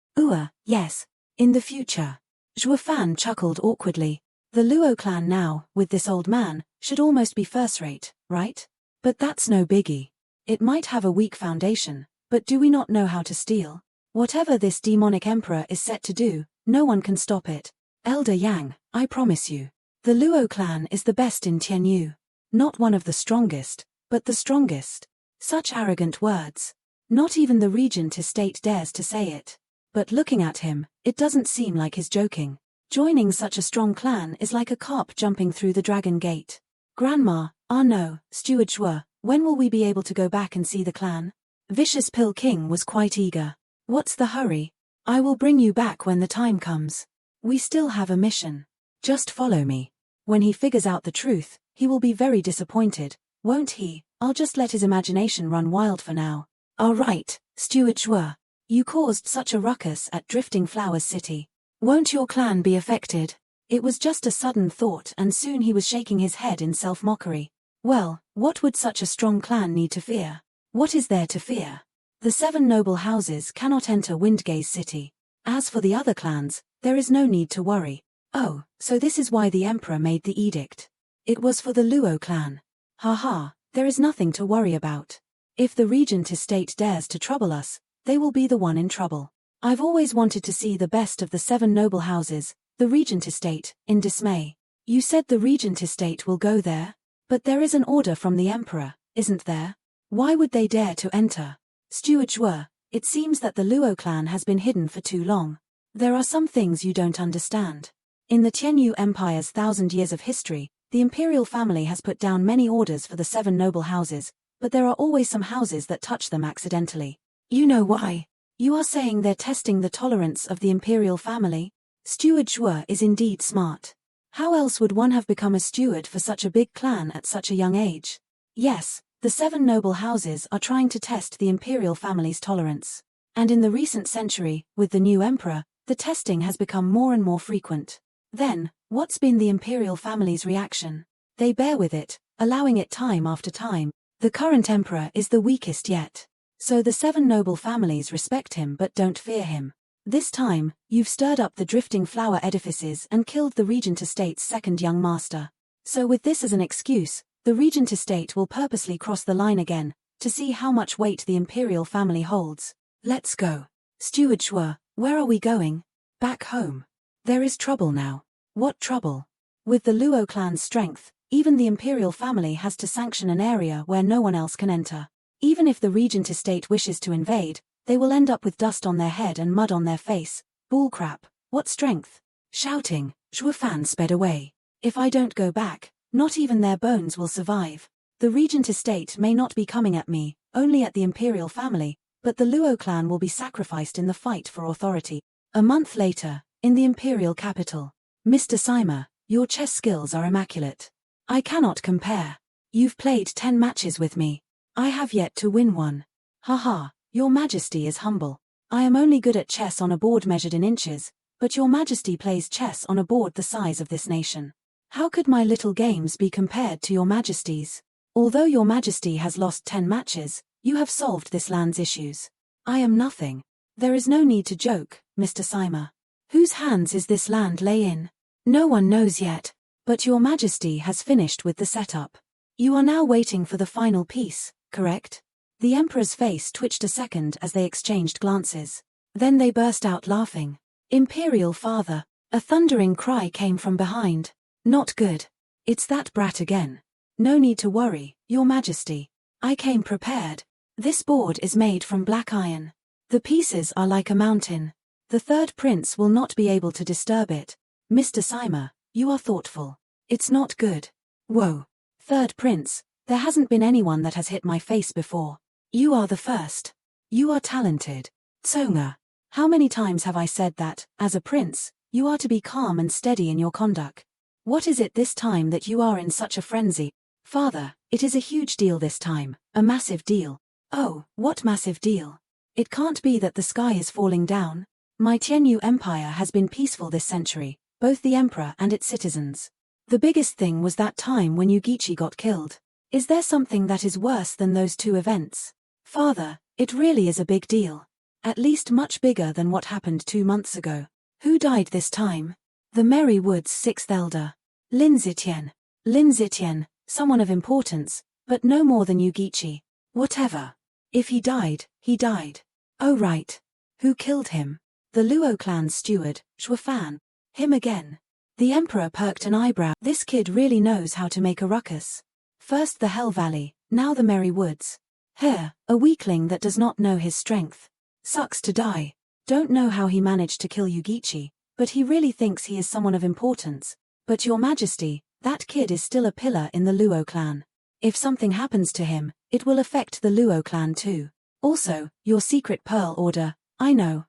Yes. In the future. Zhuo Fan chuckled awkwardly. The Luo clan now, with this old man, should almost be first-rate, right? But that's no biggie. It might have a weak foundation, but do we not know how to steal? Whatever this demonic emperor is set to do, no one can stop it. Elder Yang, I promise you. The Luo clan is the best in Tianyu. Not one of the strongest, but the strongest. Such arrogant words. Not even the regent estate dares to say it. But looking at him, it doesn't seem like he's joking. Joining such a strong clan is like a carp jumping through the dragon gate. Grandma, no, Steward Zhuo, when will we be able to go back and see the clan? Vicious Pill King was quite eager. What's the hurry? I will bring you back when the time comes. We still have a mission. Just follow me. When he figures out the truth, he will be very disappointed, won't he? I'll just let his imagination run wild for now. All right, Steward Zhuo. You caused such a ruckus at Drifting Flowers City. Won't your clan be affected? It was just a sudden thought and soon he was shaking his head in self-mockery. Well, what would such a strong clan need to fear? What is there to fear? The 7 noble houses cannot enter Windgaze City. As for the other clans, there is no need to worry. Oh, so this is why the emperor made the edict. It was for the Luo clan. Haha, there is nothing to worry about. If the regent estate dares to trouble us, they will be the one in trouble. I've always wanted to see the best of the 7 noble houses, the regent estate, in dismay. You said the regent estate will go there? But there is an order from the emperor, isn't there? Why would they dare to enter? Steward Zhuo, it seems that the Luo clan has been hidden for too long. There are some things you don't understand. In the Tianyu Empire's 1,000 years of history, the imperial family has put down many orders for the 7 noble houses, but there are always some houses that touch them accidentally. You know why? You are saying they're testing the tolerance of the imperial family? Steward Zhuo is indeed smart. How else would one have become a steward for such a big clan at such a young age? Yes, the 7 noble houses are trying to test the imperial family's tolerance. And in the recent century, with the new emperor, the testing has become more and more frequent. Then, what's been the imperial family's reaction? They bear with it, allowing it time after time. The current emperor is the weakest yet. So the 7 noble families respect him but don't fear him. This time, you've stirred up the drifting flower edifices and killed the regent estate's second young master. So with this as an excuse, the regent estate will purposely cross the line again, to see how much weight the imperial family holds. Let's go. Steward Zhuo, where are we going? Back home. There is trouble now. What trouble? With the Luo clan's strength, even the imperial family has to sanction an area where no one else can enter. Even if the regent estate wishes to invade, they will end up with dust on their head and mud on their face. Bullcrap. What strength? Shouting, Zhuo Fan sped away. If I don't go back, not even their bones will survive. The regent estate may not be coming at me, only at the imperial family, but the Luo clan will be sacrificed in the fight for authority. A month later, in the imperial capital. Mr. Sima, your chess skills are immaculate. I cannot compare. You've played 10 matches with me. I have yet to win one. Haha, your majesty is humble. I am only good at chess on a board measured in inches, but your majesty plays chess on a board the size of this nation. How could my little games be compared to your majesty's? Although your majesty has lost 10 matches, you have solved this land's issues. I am nothing. There is no need to joke, Mr. Sima. Whose hands is this land lay in? No one knows yet, but your majesty has finished with the setup. You are now waiting for the final piece, correct? The emperor's face twitched a second as they exchanged glances. Then they burst out laughing. Imperial father. A thundering cry came from behind. Not good. It's that brat again. No need to worry, your majesty. I came prepared. This board is made from black iron. The pieces are like a mountain. The third prince will not be able to disturb it. Mr. Sima, you are thoughtful. It's not good. Whoa. Third prince, there hasn't been anyone that has hit my face before. You are the first. You are talented. Tsonga. How many times have I said that, as a prince, you are to be calm and steady in your conduct? What is it this time that you are in such a frenzy? Father, it is a huge deal this time, a massive deal. Oh, what massive deal? It can't be that the sky is falling down. My Tianyu Empire has been peaceful this century, both the emperor and its citizens. The biggest thing was that time when Yugichi got killed. Is there something that is worse than those two events? Father, it really is a big deal. At least much bigger than what happened 2 months ago. Who died this time? The Merry Woods' 6th elder. Lin Zitian. Lin Zitian, someone of importance, but no more than Yugichi. Whatever. If he died, he died. Oh right. Who killed him? The Luo clan's steward, Zhuo Fan. Him again. The emperor perked an eyebrow. This kid really knows how to make a ruckus. First the Hell Valley, now the Merry Woods. Here, a weakling that does not know his strength. Sucks to die. Don't know how he managed to kill Yugichi, but he really thinks he is someone of importance. But your majesty, that kid is still a pillar in the Luo clan. If something happens to him, it will affect the Luo clan too. Also, your secret pearl order, I know.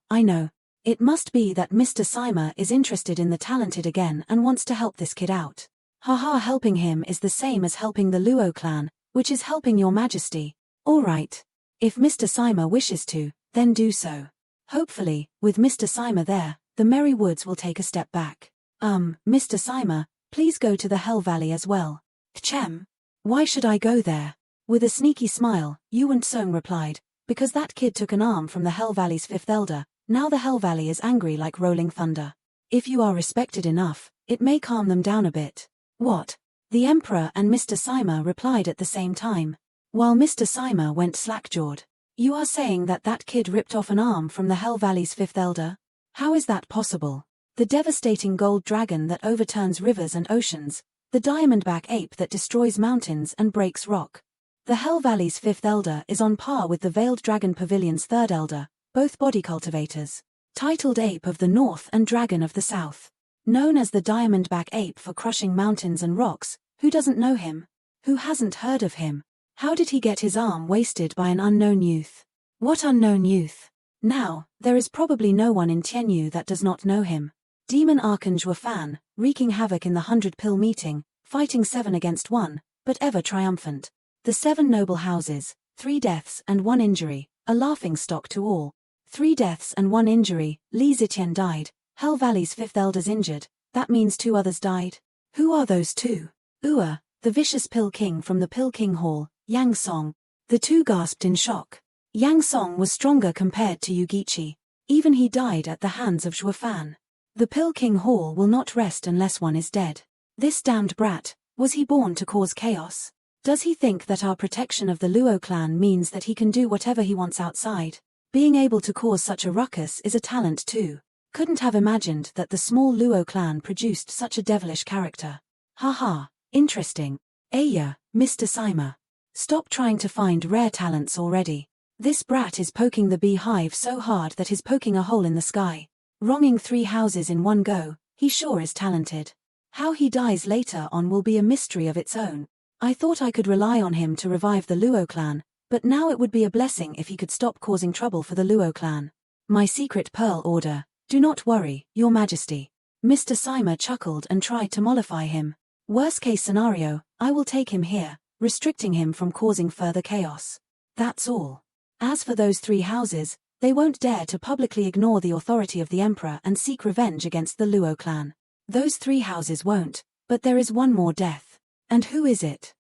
It must be that Mr. Sima is interested in the talented again and wants to help this kid out. Haha, helping him is the same as helping the Luo clan, which is helping your majesty. Alright. If Mr. Sima wishes to, then do so. Hopefully, with Mr. Sima there, the Merry Woods will take a step back. Mr. Sima, please go to the Hell Valley as well. Chem. Why should I go there? With a sneaky smile, Yuan Song replied, Because that kid took an arm from the Hell Valley's fifth elder, now the Hell Valley is angry like rolling thunder. If you are respected enough, it may calm them down a bit. What? The Emperor and Mr. Sima replied at the same time, while Mr. Sima went slack-jawed. You are saying that that kid ripped off an arm from the Hell Valley's fifth elder? How is that possible? The devastating gold dragon that overturns rivers and oceans, the diamondback ape that destroys mountains and breaks rock. The Hell Valley's fifth elder is on par with the Veiled Dragon Pavilion's third elder, both body cultivators. Titled Ape of the North and Dragon of the South. Known as the Diamondback Ape for crushing mountains and rocks, who doesn't know him? Who hasn't heard of him? How did he get his arm wasted by an unknown youth? What unknown youth? Now, there is probably no one in Tianyu that does not know him. Demon Archangel Fan, wreaking havoc in the 100-pill meeting, fighting 7 against 1, but ever triumphant. The 7 noble houses, 3 deaths and 1 injury, a laughingstock to all. 3 deaths and 1 injury, Li Zitian died, Hell Valley's 5th elder's injured, that means 2 others died. Who are those 2? Ua, the vicious Pill King from the Pill King Hall, Yang Song. The 2 gasped in shock. Yang Song was stronger compared to Yugichi. Even he died at the hands of Zhuo Fan. The Pill King Hall will not rest unless one is dead. This damned brat, was he born to cause chaos? Does he think that our protection of the Luo clan means that he can do whatever he wants outside? Being able to cause such a ruckus is a talent too. Couldn't have imagined that the small Luo clan produced such a devilish character. Haha, interesting. Aya, Mr. Sima. Stop trying to find rare talents already. This brat is poking the beehive so hard that he's poking a hole in the sky. Wronging 3 houses in one go, he sure is talented. How he dies later on will be a mystery of its own. I thought I could rely on him to revive the Luo clan, but now it would be a blessing if he could stop causing trouble for the Luo clan. My secret pearl order, do not worry, your majesty. Mr. Sima chuckled and tried to mollify him. Worst case scenario, I will take him here, restricting him from causing further chaos. That's all. As for those 3 houses, they won't dare to publicly ignore the authority of the emperor and seek revenge against the Luo clan. Those 3 houses won't, but there is one more death. And who is it?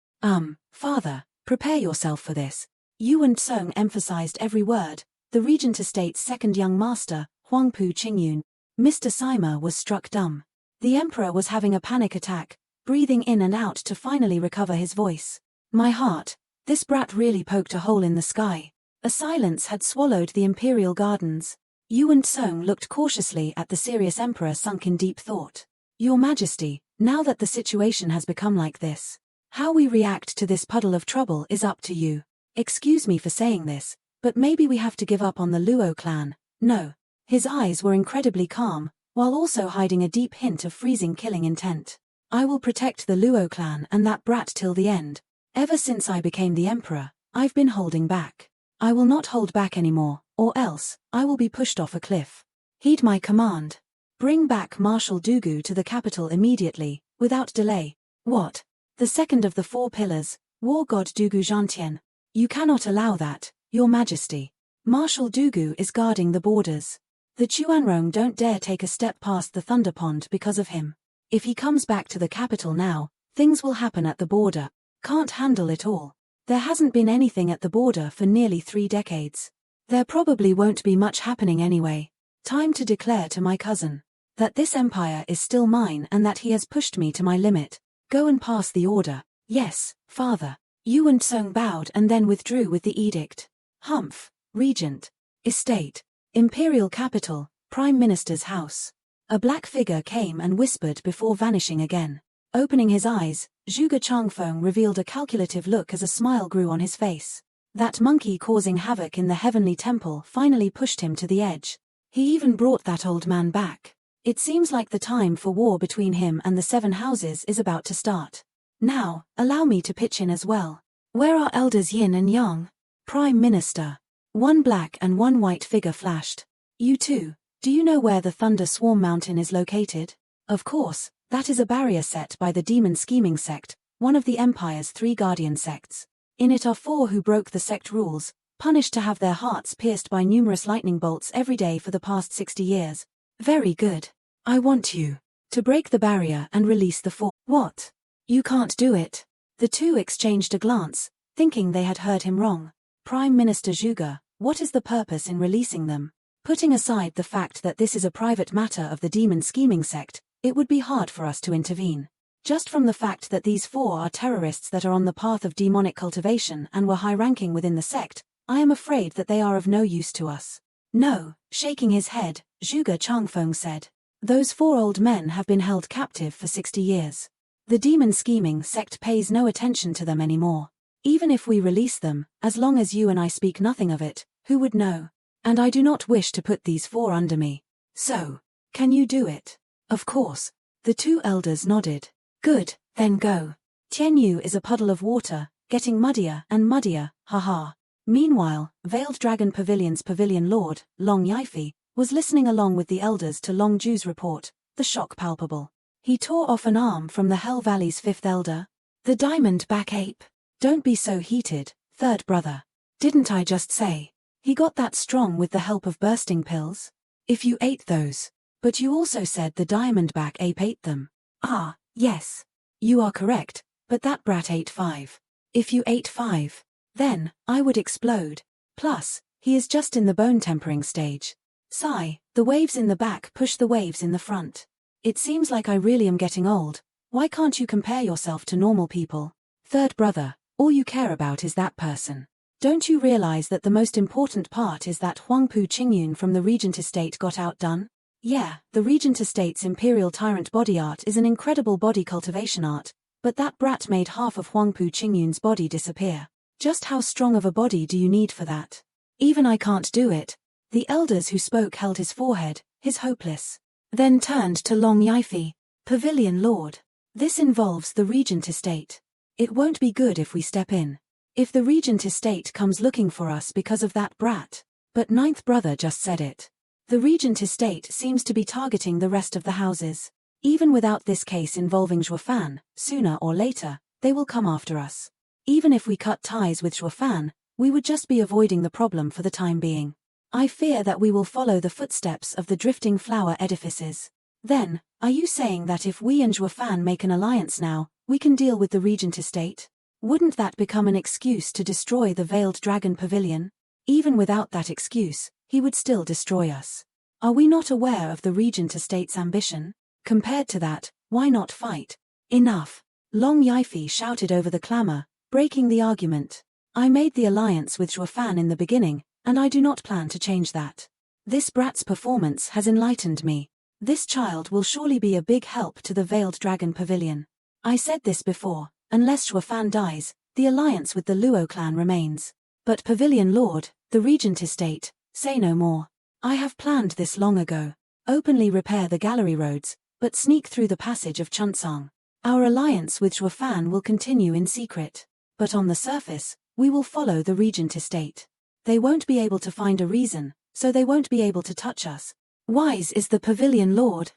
Father, prepare yourself for this. Yuan Tsong emphasized every word. The Regent Estate's second young master, Huangpu Qingyun. Mr. Sima was struck dumb. The emperor was having a panic attack, breathing in and out to finally recover his voice. My heart, this brat really poked a hole in the sky. A silence had swallowed the imperial gardens. Yuan Tsong looked cautiously at the serious emperor sunk in deep thought. Your Majesty, now that the situation has become like this, how we react to this puddle of trouble is up to you. Excuse me for saying this, but maybe we have to give up on the Luo clan. No. His eyes were incredibly calm, while also hiding a deep hint of freezing killing intent. I will protect the Luo clan and that brat till the end. Ever since I became the emperor, I've been holding back. I will not hold back anymore, or else, I will be pushed off a cliff. Heed my command. Bring back Marshal Dugu to the capital immediately, without delay. What? The second of the 4 pillars, War God Dugu Zhantian. You cannot allow that, Your Majesty. Marshal Dugu is guarding the borders. The Chuanrong don't dare take a step past the Thunder Pond because of him. If he comes back to the capital now, things will happen at the border. Can't handle it all. There hasn't been anything at the border for nearly 3 decades. There probably won't be much happening anyway. Time to declare to my cousin that this empire is still mine and that he has pushed me to my limit. Go and pass the order. Yes, father. Yuan Tsong bowed and then withdrew with the edict. Humph. Regent. Estate. Imperial capital, Prime Minister's house. A black figure came and whispered before vanishing again. Opening his eyes, Zhuge Changfeng revealed a calculative look as a smile grew on his face. That monkey causing havoc in the heavenly temple finally pushed him to the edge. He even brought that old man back. It seems like the time for war between him and the 7 houses is about to start. Now, allow me to pitch in as well. Where are elders Yin and Yang? Prime Minister. 1 black and 1 white figure flashed. You too, do you know where the Thunder Swarm Mountain is located? Of course, that is a barrier set by the Demon Scheming Sect, one of the Empire's 3 guardian sects. In it are 4 who broke the sect rules, punished to have their hearts pierced by numerous lightning bolts every day for the past 60 years. Very good. I want you to break the barrier and release the 4. What? You can't do it. The 2 exchanged a glance, thinking they had heard him wrong. Prime Minister Zhuge, What is the purpose in releasing them? Putting aside the fact that this is a private matter of the demon scheming sect, it would be hard for us to intervene. Just from the fact that these 4 are terrorists that are on the path of demonic cultivation and were high-ranking within the sect, I am afraid that they are of no use to us. No, shaking his head, Zhuge Changfeng said. Those 4 old men have been held captive for 60 years. The demon scheming sect pays no attention to them anymore. Even if we release them, as long as you and I speak nothing of it, who would know? And I do not wish to put these 4 under me. So, can you do it? Of course. The 2 elders nodded. Good, then go. Tianyu is a puddle of water, getting muddier and muddier, haha. Meanwhile, Veiled Dragon Pavilion's pavilion lord, Long Yifi, was listening along with the elders to Long Ju's report, the shock palpable. He tore off an arm from the Hell Valley's 5th elder. The diamond-back ape. Don't be so heated, 3rd brother. Didn't I just say? He got that strong with the help of bursting pills? If you ate those. But you also said the diamond-back ape ate them. Ah, yes. You are correct, but that brat ate 5. If you ate 5, then, I would explode. Plus, he is just in the bone-tempering stage. Sigh, the waves in the back push the waves in the front. It seems like I really am getting old. Why can't you compare yourself to normal people? 3rd brother, all you care about is that person. Don't you realize that the most important part is that Huangpu Qingyun from the Regent Estate got outdone? Yeah, the Regent Estate's Imperial Tyrant body art is an incredible body cultivation art, but that brat made half of Huangpu Qingyun's body disappear. Just how strong of a body do you need for that? Even I can't do it. The elders who spoke held his forehead, his hopeless. Then turned to Long Yifi. Pavilion Lord. This involves the Regent Estate. It won't be good if we step in. If the Regent Estate comes looking for us because of that brat. But 9th brother just said it. The Regent Estate seems to be targeting the rest of the houses. Even without this case involving Zhuofan, sooner or later, they will come after us. Even if we cut ties with Zhuofan, we would just be avoiding the problem for the time being. I fear that we will follow the footsteps of the drifting flower edifices. Then, are you saying that if we and Zhuofan make an alliance now, we can deal with the Regent Estate? Wouldn't that become an excuse to destroy the Veiled Dragon Pavilion? Even without that excuse, he would still destroy us. Are we not aware of the Regent Estate's ambition? Compared to that, why not fight? Enough. Long Yifi shouted over the clamor, breaking the argument. I made the alliance with Zhuofan in the beginning, and I do not plan to change that. This brat's performance has enlightened me. This child will surely be a big help to the Veiled Dragon Pavilion. I said this before, unless Zhuofan dies, the alliance with the Luo clan remains. But Pavilion Lord, the Regent Estate, say no more. I have planned this long ago. Openly repair the gallery roads, but sneak through the passage of Chunsang. Our alliance with Zhuofan will continue in secret. But on the surface, we will follow the Regent Estate. They won't be able to find a reason, so they won't be able to touch us. Wise is the Pavilion Lord.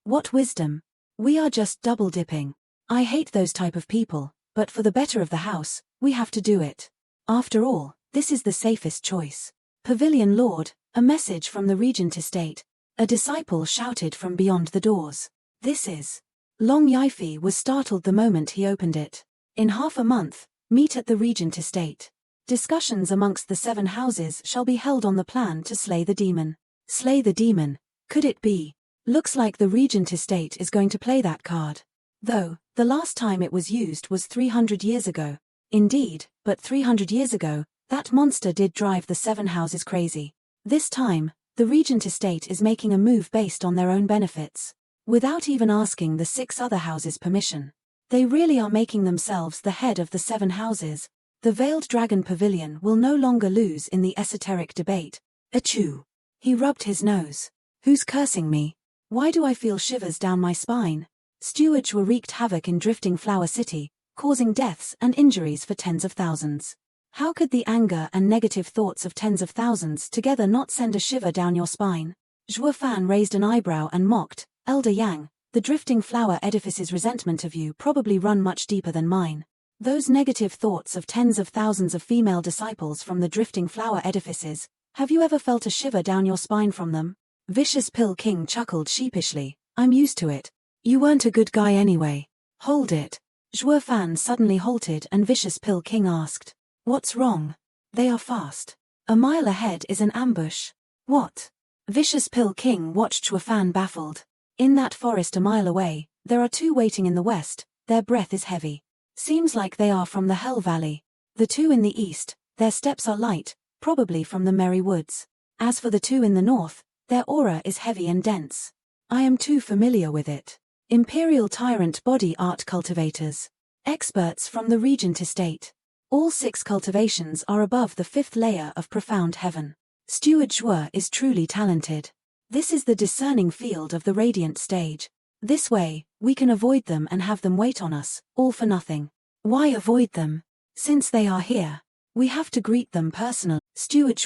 What wisdom. We are just double-dipping. I hate those type of people, but for the better of the house, we have to do it. After all, this is the safest choice. Pavilion Lord, a message from the Regent Estate. A disciple shouted from beyond the doors. This is. Long Yifi was startled the moment he opened it. In half a month, meet at the Regent Estate. Discussions amongst the 7 houses shall be held on the plan to slay the demon. Slay the demon. Could it be? Looks like the Regent Estate is going to play that card. Though, the last time it was used was 300 years ago. Indeed, but 300 years ago, that monster did drive the 7 houses crazy. This time, the Regent Estate is making a move based on their own benefits. Without even asking the 6 other houses' permission. They really are making themselves the head of the 7 houses. The Veiled Dragon Pavilion will no longer lose in the esoteric debate. Achoo! He rubbed his nose. Who's cursing me? Why do I feel shivers down my spine? Steward wreaked havoc in Drifting Flower City, causing deaths and injuries for tens of thousands. How could the anger and negative thoughts of tens of thousands together not send a shiver down your spine? Zhuofan raised an eyebrow and mocked, Elder Yang, the Drifting Flower Edifice's resentment of you probably run much deeper than mine. Those negative thoughts of tens of thousands of female disciples from the Drifting Flower Edifices, have you ever felt a shiver down your spine from them? Vicious Pill King chuckled sheepishly, I'm used to it. You weren't a good guy anyway. Hold it. Zhuofan suddenly halted and Vicious Pill King asked. What's wrong? They are fast. A mile ahead is an ambush. What? Vicious Pill King watched Shuafan baffled. In that forest a mile away, there are two waiting in the west, their breath is heavy. Seems like they are from the Hell Valley. The two in the east, their steps are light, probably from the Merry Woods. As for the two in the north, their aura is heavy and dense. I am too familiar with it. Imperial Tyrant Body Art Cultivators. Experts from the Regent Estate. All 6 cultivations are above the 5th layer of Profound Heaven. Steward is truly talented. This is the discerning field of the Radiant stage. This way, we can avoid them and have them wait on us, all for nothing. Why avoid them? Since they are here, we have to greet them personally. Steward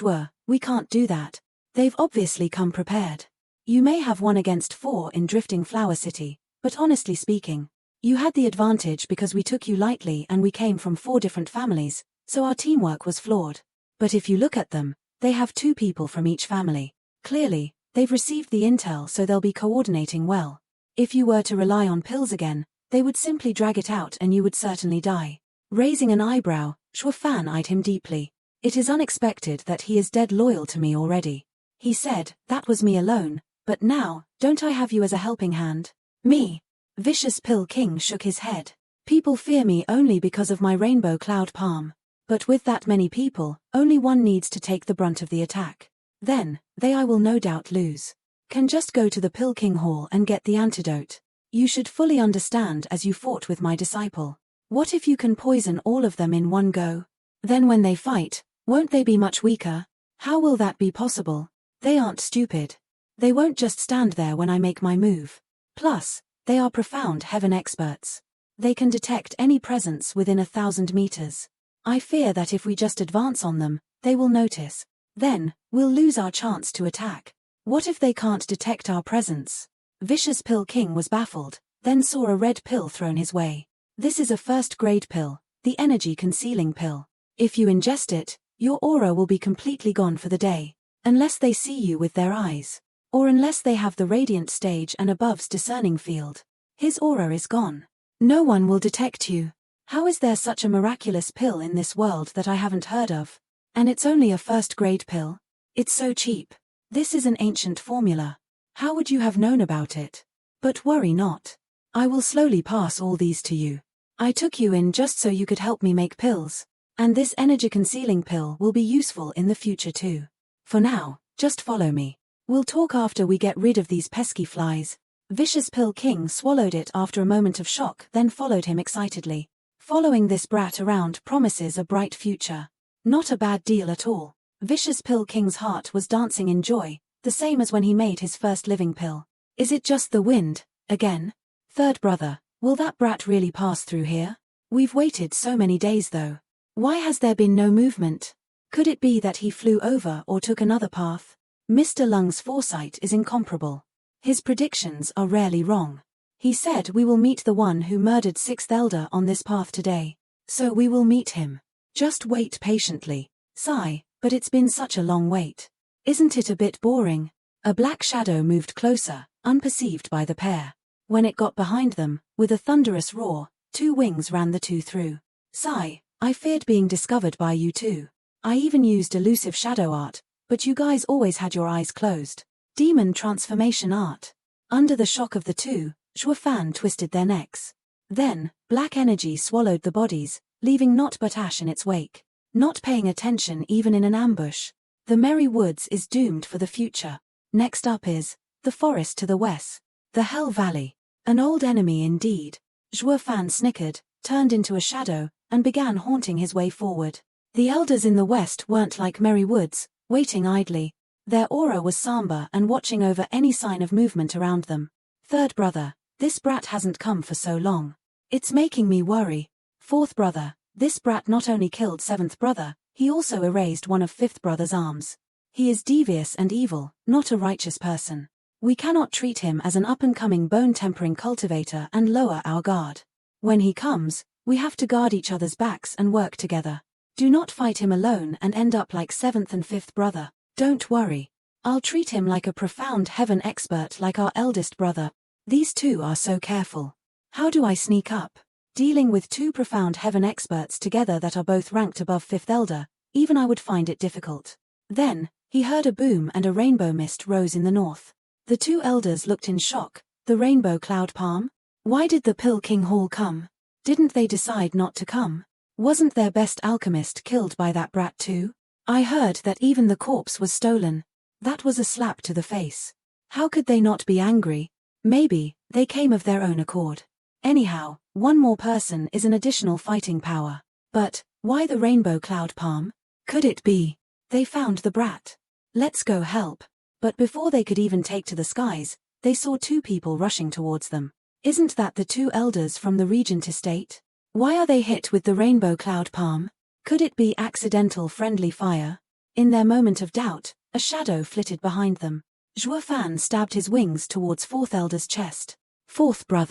we can't do that. They've obviously come prepared. You may have 1 against 4 in Drifting Flower City, but honestly speaking, you had the advantage because we took you lightly and we came from 4 different families, so our teamwork was flawed. But if you look at them, they have 2 people from each family. Clearly, they've received the intel so they'll be coordinating well. If you were to rely on pills again, they would simply drag it out and you would certainly die. Raising an eyebrow, Shuafan eyed him deeply. It is unexpected that he is dead loyal to me already. He said, that was me alone, but now, don't I have you as a helping hand? Me? Vicious Pill King shook his head. People fear me only because of my rainbow cloud palm. But with that many people, only one needs to take the brunt of the attack. Then, I will no doubt lose. Can just go to the Pill King Hall and get the antidote. You should fully understand as you fought with my disciple. What if you can poison all of them in one go? Then when they fight, won't they be much weaker? How will that be possible? They aren't stupid. They won't just stand there when I make my move. Plus, they are Profound Heaven experts. They can detect any presence within 1,000 meters. I fear that if we just advance on them, they will notice. Then, we'll lose our chance to attack. What if they can't detect our presence? Vicious Pill King was baffled, then saw a red pill thrown his way. This is a first-grade pill, the energy concealing pill. If you ingest it, your aura will be completely gone for the day. Unless they see you with their eyes. Or unless they have the Radiant stage and above's discerning field. His aura is gone. No one will detect you. How is there such a miraculous pill in this world that I haven't heard of? And it's only a first-grade pill? It's so cheap. This is an ancient formula. How would you have known about it? But worry not. I will slowly pass all these to you. I took you in just so you could help me make pills. And this energy-concealing pill will be useful in the future too. For now, just follow me. We'll talk after we get rid of these pesky flies. Vicious Pill King swallowed it after a moment of shock, then followed him excitedly. Following this brat around promises a bright future. Not a bad deal at all. Vicious Pill King's heart was dancing in joy, the same as when he made his first living pill. Is it just the wind, again? Third brother, will that brat really pass through here? We've waited so many days though. Why has there been no movement? Could it be that he flew over or took another path? Mr. Lung's foresight is incomparable. His predictions are rarely wrong. He said we will meet the one who murdered 6th Elder on this path today. So we will meet him. Just wait patiently. Sigh, but it's been such a long wait. Isn't it a bit boring? A black shadow moved closer, unperceived by the pair. When it got behind them, with a thunderous roar, 2 wings ran the 2 through. Sigh, I feared being discovered by you too. I even used elusive shadow art, but you guys always had your eyes closed. Demon transformation art. Under the shock of the 2, Shuafan twisted their necks. Then, black energy swallowed the bodies, leaving naught but ash in its wake. Not paying attention even in an ambush. The Merry Woods is doomed for the future. Next up is the forest to the west. The Hell Valley. An old enemy indeed. Shuafan snickered, turned into a shadow, and began haunting his way forward. The elders in the west weren't like Merry Woods, waiting idly. Their aura was somber and watching over any sign of movement around them. Third brother, this brat hasn't come for so long. It's making me worry. Fourth brother, this brat not only killed 7th brother, he also erased one of 5th brother's arms. He is devious and evil, not a righteous person. We cannot treat him as an up-and-coming bone-tempering cultivator and lower our guard. When he comes, we have to guard each other's backs and work together. Do not fight him alone and end up like 7th and 5th brother. Don't worry. I'll treat him like a Profound Heaven expert like our eldest brother. These 2 are so careful. How do I sneak up? Dealing with 2 Profound Heaven experts together that are both ranked above 5th Elder, even I would find it difficult. Then, he heard a boom and a rainbow mist rose in the north. The two elders looked in shock. The rainbow cloud palm? Why did the Pill King Hall come? Didn't they decide not to come? Wasn't their best alchemist killed by that brat too? I heard that even the corpse was stolen. That was a slap to the face. How could they not be angry? Maybe, they came of their own accord. Anyhow, one more person is an additional fighting power. But, why the rainbow cloud palm? Could it be they found the brat? Let's go help. But before they could even take to the skies, they saw two people rushing towards them. Isn't that the two elders from the Regent estate? Why are they hit with the rainbow cloud palm? Could it be accidental friendly fire? In their moment of doubt, a shadow flitted behind them. Zhuo Fan stabbed his wings towards fourth elder's chest. Fourth brother.